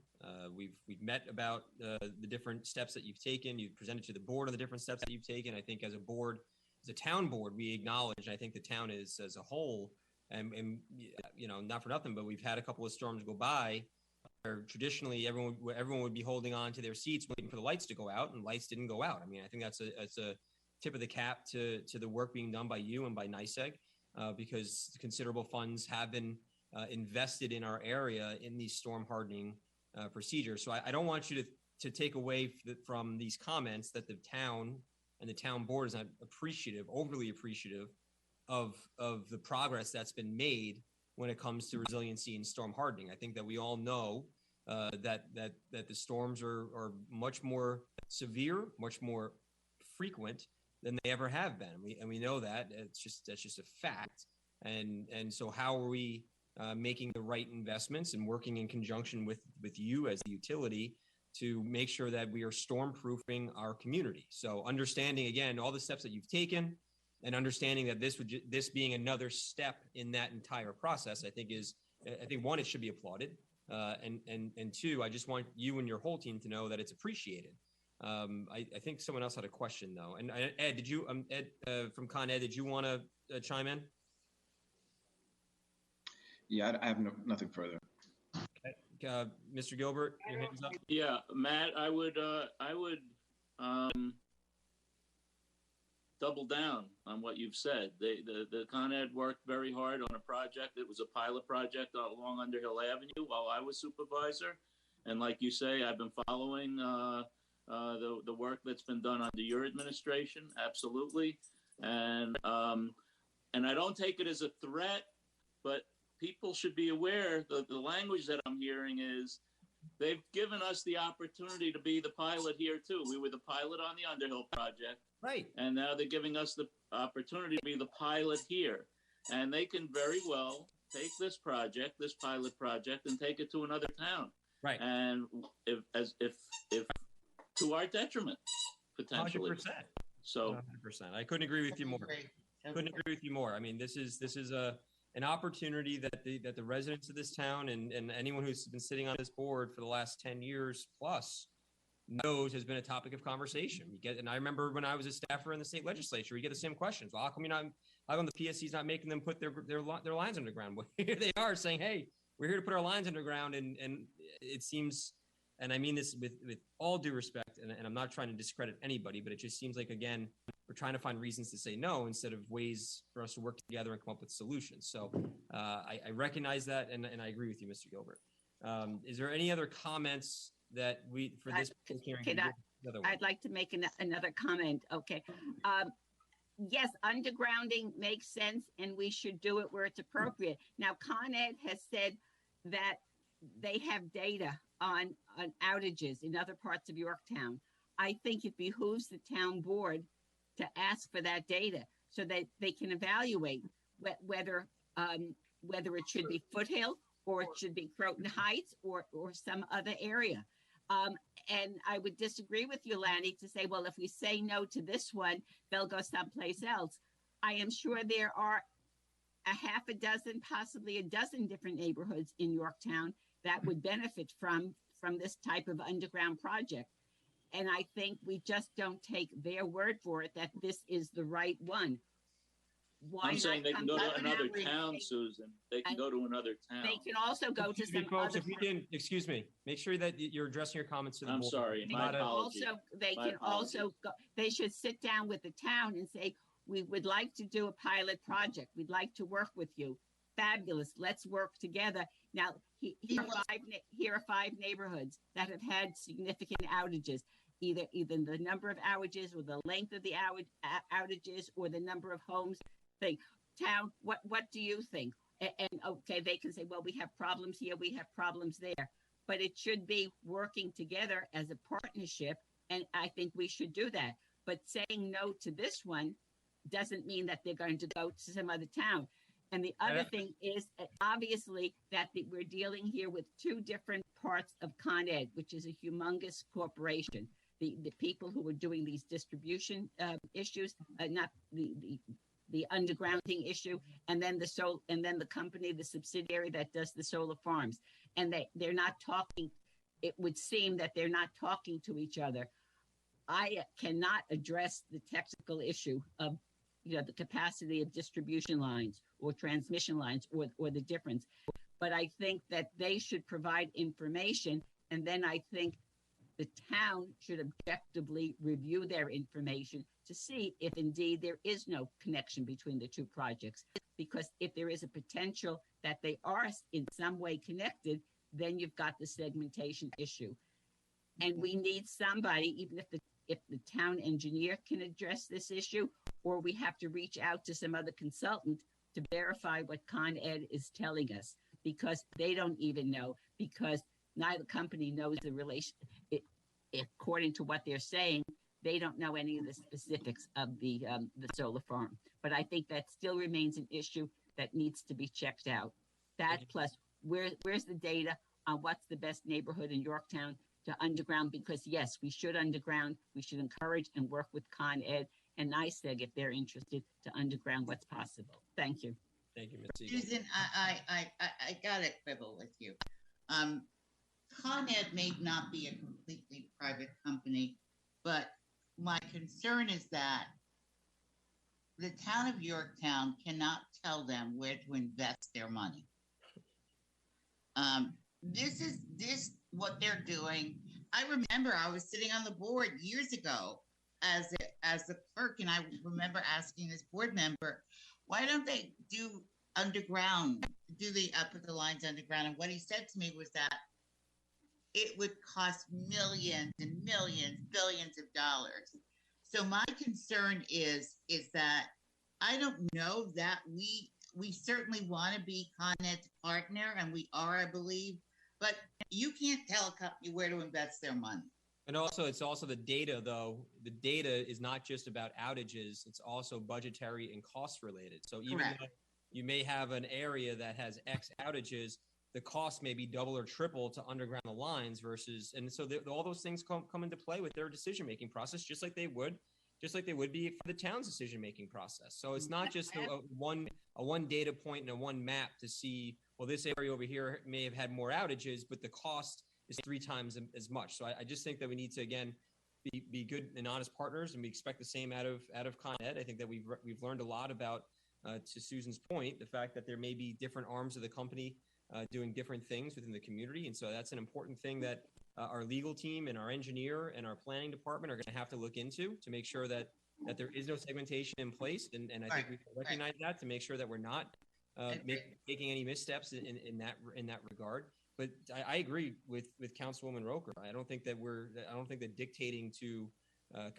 We've met about the different steps that you've taken. You've presented to the board on the different steps that you've taken. I think as a board, as a town board, we acknowledge, I think the town is as a whole, and not for nothing, but we've had a couple of storms go by where traditionally everyone would be holding on to their seats waiting for the lights to go out, and lights didn't go out. I mean, I think that's a tip of the cap to the work being done by you and by NYSEG, because considerable funds have been invested in our area in these storm hardening procedures. So I don't want you to take away from these comments that the town and the town board is not overly appreciative of the progress that's been made when it comes to resiliency and storm hardening. I think that we all know that the storms are much more severe, much more frequent than they ever have been, and we know that. That's just a fact. And so how are we making the right investments and working in conjunction with you as the utility to make sure that we are storm-proofing our community? So understanding, again, all the steps that you've taken and understanding that this being another step in that entire process, I think one, it should be applauded. And 2, I just want you and your whole team to know that it's appreciated. I think someone else had a question, though. And Ed, Ed from Con Ed, did you want to chime in? Yeah, I have nothing further. Okay. Mr. Gilbert, your hands up. Yeah, Matt, I would double down on what you've said. The Con Ed worked very hard on a project. It was a pilot project along Underhill Avenue while I was supervisor. And like you say, I've been following the work that's been done under your administration. Absolutely. And I don't take it as a threat, but people should be aware that the language that I'm hearing is they've given us the opportunity to be the pilot here too. We were the pilot on the Underhill project. Right. And now they're giving us the opportunity to be the pilot here. And they can very well take this project, this pilot project, and take it to another town. Right. And if to our detriment, potentially. 100%. So 100%. I couldn't agree with you more. Couldn't agree with you more. I mean, this is an opportunity that the residents of this town and anyone who's been sitting on this board for the last 10 years plus knows has been a topic of conversation. And I remember when I was a staffer in the state legislature, we get the same questions. Well, how come the PSC's not making them put their lines underground? Well, here they are saying, hey, we're here to put our lines underground. And it seems, and I mean this with all due respect, and I'm not trying to discredit anybody, but it just seems like, again, we're trying to find reasons to say no instead of ways for us to work together and come up with solutions. So I recognize that, and I agree with you, Mr. Gilbert. Is there any other comments that for this hearing? I'd like to make another comment. Okay. Yes, undergrounding makes sense, and we should do it where it's appropriate. Now, Con Ed has said that they have data on outages in other parts of Yorktown. I think it behooves the town board to ask for that data so that they can evaluate whether it should be Foothill or it should be Croton Heights or some other area. And I would disagree with you, Lanny, to say, well, if we say no to this one, they'll go someplace else. I am sure there are a half a dozen, possibly a dozen different neighborhoods in Yorktown that would benefit from this type of underground project. And I think we just don't take their word for it that this is the right one. Why I'm saying they can go to another town, and Susan. They can go to another town. They can also go to some folks, other. if you can, excuse me, make sure that you're addressing your comments to the board. I'm sorry, my apology. They should sit down with the town and say, we would like to do a pilot project. We'd like to work with you. Fabulous. Let's work together. Now, here are 5 neighborhoods that have had significant outages. Either the number of outages or the length of the outages or the number of homes. Town, what do you think? And okay, they can say, well, we have problems here, we have problems there, but it should be working together as a partnership, and I think we should do that. But saying no to this one doesn't mean that they're going to go to some other town. And the other thing is obviously that we're dealing here with 2 different parts of Con Ed, which is a humongous corporation. The people who are doing these distribution issues, not the undergrounding issue, and then the company, the subsidiary that does the solar farms, and they're not talking. It would seem that they're not talking to each other. I cannot address the technical issue of the capacity of distribution lines or transmission lines or the difference, but I think that they should provide information, and then I think the town should objectively review their information to see if indeed there is no connection between the 2 projects. Because if there is a potential that they are in some way connected, then you've got the segmentation issue. And we need somebody, even if the town engineer can address this issue, or we have to reach out to some other consultant to verify what Con Ed is telling us, because they don't even know, because neither company knows the relation. According to what they're saying, they don't know any of the specifics of the solar farm. But I think that still remains an issue that needs to be checked out. That plus, where's the data on what's the best neighborhood in Yorktown to underground? Because yes, we should underground. We should encourage and work with Con Ed and NYSEG if they're interested to underground what's possible. Thank you. Thank you, Ms. Siegel. Susan, I got to quibble with you. Con Ed may not be a completely private company, but my concern is that the town of Yorktown cannot tell them where to invest their money. this what they're doing. I remember I was sitting on the board years ago as the clerk, and I remember asking this board member, why don't they do underground? Do they put the lines underground? And what he said to me was that it would cost millions and millions, billions of dollars. So my concern is that I don't know that we certainly want to be Con Ed's partner, and we are, I believe, but you can't tell a company where to invest their money. And also, it's also the data, though. The data is not just about outages. It's also budgetary and cost related. So even though you may have an area that has X outages, the cost may be double or triple to underground the lines versus, and so all those things come into play with their decision-making process, just like they would be for the town's decision-making process. So it's not just a one data point and a one map to see, well, this area over here may have had more outages, but the cost is 3 times as much. So I just think that we need to, again, be good and honest partners, and we expect the same out of Con Ed. I think that we've learned a lot about, to Susan's point, the fact that there may be different arms of the company doing different things within the community. And so that's an important thing that our legal team and our engineer and our planning department are going to have to look into to make sure that there is no segmentation in place. And I think we can recognize that to make sure that we're not making any missteps in that regard. But I agree with Councilwoman Roker. I don't think that dictating to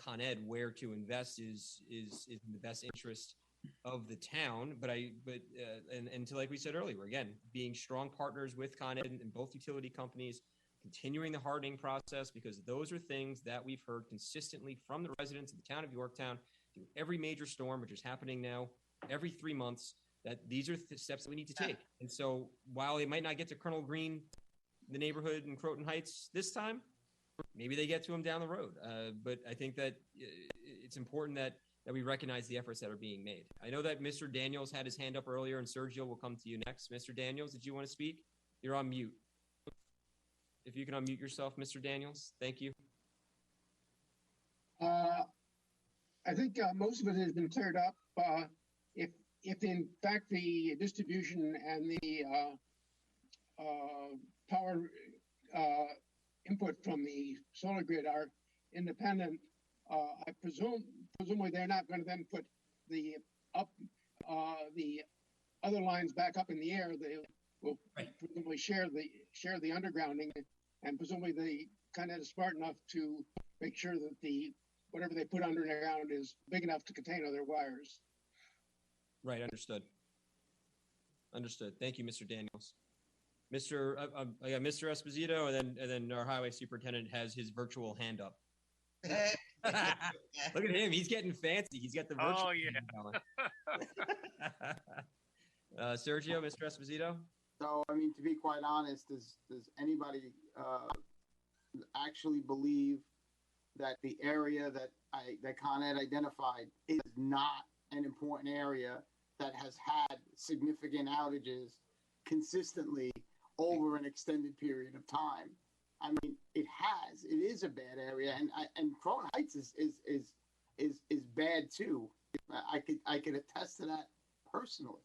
Con Ed where to invest is in the best interest of the town. But like we said earlier, again, being strong partners with Con Ed and both utility companies, continuing the hardening process, because those are things that we've heard consistently from the residents of the town of Yorktown through every major storm, which is happening now every 3 months, that these are the steps that we need to take. And so while they might not get to Colonel Green, the neighborhood in Croton Heights this time, maybe they get to them down the road. But I think that it's important that we recognize the efforts that are being made. I know that Mr. Daniels had his hand up earlier, and Sergio will come to you next. Mr. Daniels, did you want to speak? You're on mute. If you can unmute yourself, Mr. Daniels, thank you. I think most of it has been cleared up. If in fact the distribution and the power input from the solar grid are independent, I presumably they're not going to then put the other lines back up in the air. They will presumably share the undergrounding, and presumably they kind of is smart enough to make sure that whatever they put underground is big enough to contain other wires. Right, understood. Thank you, Mr. Daniels. Mr. Esposito, and then our highway superintendent has his virtual hand up. Look at him; he's getting fancy. He's got the virtual. Oh yeah. Sergio, Mr. Esposito. So, I mean, to be quite honest, does anybody actually believe that the area that Con Ed identified is not an important area that has had significant outages consistently over an extended period of time? I mean, it has. It is a bad area, and Croton Heights is bad too. I could attest to that personally.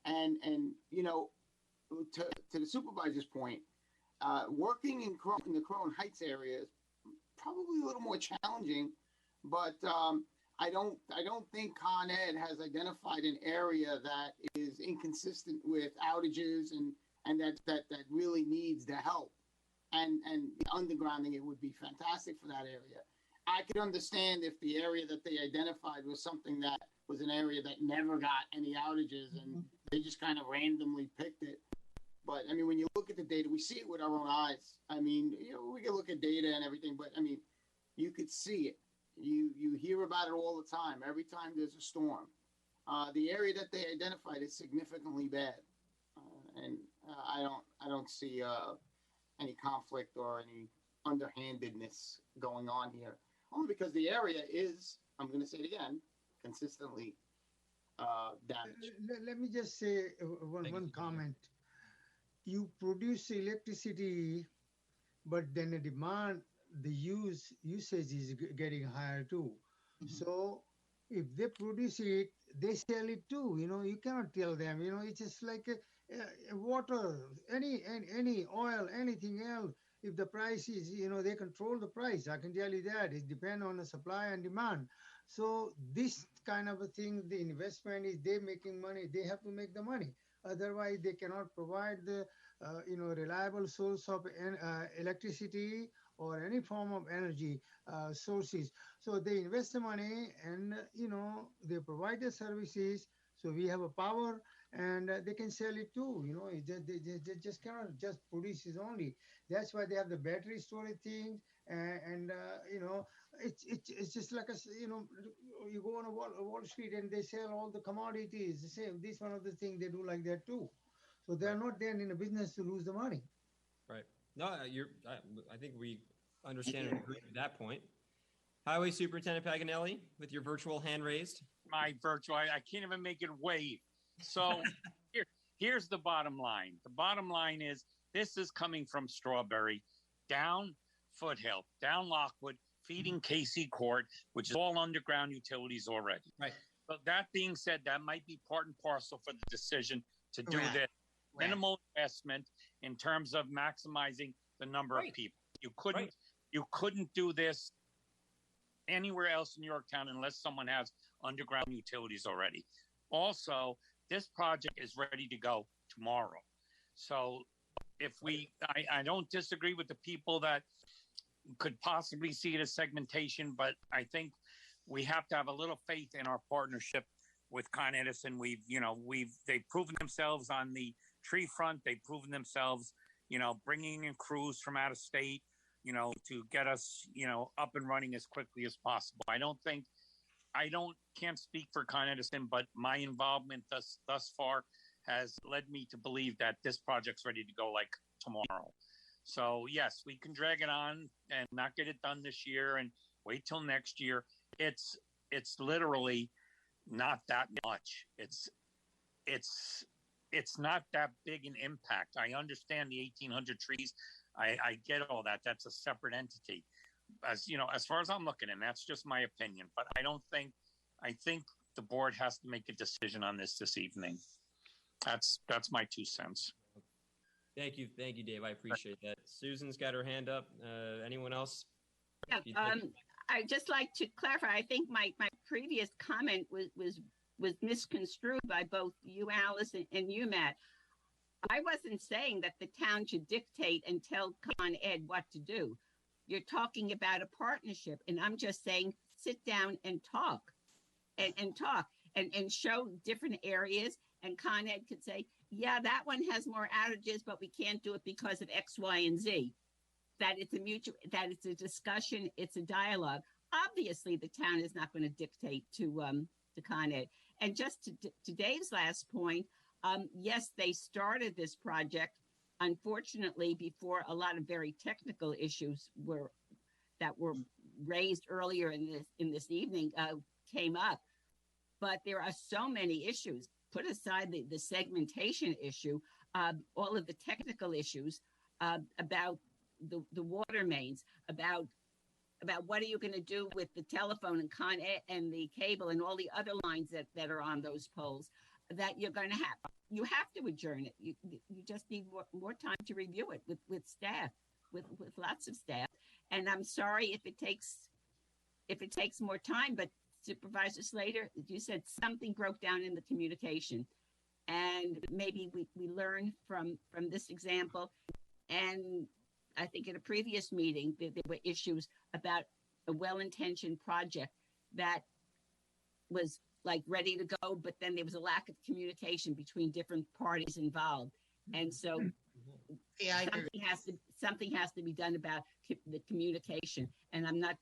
And you know, to the supervisor's point, working in the Croton Heights area is probably a little more challenging, but I don't think Con Ed has identified an area that is inconsistent with outages and that really needs the help. And undergrounding it would be fantastic for that area. I could understand if the area that they identified was something that was an area that never got any outages and they just kind of randomly picked it. But I mean, when you look at the data, we see it with our own eyes. I mean, you know, we can look at data and everything, but I mean, you could see it. You hear about it all the time. Every time there's a storm, the area that they identified is significantly bad, and I don't see any conflict or any underhandedness going on here. Only because the area is, I'm going to say it again, consistently damaged. Let me just say one comment. You produce electricity, but then the demand, the usage is getting higher too. So if they produce it, they sell it too. You cannot tell them. It's just like water, any oil, anything else. If the price is, they control the price. I can tell you that. It depends on the supply and demand. So this kind of a thing, the investment is they making money. They have to make the money. Otherwise, they cannot provide the, reliable source of electricity or any form of energy sources. So they invest the money and, they provide the services. So we have a power and they can sell it too. They just cannot just produce it only. That's why they have the battery storage thing. And it's just like you go on a Wall Street and they sell all the commodities. The same. This one of the things they do like that too. So they're not there in a business to lose the money. Right. No, I think we understand and agree with that point. Highway Superintendent Paganelli, with your virtual hand raised. My virtual, I can't even make it wave. So here's the bottom line. The bottom line is this is coming from Strawberry down Foothill, down Lockwood, feeding Casey Court, which is all underground utilities already. Right. So that being said, that might be part and parcel for the decision to do Correct. this. Minimal investment in terms of maximizing the number of people. You couldn't do this anywhere else in Yorktown unless someone has underground utilities already. Also, this project is ready to go tomorrow. So I don't disagree with the people that could possibly see it as segmentation, but I think we have to have a little faith in our partnership with Con Edison. They've proven themselves on the tree front. They've proven themselves, bringing in crews from out of state, to get us, up and running as quickly as possible. Can't speak for Con Edison, but my involvement thus far has led me to believe that this project's ready to go like tomorrow. So yes, we can drag it on and not get it done this year and wait till next year. It's literally not that much. It's not that big an impact. I understand the 1,800 trees. I get all that. That's a separate entity. As far as I'm looking, and that's just my opinion. But I think the board has to make a decision on this evening. That's my 2 cents. Thank you, Dave. I appreciate that. Susan's got her hand up. Anyone else? Yeah, I'd just like to clarify. I think my previous comment was misconstrued by both you, Alice, and you, Matt. I wasn't saying that the town should dictate and tell Con Ed what to do. You're talking about a partnership, and I'm just saying sit down and talk, and show different areas. And Con Ed could say, yeah, that one has more outages, but we can't do it because of X, Y, and Z. That it's a discussion, it's a dialogue. Obviously, the town is not going to dictate to Con Ed. And just to Dave's last point, yes, they started this project, unfortunately, before a lot of very technical issues that were raised earlier in this evening came up. But there are so many issues. Put aside the segmentation issue, all of the technical issues about the water mains, about what are you going to do with the telephone and Con Ed and the cable and all the other lines that are on those poles, that you have to adjourn it. You just need more time to review it with staff, with lots of staff. And I'm sorry if it takes more time, but Supervisor Slater, you said something broke down in the communication, and maybe we learn from this example. And I think at a previous meeting, there were issues about a well-intentioned project that was like ready to go, but then there was a lack of communication between different parties involved. And so something has to be done about the communication. And I'm not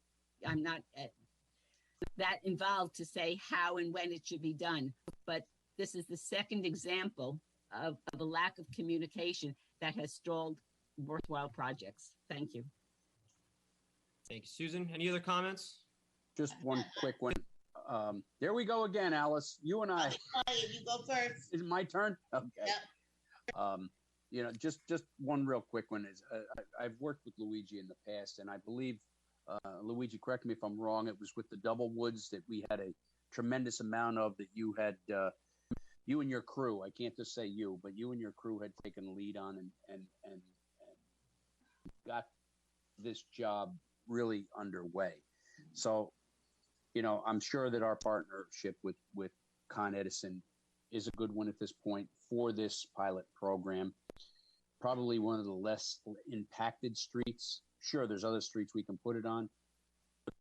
that involved to say how and when it should be done. But this is the second example of a lack of communication that has stalled worthwhile projects. Thank you. Thank you, Susan. Any other comments? Just one quick one. There we go again, Alice. You and I. You go first. Is it my turn? Okay. Yep. Just one real quick one is I've worked with Luigi in the past, and I believe Luigi, correct me if I'm wrong. It was with the Double Woods that we had tremendous amount of that you had, you and your crew, I can't just say you, but you and your crew had taken the lead on and got this job really underway. So, I'm sure that our partnership with Con Edison is a good one at this point for this pilot program. Probably one of the less impacted streets. Sure, there's other streets we can put it on,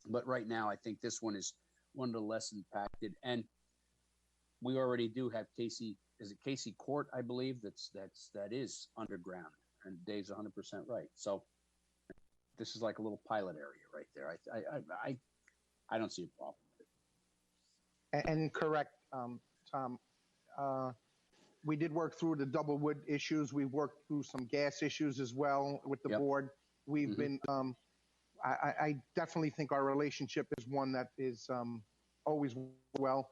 but right now I think this one is one of the less impacted. And we already do have Casey Court, I believe, that is underground, and Dave's 100% right. So this is like a little pilot area right there. I don't see a problem with it. And correct, Tom. We did work through the double wood issues. We worked through some gas issues as well with the board. We've been. I definitely think our relationship is one that is always well.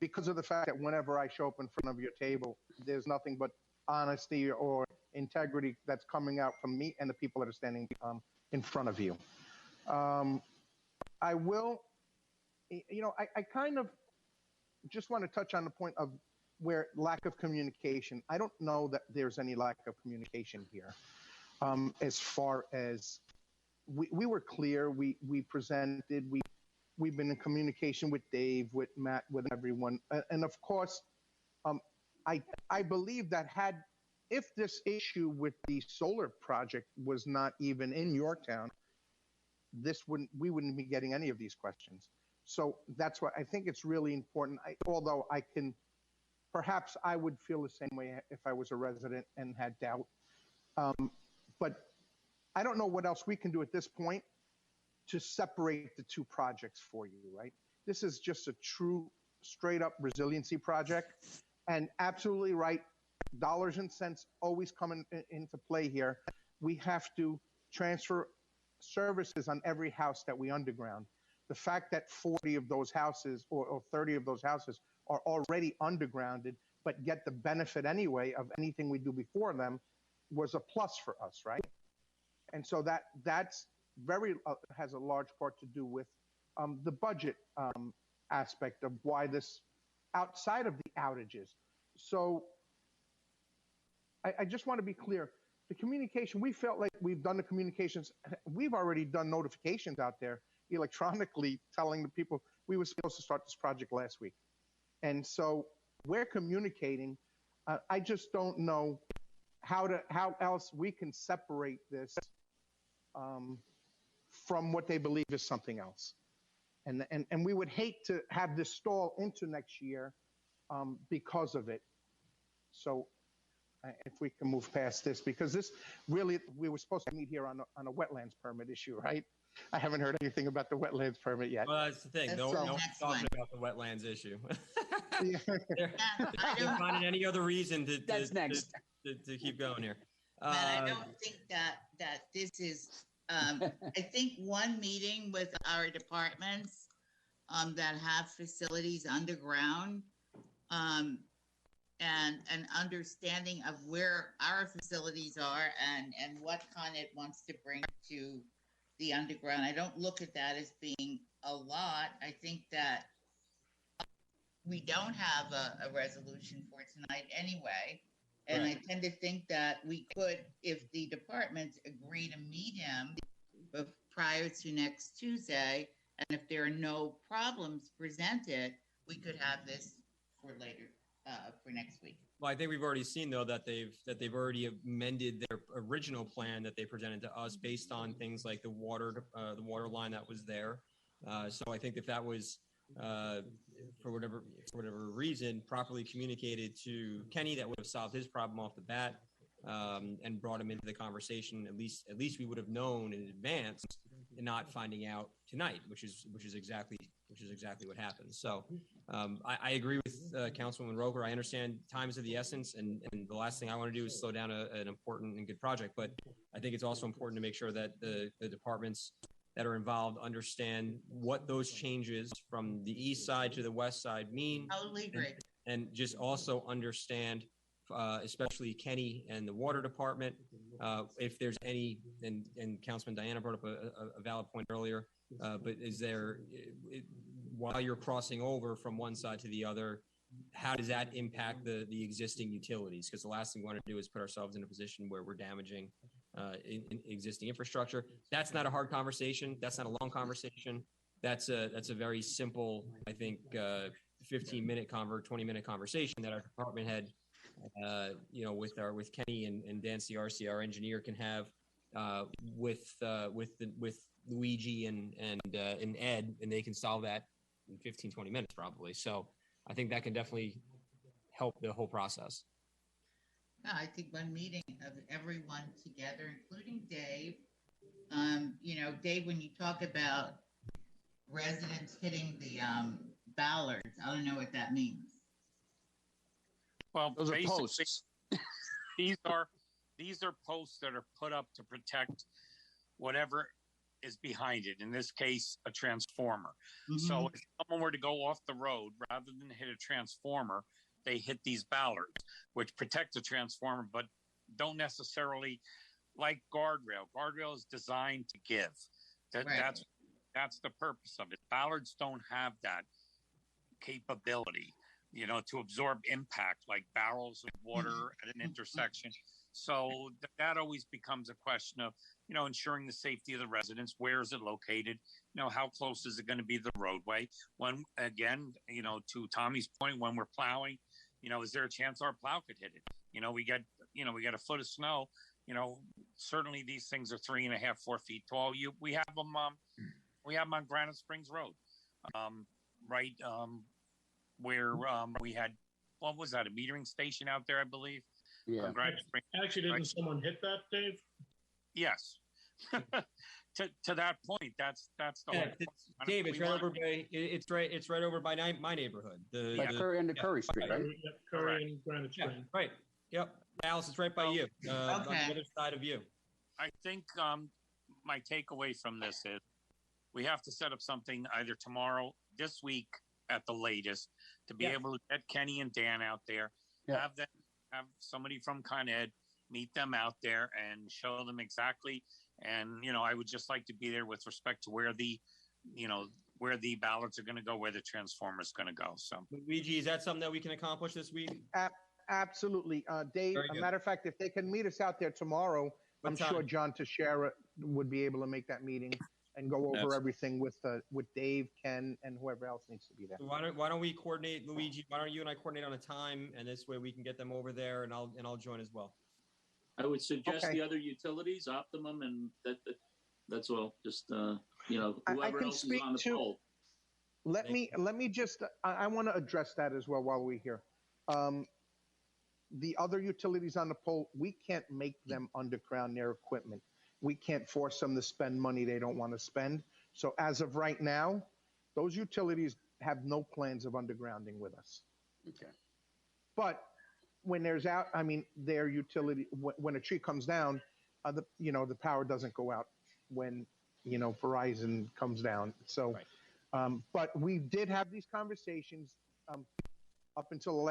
Because of the fact that whenever I show up in front of your table, there's nothing but honesty or integrity that's coming out from me and the people that are standing in front of you. I will, I kind of just want to touch on the point of where lack of communication. I don't know that there's any lack of communication here. As far as we were clear, we presented, we've been in communication with Dave, with Matt, with everyone. And of course, I believe that if this issue with the solar project was not even in Yorktown, we wouldn't be getting any of these questions. So that's why I think it's really important. Although perhaps I would feel the same way if I was a resident and had doubt. But I don't know what else we can do at this point to separate the two projects for you, right? This is just a true, straight up resiliency project. And absolutely right, dollars and cents always come into play here. We have to transfer services on every house that we underground. The fact that 40 of those houses or 30 of those houses are already undergrounded, but get the benefit anyway of anything we do before them was a plus for us, right? And so that's has a large part to do with the budget aspect of why this outside of the outages. So I just want to be clear. The communication, we felt like we've done the communications. We've already done notifications out there electronically telling the people we were supposed to start this project last week. And so we're communicating. I just don't know how else we can separate this from what they believe is something else. And we would hate to have this stall into next year because of it. So if we can move past this, because this really, we were supposed to meet here on a wetlands permit issue, right? I haven't heard anything about the wetlands permit yet. Well, that's the thing. No one's talking about the wetlands issue. They're finding any other reason to keep going here. But I don't think that this is. I think one meeting with our departments that have facilities underground and an understanding of where our facilities are and what Con Ed wants to bring to the underground. I don't look at that as being a lot. I think that we don't have a resolution for tonight anyway. And right. I tend to think that we could, if the departments agree to meet him prior to next Tuesday, and if there are no problems presented, we could have this for later, for next week. Well, I think we've already seen though that they've already amended their original plan that they presented to us based on things like the water line that was there. So I think if that was for whatever reason properly communicated to Kenny, that would have solved his problem off the bat and brought him into the conversation. At least we would have known in advance and not finding out tonight, which is exactly what happened. So I agree with Councilwoman Roker. I understand time is of the essence, and the last thing I want to do is slow down an important and good project. But I think it's also important to make sure that the departments that are involved understand what those changes from the east side to the west side mean. Totally agree. And just also understand, especially Kenny and the water department, if there's any, and Councilman Diana brought up a valid point earlier, but is there, while you're crossing over from one side to the other, how does that impact the existing utilities? Because the last thing we want to do is put ourselves in a position where we're damaging in existing infrastructure. That's not a hard conversation. That's not a long conversation. That's a very simple, I think, 15-minute 20-minute conversation that our department head, with Kenny and Dan CRC, our engineer, can have with Luigi and Ed, and they can solve that in 15, 20 minutes probably. So I think that can definitely help the whole process. No, I think one meeting of everyone together, including Dave. Dave, when you talk about residents hitting the ballards, I don't know what that means. Well, those are posts. These are posts that are put up to protect whatever is behind it. In this case, a transformer. Mm-hmm. So if someone were to go off the road, rather than hit a transformer, they hit these ballards, which protect the transformer, but don't necessarily, like guardrail. Guardrail is designed to give. That's the purpose of it. Ballards don't have that capability, to absorb impact like barrels of water at an intersection. So that always becomes a question of, ensuring the safety of the residents. Where is it located? How close is it going to be to the roadway? When, again, to Tommy's point, when we're plowing, is there a chance our plow could hit it? We get a foot of snow. Certainly these things are 3.5, 4 feet tall. We have them on Granite Springs Road, where we had, what was that, a metering station out there, I believe? Yeah. Actually, didn't someone hit that, Dave? Yes. to that point, that's the whole point. Dave, it's right over by it's right over by my neighborhood. Curry and Curry Street, right? Yep, Curry and Granite Springs. Yeah, right. Yep. Alice, it's right by you. On the other side of you. I think my takeaway from this is we have to set up something either tomorrow, this week at the latest, to be able to get Kenny and Dan out there, have somebody from Con Ed meet them out there and show them exactly. And, I would just like to be there with respect to where the ballards are going to go, where the transformer is going to go. So, Luigi, is that something that we can accomplish this week? Absolutely. Dave, a matter of fact, if they can meet us out there tomorrow, I'm sure John Teixeira would be able to make that meeting and go over everything with Dave, Ken, and whoever else needs to be there. So why don't we coordinate, Luigi? Why don't you and I coordinate on a time, and this way we can get them over there, and I'll join as well. I would suggest the other utilities, Optimum, and that's all. Just whoever else is on the pole. Let me just. I want to address that as well while we're here. The other utilities on the pole, we can't make them underground their equipment. We can't force them to spend money they don't want to spend. So as of right now, those utilities have no plans of undergrounding with us. Okay. But when their utility, when a tree comes down, the power doesn't go out when, Verizon comes down. So, but we did have these conversations up until the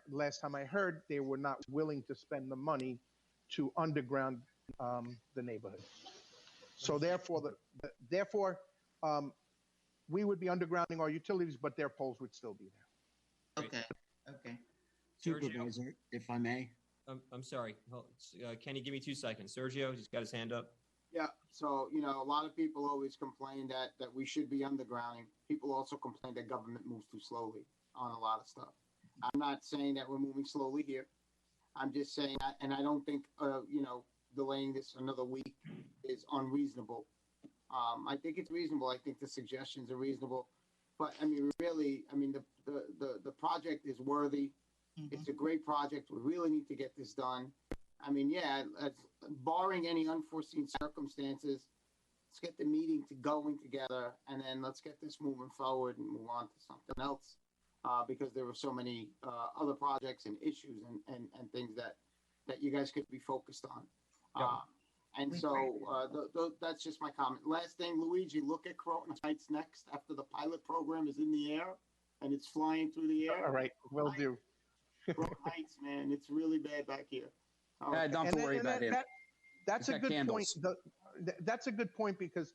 last time I heard, they were not willing to spend the money to underground the neighborhood. So therefore, we would be undergrounding our utilities, but their poles would still be there. Okay. Supervisor, if I may. I'm sorry. Kenny, give me 2 seconds. Sergio, he's got his hand up. Yeah. So, a lot of people always complain that we should be undergrounding. People also complain that government moves too slowly on a lot of stuff. I'm not saying that we're moving slowly here. I'm just saying that, and I don't think, delaying this another week is unreasonable. I think it's reasonable. I think the suggestions are reasonable. But, the project is worthy. Mm-hmm. It's a great project. We really need to get this done. Barring any unforeseen circumstances, let's get the meeting going together, and then let's get this moving forward and move on to something else. Because there were so many other projects and issues and things that you guys could be focused on. That's just my comment. Last thing, Luigi, look at Croton Heights next after the pilot program is in the air and it's flying through the air. All right, will do. Croton Heights, man, it's really bad back here. Don't worry about it. That's a good point. That's a good point because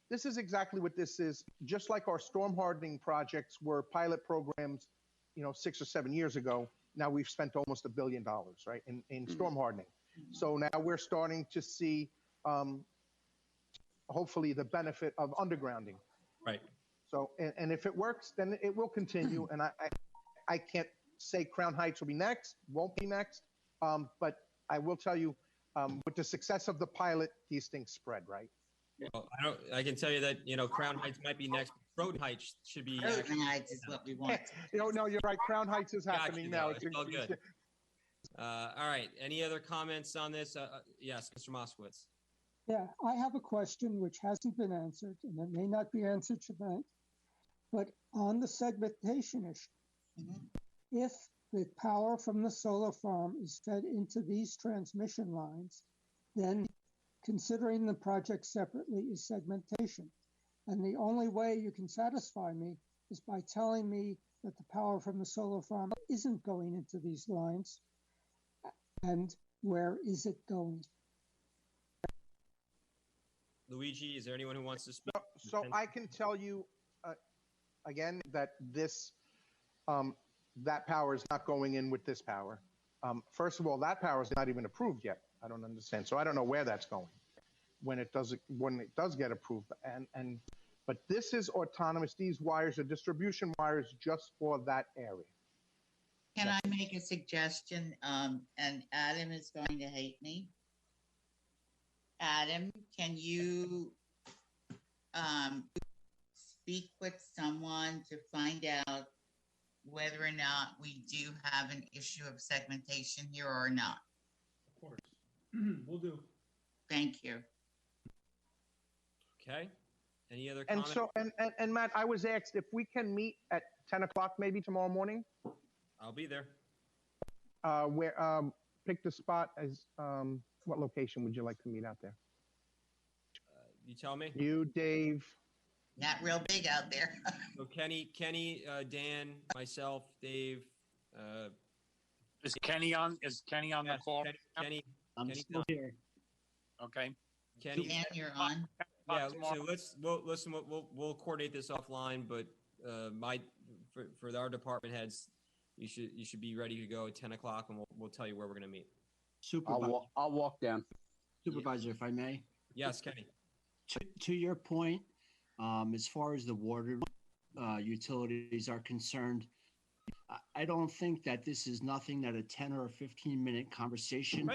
this is exactly what this is. Just like our storm hardening projects were pilot programs, 6 or 7 years ago. Now we've spent almost $1 billion, right, in storm hardening. So now we're starting to see, hopefully, the benefit of undergrounding. Right. So, and if it works, then it will continue. And I can't say Crown Heights will be next, won't be next, but I will tell you, with the success of the pilot, these things spread, right? Well, I can tell you that Crown Heights might be next. Croton Heights should be. Croton Heights is what we want. No, you're right. Crown Heights is happening now. It's all good. All right. Any other comments on this? Yes, Mr. Moskowitz. Yeah, I have a question which hasn't been answered, and it may not be answered tonight. But on the segmentation issue, if the power from the solar farm is fed into these transmission lines, then considering the project separately is segmentation. And the only way you can satisfy me is by telling me that the power from the solar farm isn't going into these lines. And where is it going? Luigi, is there anyone who wants to speak? So I can tell you again that this that power is not going in with this power. First of all, that power is not even approved yet. I don't understand. So I don't know where that's going when it does get approved. But this is autonomous. These wires are distribution wires just for that area. Can I make a suggestion? And Adam is going to hate me. Adam, can you speak with someone to find out whether or not we do have an issue of segmentation here or not? Of course. We'll do. Thank you. Okay. Any other And comments? so, and Matt, I was asked if we can meet at 10 o'clock maybe tomorrow morning. I'll be there. Where pick the spot as what location would you like to meet out there? You tell me. You, Dave. Not real big out there. So Kenny, Dan, myself, Dave. Is Kenny on? Is Kenny on the call? Kenny, I'm still here. Okay. Kenny, Dan, you're on. Yeah. So we'll coordinate this offline. But for our department heads, you should be ready to go at 10 o'clock, and we'll tell you where we're going to meet. Supervisor, I'll walk down. Supervisor, if I may. Yes, Kenny. To your point, as far as the water utilities are concerned, I don't think that this is nothing that a 10 or a 15-minute conversation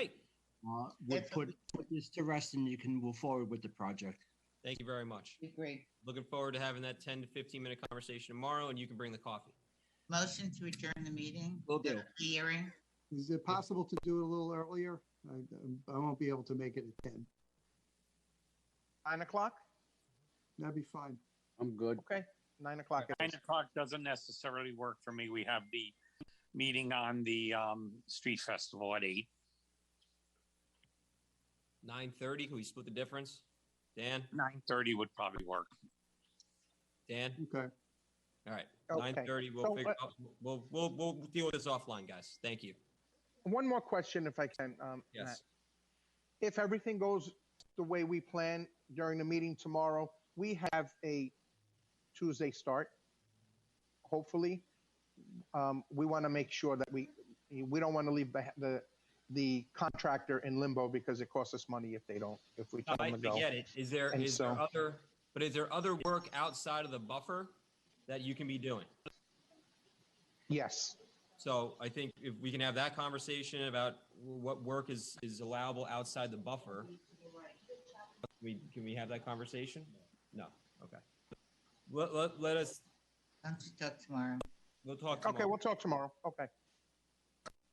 would put this to rest, and you can move forward with the project. Thank you very much. Great. Looking forward to having that 10 to 15-minute conversation tomorrow, and you can bring the coffee. Motion to adjourn the meeting. Will do. The hearing. Is it possible to do it a little earlier? I won't be able to make it at 10. 9 o'clock? That'd be fine. I'm good. Okay, 9 o'clock. 9 o'clock doesn't necessarily work for me. We have the meeting on the street festival at 8. 9:30. Can we split the difference? Dan? 9:30 would probably work. Dan? Okay. All right. Okay. 9:30. We'll deal with this offline, guys. Thank you. One more question, if I can. Yes. Matt. If everything goes the way we plan during the meeting tomorrow, we have a Tuesday start. Hopefully, we want to make sure that we don't want to leave the contractor in limbo because it costs us money if we tell them to go. I get it. Is there other work outside of the buffer that you can be doing? Yes. So I think if we can have that conversation about what work is allowable outside the buffer, can we have that conversation? No. Okay. Let us. Let's talk tomorrow. We'll talk tomorrow. Okay, we'll talk tomorrow. Okay.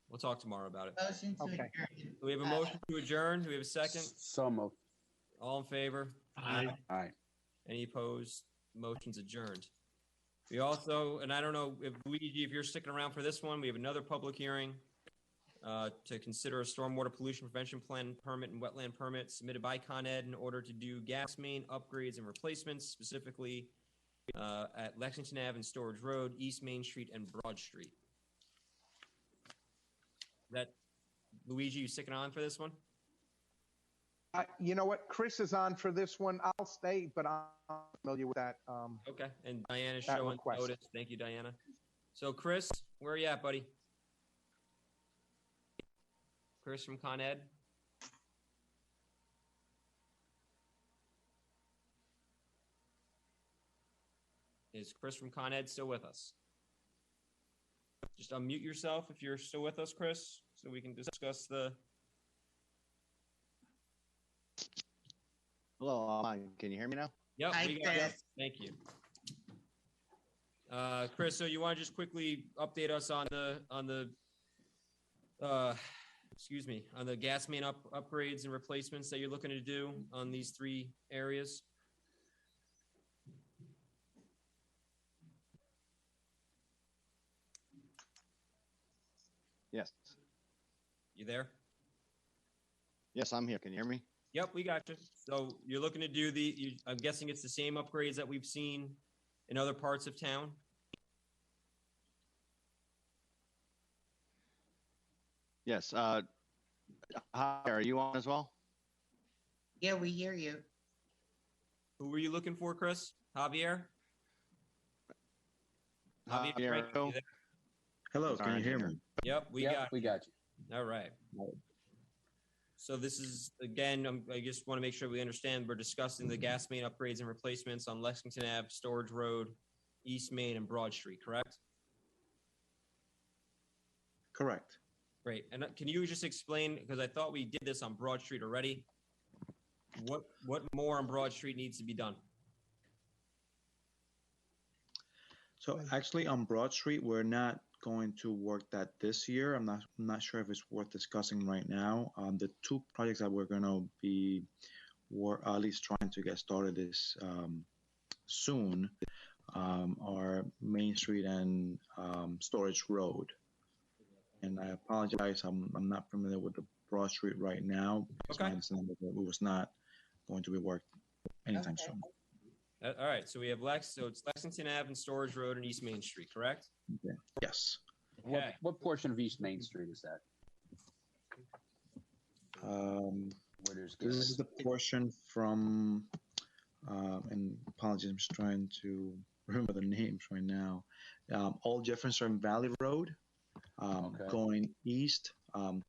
We'll talk tomorrow about it. Motion to adjourn. Do we have a motion to adjourn? Do we have a second? Some of. All in favor? Aye. Aye. Any opposed? Motion's adjourned. We also, and I don't know if Luigi, if you're sticking around for this one, we have another public hearing to consider a stormwater pollution prevention plan permit and wetland permit submitted by Con Ed in order to do gas main upgrades and replacements, specifically at Lexington Ave and Storage Road, East Main Street, and Broad Street. Luigi, you sticking on for this one? You know what? Chris is on for this one. I'll stay, but I'm familiar with that. Okay, and Diana's that showing request. notice. Thank you, Diana. So, Chris, where are you at, buddy? Chris from Con Ed. Is Chris from Con Ed still with us? Just unmute yourself if you're still with us, Chris, so we can discuss the... Hello, can you hear me now? Yep, Hi, we got Chris. it. Thank you. Chris, so you want to just quickly update us on the gas main upgrades and replacements that you're looking to do on these 3 areas? Yes. You there? Yes, I'm here. Can you hear me? Yep, we got you. So you're looking to do I'm guessing it's the same upgrades that we've seen in other parts of town? Yes. Hi, are you on as well? Yeah, we hear you. Who were you looking for, Chris? Javier? Javier. Frank, you there? Hello, can you hear me? Yep, we got you. All right. So this is, again, I just want to make sure we understand, we're discussing the gas main upgrades and replacements on Lexington Ave, Storage Road, East Main, and Broad Street, correct? Correct. Great. And can you just explain, because I thought we did this on Broad Street already, what more on Broad Street needs to be done? So actually on Broad Street, we're not going to work that this year. I'm not sure if it's worth discussing right now. The 2 projects that we're going to be at least trying to get started this soon are Main Street and Storage Road. And I apologize, I'm not familiar with the Broad Street right now because my understanding was that it was not going to be worked anytime soon. All right, so we have so it's Lexington Ave and Storage Road and East Main Street, correct? Okay. Yes. Okay. What portion of East Main Street is that? This is the portion from, and apologies, I'm just trying to remember the names right now. Old Jefferson Valley Road, going east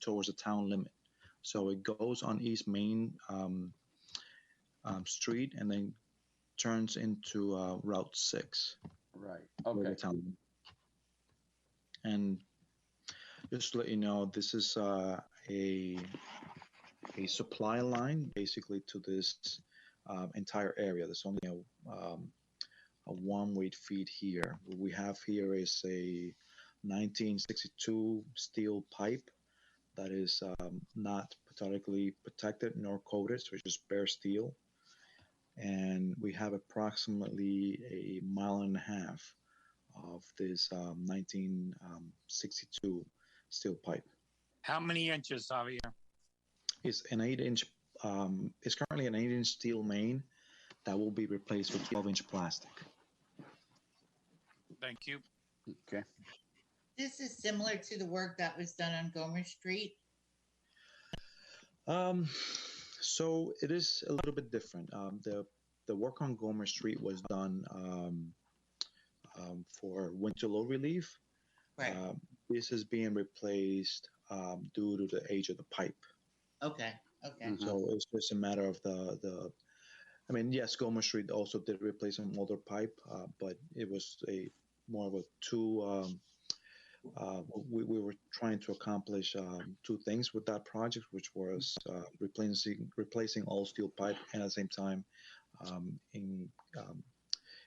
towards the town limit. So it goes on East Main Street and then turns into Route 6. Right. Okay. And just to let you know, this is a supply line basically to this entire area. There's only a one-way feed here. What we have here is a 1962 steel pipe that is not particularly protected nor coated, so it's just bare steel. And we have approximately 1.5 miles of this 1962 steel pipe. How many inches, Javier? It's an 8-inch. It's currently an 8-inch steel main that will be replaced with 12-inch plastic. Thank you. Okay. This is similar to the work that was done on Gomer Street. So it is a little bit different. The work on Gomer Street was done for winter load relief. Right. This is being replaced due to the age of the pipe. Okay. Okay. So it's just a matter of I mean, yes, Gomer Street also did replace some older pipe, but it was more of a we were trying to accomplish 2 things with that project, which was replacing all steel pipe and at the same time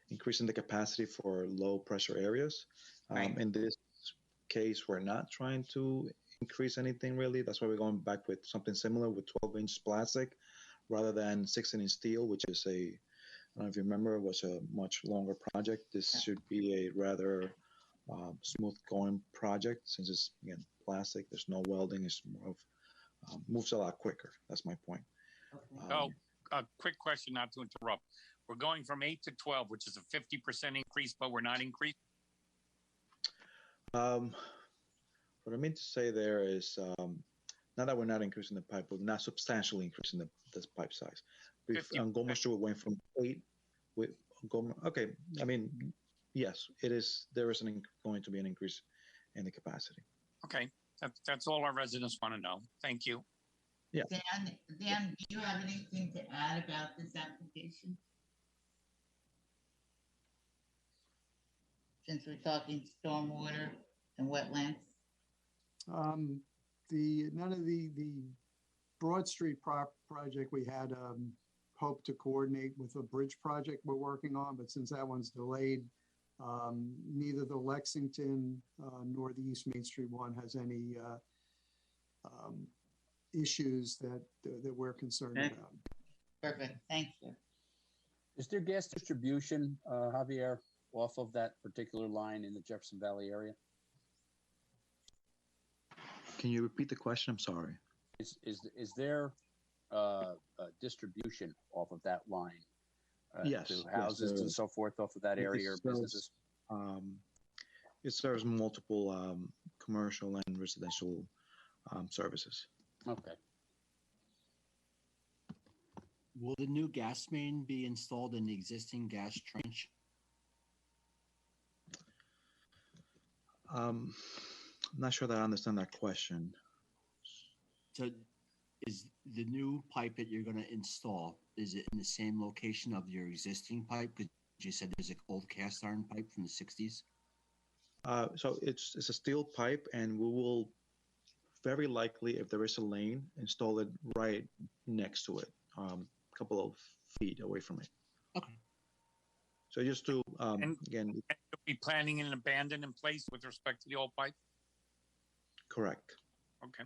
increasing the capacity for low pressure areas. Right. In this case, we're not trying to increase anything really. That's why we're going back with something similar with 12-inch plastic rather than 16-inch steel, which is I don't know if you remember, was a much longer project. This should be a rather smooth going project since it's, again, plastic. There's no welding. It's more of moves a lot quicker. That's my point. A quick question, not to interrupt. We're going from 8 to 12, which is a 50% increase, but we're not increasing. What I mean to say there is Not that we're not increasing the pipe, but not substantially increasing the pipe size. If 50. on Goma Street went from 8 with Goma, okay, I mean, yes, it is. There is going to be an increase in the capacity. Okay, that's all our residents want to know. Thank you. Yeah. Dan, do you have anything to add about this application? Since we're talking stormwater and wetlands? None of the Broad Street project we had hoped to coordinate with a bridge project we're working on, but since that one's delayed, neither the Lexington nor the East Main Street one has any issues that we're concerned about. Perfect, thank you. Is there gas distribution, Javier, off of that particular line in the Jefferson Valley area? Can you repeat the question? I'm sorry. Is there distribution off of that line? Yes. To houses and so forth off of that area or businesses? It serves multiple commercial and residential services. Okay. Will the new gas main be installed in the existing gas trench? I'm not sure that I understand that question. So is the new pipe that you're going to install, is it in the same location of your existing pipe? Because you said there's an old cast iron pipe from the 60s. So it's a steel pipe, and we will very likely, if there is a lane, install it right next to it, a couple of feet away from it. Okay. So just to, again. And you'll be planning an abandon in place with respect to the old pipe? Correct. Okay.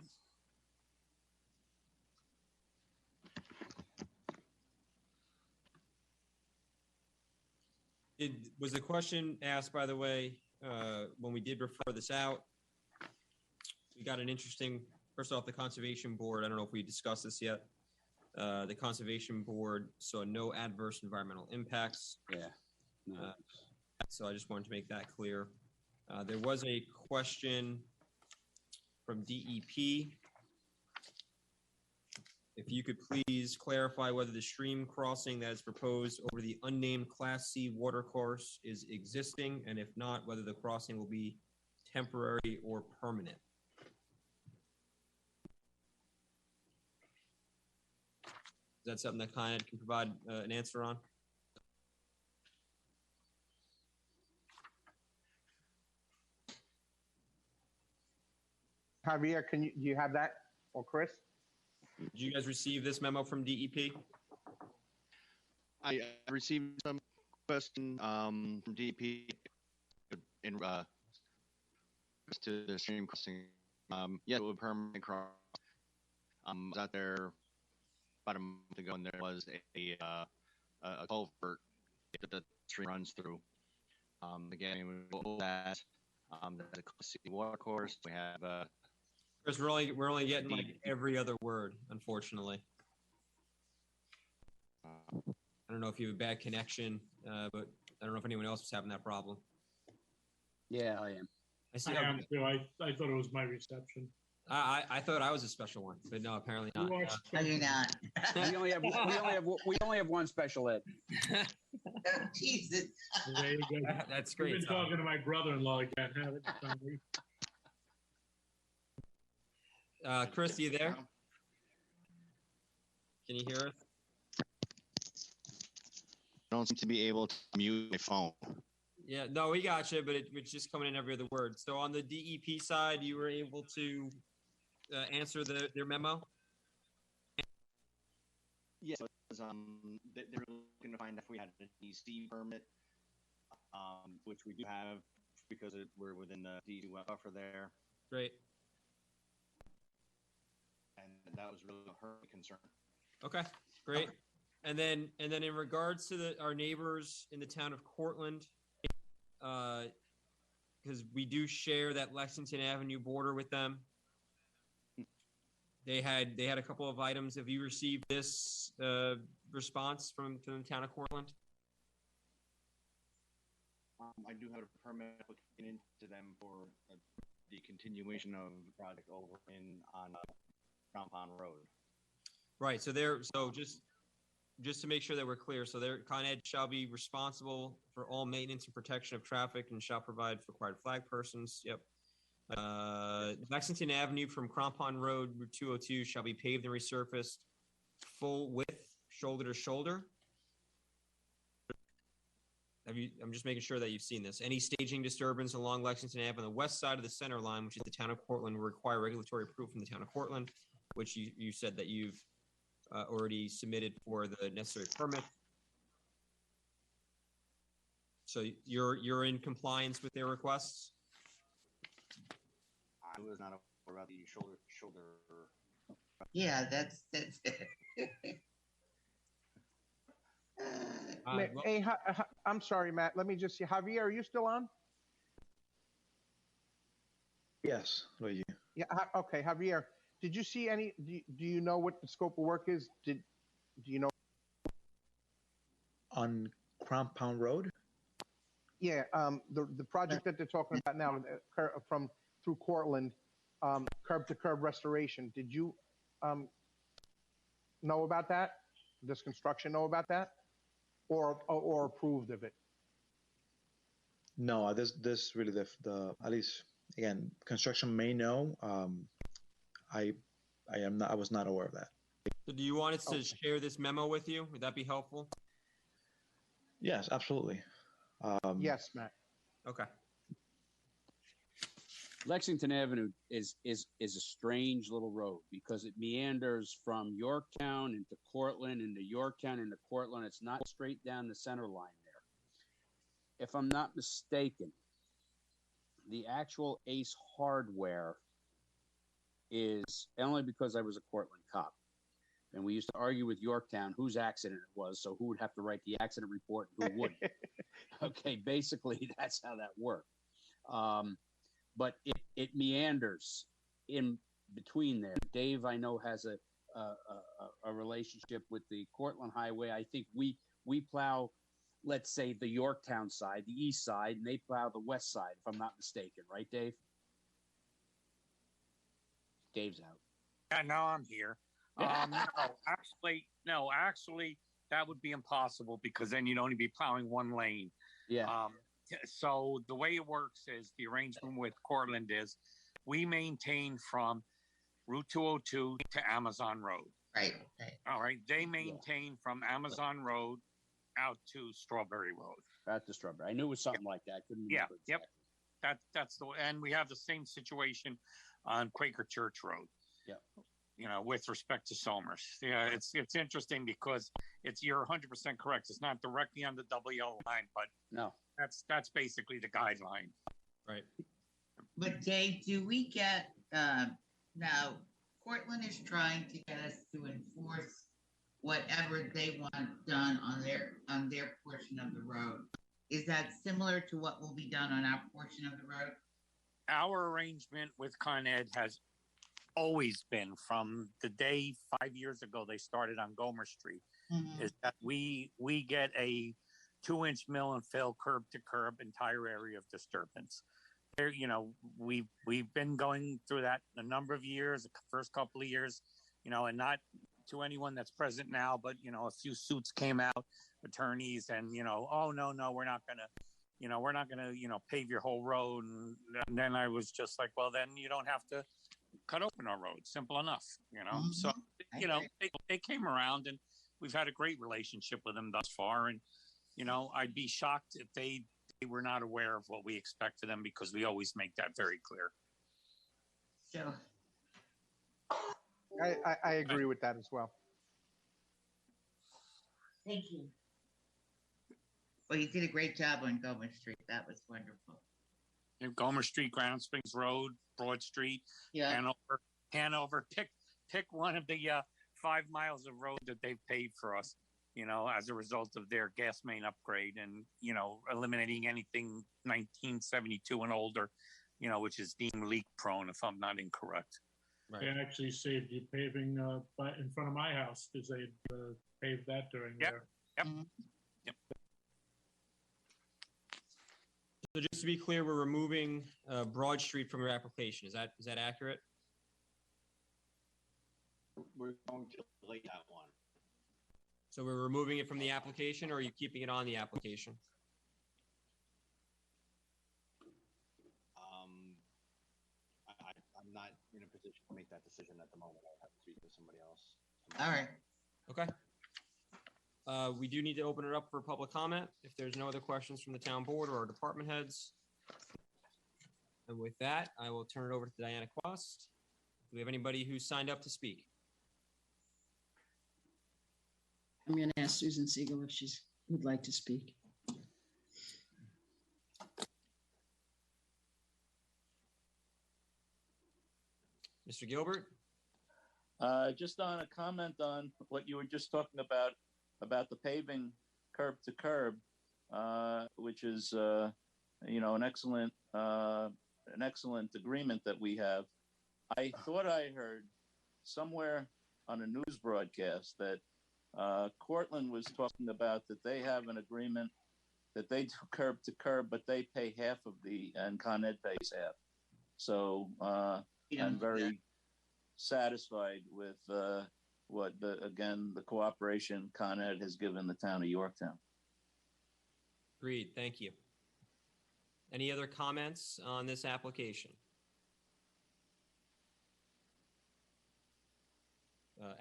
Was the question asked, by the way, when we did refer this out? We got an interesting, first off, the Conservation Board, I don't know if we discussed this yet. The Conservation Board saw no adverse environmental impacts. Yeah. No. So I just wanted to make that clear. There was a question from DEP. If you could please clarify whether the stream crossing that is proposed over the unnamed Class C watercourse is existing, and if not, whether the crossing will be temporary or permanent. Is that something that Con Ed can provide an answer on? Javier, do you have that, or Chris? Did you guys receive this memo from DEP? I received some question from DEP in to the stream crossing. Yeah, it would permanent cross. I was out there about a month ago, and there was a culvert that the stream runs through. Again, we will that. There's a Class C watercourse. We have Chris, we're only getting like every other word, unfortunately. I don't know if you have a bad connection, but I don't know if anyone else was having that problem. Yeah, I am. I am too. I thought it was my reception. I thought I was a special one, but no, apparently not. No, you're not. we only have one special ed. Jesus. There you go. That's great. I've been talking to my brother-in-law again, haven't you? Chris, are you there? Can you hear us? I don't seem to be able to mute my phone. Yeah, no, we got you, but it's just coming in every other word. So on the DEP side, you were able to answer their memo? Yes, they were looking to find if we had an EC permit, which we do have because we're within the DEP buffer there. Great. And that was really her concern. Okay, great. And then in regards to our neighbors in the town of Cortland, because we do share that Lexington Avenue border with them. They had a couple of items. Have you received this response from the town of Cortland? I do have a permit looking into them for the continuation of the project over on Compound Road. Right. So just to make sure that we're clear, so Con Ed shall be responsible for all maintenance and protection of traffic and shall provide for required flag persons. Yep. Lexington Avenue from Crampon Road, Route 202 shall be paved and resurfaced full width, shoulder to shoulder. I'm just making sure that you've seen this. Any staging disturbance along Lexington Ave on the west side of the center line, which is the town of Cortland, will require regulatory approval from the town of Cortland, which you said that you've already submitted for the necessary permit. So you're in compliance with their requests? I was not aware about the shoulder. Yeah, that's Hey, I'm sorry, Matt. Let me just see. Javier, are you still on? Yes. What you? Yeah. Okay, Javier. Did you see any? Do you know what the scope of work is? Do you know? On Compound Road? Yeah. The project that they're talking about now, through Cortland, curb to curb restoration. Did you know about that? Does construction know about that, or approved of it? No, this really the at least again construction may know. I was not aware of that. So do you want us to share this memo with you? Would that be helpful? Yes, absolutely. Yes, Matt. Okay. Lexington Avenue is a strange little road because it meanders from Yorktown into Cortland, into Yorktown, into Cortland. It's not straight down the center line there. If I'm not mistaken, the actual Ace Hardware is only because I was a Cortland cop. And we used to argue with Yorktown whose accident it was, so who would have to write the accident report and who wouldn't. Okay, basically that's how that worked. But it meanders in between there. Dave, I know, has a relationship with the Cortland Highway. I think we plow, let's say, the Yorktown side, the east side, and they plow the west side, if I'm not mistaken. Right, Dave? Dave's out. Yeah, now I'm here. Actually, that would be impossible because then you'd only be plowing one lane. Yeah. So the way it works is the arrangement with Cortland is we maintain from Route 202 to Amazon Road. Right. All right. They maintain from Amazon Road out to Strawberry Road. Out to Strawberry. I knew it was something like that. Couldn't Yeah. remember Yep. exactly. That's the and we have the same situation on Quaker Church Road. Yeah. You know, with respect to Somers. Yeah, it's interesting because you're 100% correct. It's not directly on the double yellow line, but no, that's basically the guideline. Right. But Dave, do we get now? Cortland is trying to get us to enforce whatever they want done on their portion of the road. Is that similar to what will be done on our portion of the road? Our arrangement with Con Ed has always been from the day 5 years ago they started on Gomer Street, is that we get a 2-inch mill and fill curb to curb entire area of disturbance. There, you know, we've been going through that a number of years, the first couple of years, you know, and not to anyone that's present now, but you know, a few suits came out, attorneys, and you know, oh no, we're not gonna, pave your whole road, and then I was just like, well, then you don't have to cut open our road. Simple enough, you know. So, you know, they came around, and we've had a great relationship with them thus far. And you know, I'd be shocked if they were not aware of what we expect of them because we always make that very clear. So, I agree with that as well. Thank you. Well, you did a great job on Gomer Street. That was wonderful. Gomer Street, Ground Springs Road, Broad Street, Hanover. Pick one of the 5 miles of road that they've paved for us, you know, as a result of their gas main upgrade and, you know, eliminating anything 1972 and older, you know, which is deemed leak prone, if I'm not incorrect. They actually saved you paving in front of my house because they paved that during there. Yep. So just to be clear, we're removing Broad Street from your application. Is that accurate? we're going to delete that one. So we're removing it from the application, or are you keeping it on the application? I'm not in a position to make that decision at the moment. I have to speak with somebody else. All right. Okay. We do need to open it up for public comment if there's no other questions from the town board or our department heads. And with that, I will turn it over to Diana Quast. Do we have anybody who signed up to speak? I'm going to ask Susan Siegel if she would like to speak. Mr. Gilbert? Just on a comment on what you were just talking about the paving curb to curb, which is an excellent agreement that we have. I thought I heard somewhere on a news broadcast that Cortland was talking about that they have an agreement that they do curb to curb, but they pay half of and Con Ed pays half. So I'm very satisfied with what the cooperation Con Ed has given the town of Yorktown. Agreed. Thank you. Any other comments on this application?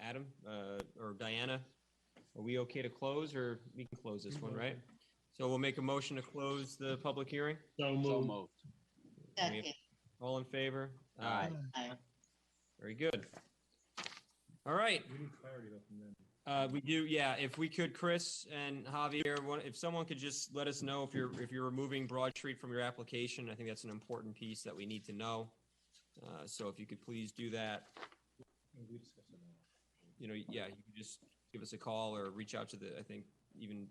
Adam or Diana, are we okay to close, or we can close this one, right? So we'll make a motion to close the public hearing. So moved. Second. All in favor? Aye. Very good. All right. We do, yeah. If we could, Chris and Javier, if someone could just let us know if you're removing Broad Street from your application. I think that's an important piece that we need to know. So if you could please do that. You can just give us a call or reach out to even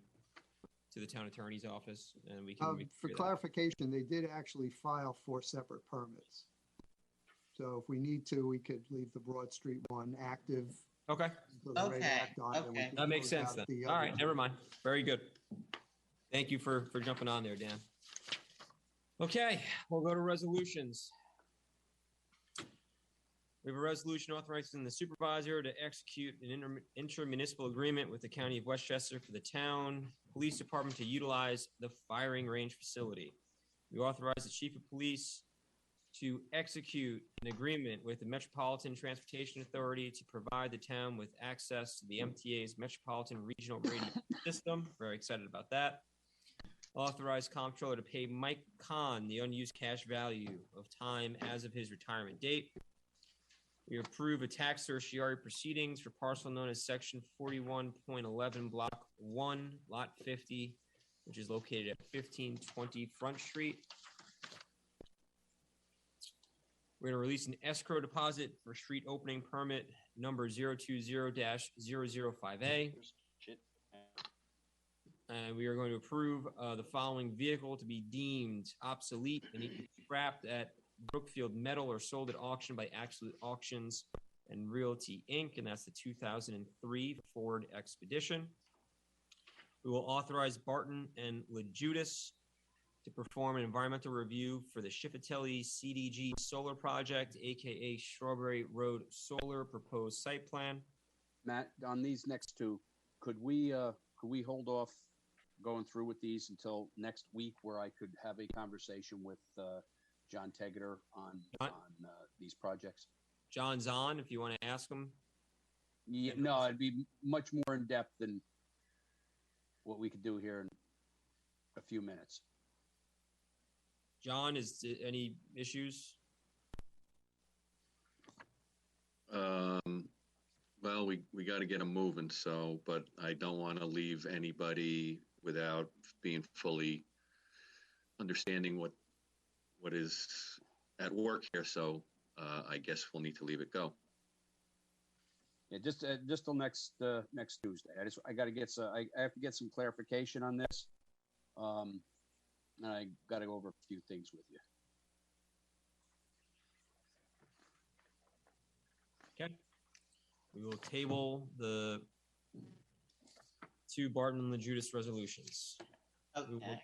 to the town attorney's office, and we can. For clarification, they did actually file 4 separate permits. So if we need to, we could leave the Broad Street one active. Okay. That makes sense then. All right, never mind. Very good. Thank you for jumping on there, Dan. Okay, we'll go to resolutions. We have a resolution authorizing the supervisor to execute an intermunicipal agreement with the County of Westchester for the town police department to utilize the firing range facility. We authorize the chief of police to execute an agreement with the Metropolitan Transportation Authority to provide the town with access to the MTA's Metropolitan Regional Radio System. Very excited about that. Authorize comptroller to pay Mike Kahn the unused cash value of time as of his retirement date. We approve a tax certiorari proceedings for parcel known as Section 41.11, Block 1, Lot 50, which is located at 1520 Front Street. We're going to release an escrow deposit for street opening permit number 020-005A. And we are going to approve the following vehicle to be deemed obsolete and need to be scrapped at Brookfield Metal or sold at auction by Absolute Auctions and Realty Inc., and that's the 2003 Ford Expedition. We will authorize Barton and LeJudas to perform an environmental review for the Schifatelli CDG solar project, aka Strawberry Road Solar proposed site plan. Matt, on these next two, could we hold off going through with these until next week, where I could have a conversation with John Tegeter on these projects? John's on if you want to ask him. Yeah, no, it'd be much more in depth than what we could do here in a few minutes. John, is there any issues? Well, we got to get them moving. So, but I don't want to leave anybody without being fully understanding what is at work here. So, I guess we'll need to leave it go. Yeah, just till next Tuesday. I have to get some clarification on this. And I got to go over a few things with you. Okay. We will table the 2 Barton and LeJudas resolutions. Okay.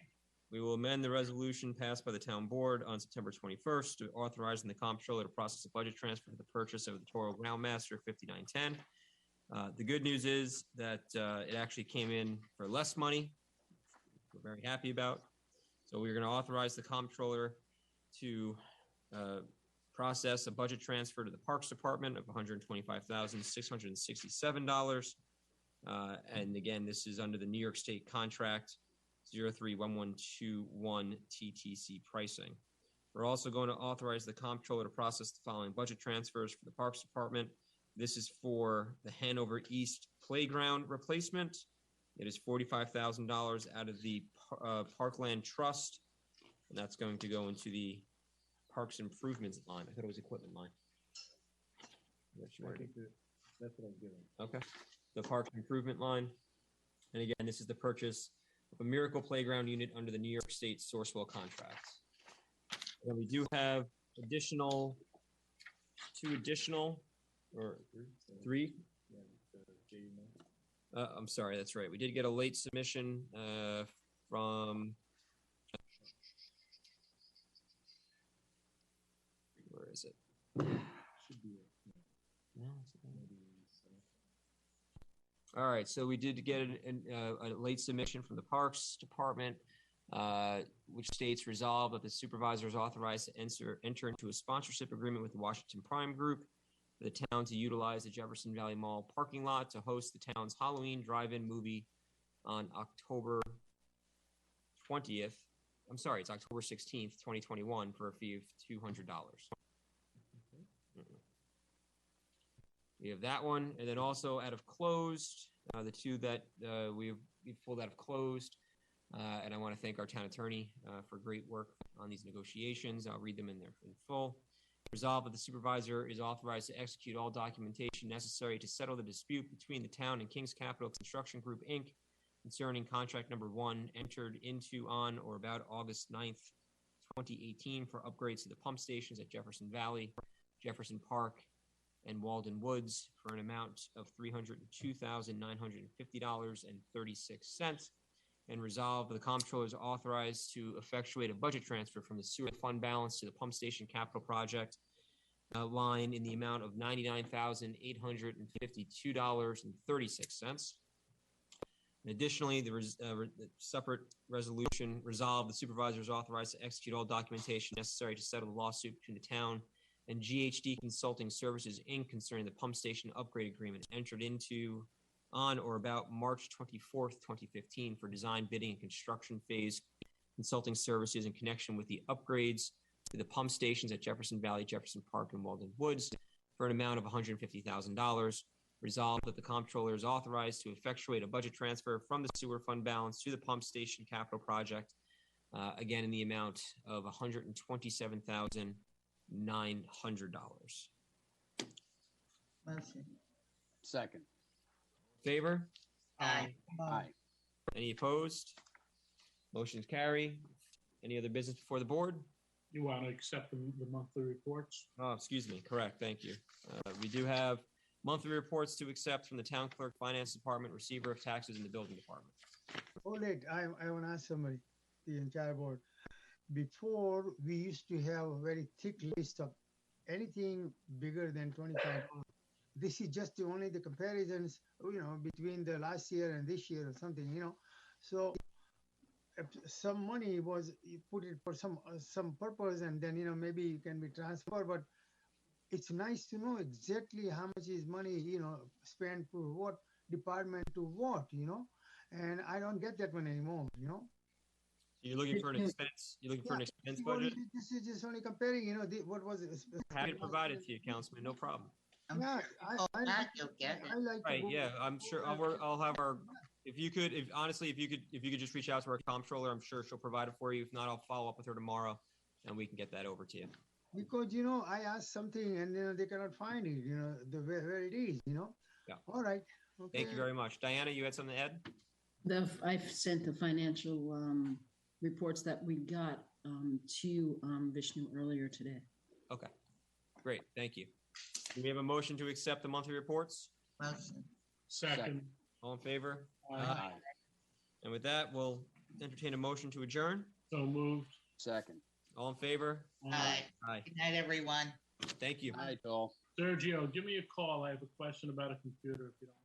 We will amend the resolution passed by the town board on September 21st to authorizing the comptroller to process a budget transfer for the purchase of the Toro Groundmaster 5910. The good news is that it actually came in for less money. We're very happy about. So we're going to authorize the comptroller to process a budget transfer to the Parks Department of $125,667. And again, this is under the New York State contract 031121 TTC pricing. We're also going to authorize the comptroller to process the following budget transfers for the Parks Department. This is for the Hanover East Playground replacement. It is $45,000 out of the Parkland Trust, and that's going to go into the Parks Improvements line. I thought it was equipment line. That's what I'm doing. Okay. The Parks Improvement line. And again, this is the purchase of a Miracle Playground unit under the New York State Sourcewell contract. And we do have three. I'm sorry, that's right. We did get a late submission from, where is it? Should be All right, so we did get a late submission from the Parks Department, which states resolved that the supervisor is authorized to enter into a sponsorship agreement with the Washington Prime Group for the town to utilize the Jefferson Valley Mall parking lot to host the town's Halloween drive-in movie on October 20th. I'm sorry, it's October 16th, 2021 for a fee of $200. We have that one, and then also out of closed, the two that we've pulled out of closed, and I want to thank our town attorney for great work on these negotiations. I'll read them in full. Resolved that the supervisor is authorized to execute all documentation necessary to settle the dispute between the town and King's Capital Construction Group, Inc. concerning contract number 1 entered into on or about August 9th, 2018 for upgrades to the pump stations at Jefferson Valley, Jefferson Park, and Walden Woods for an amount of $302,950.36, and resolve the comptroller is authorized to effectuate a budget transfer from the sewer fund balance to the pump station capital project line in the amount of $99,852.36. Additionally, the separate resolution resolved the supervisor is authorized to execute all documentation necessary to settle the lawsuit between the town and GHD Consulting Services, Inc. concerning the pump station upgrade agreement entered into on or about March 24th, 2015 for design, bidding, and construction phase consulting services in connection with the upgrades to the pump stations at Jefferson Valley, Jefferson Park, and Walden Woods for an amount of $150,000. Resolved that the comptroller is authorized to effectuate a budget transfer from the sewer fund balance to the pump station capital project, again in the amount of $127,900. Motion. Second. Favor? Aye. Aye. Any opposed? Motion's carry. Any other business before the board? You want to accept the monthly reports? Oh, excuse me. Correct. Thank you. We do have monthly reports to accept from the town clerk, finance department, receiver of taxes, and the building department. Hold it. I want to ask somebody, the entire board. Before, we used to have a very thick list of anything bigger than 25. This is just only the comparisons, between the last year and this year or something, So if some money was, you put it for some purpose, and then, maybe it can be transferred, but it's nice to know exactly how much is money, spent for what department to what, and I don't get that one anymore, You're looking for an expense. You're looking for an expense budget. This is just only comparing, what was it? Happy to provide it to you, Councilman. No problem. Yeah, that you'll get it. I like to Right. go- Yeah. I'm sure. I'll have our. If you could just reach out to our comptroller, I'm sure she'll provide it for you. If not, I'll follow up with her tomorrow, and we can get that over to you. Because I asked something and they cannot find it, where it is, Yeah. All right. Okay. Thank you very much, Diana. You had something to add? I've sent the financial reports that we got to Vishnu earlier today. Okay. Great. Thank you. Do we have a motion to accept the monthly reports? Motion. All in favor? Aye. And with that, we'll entertain a motion to adjourn. So moved. Second. All in favor? Aye. Aye. Good night, everyone. Thank you. Hi, Joel. Sergio, give me a call. I have a question about a computer if you don't mind.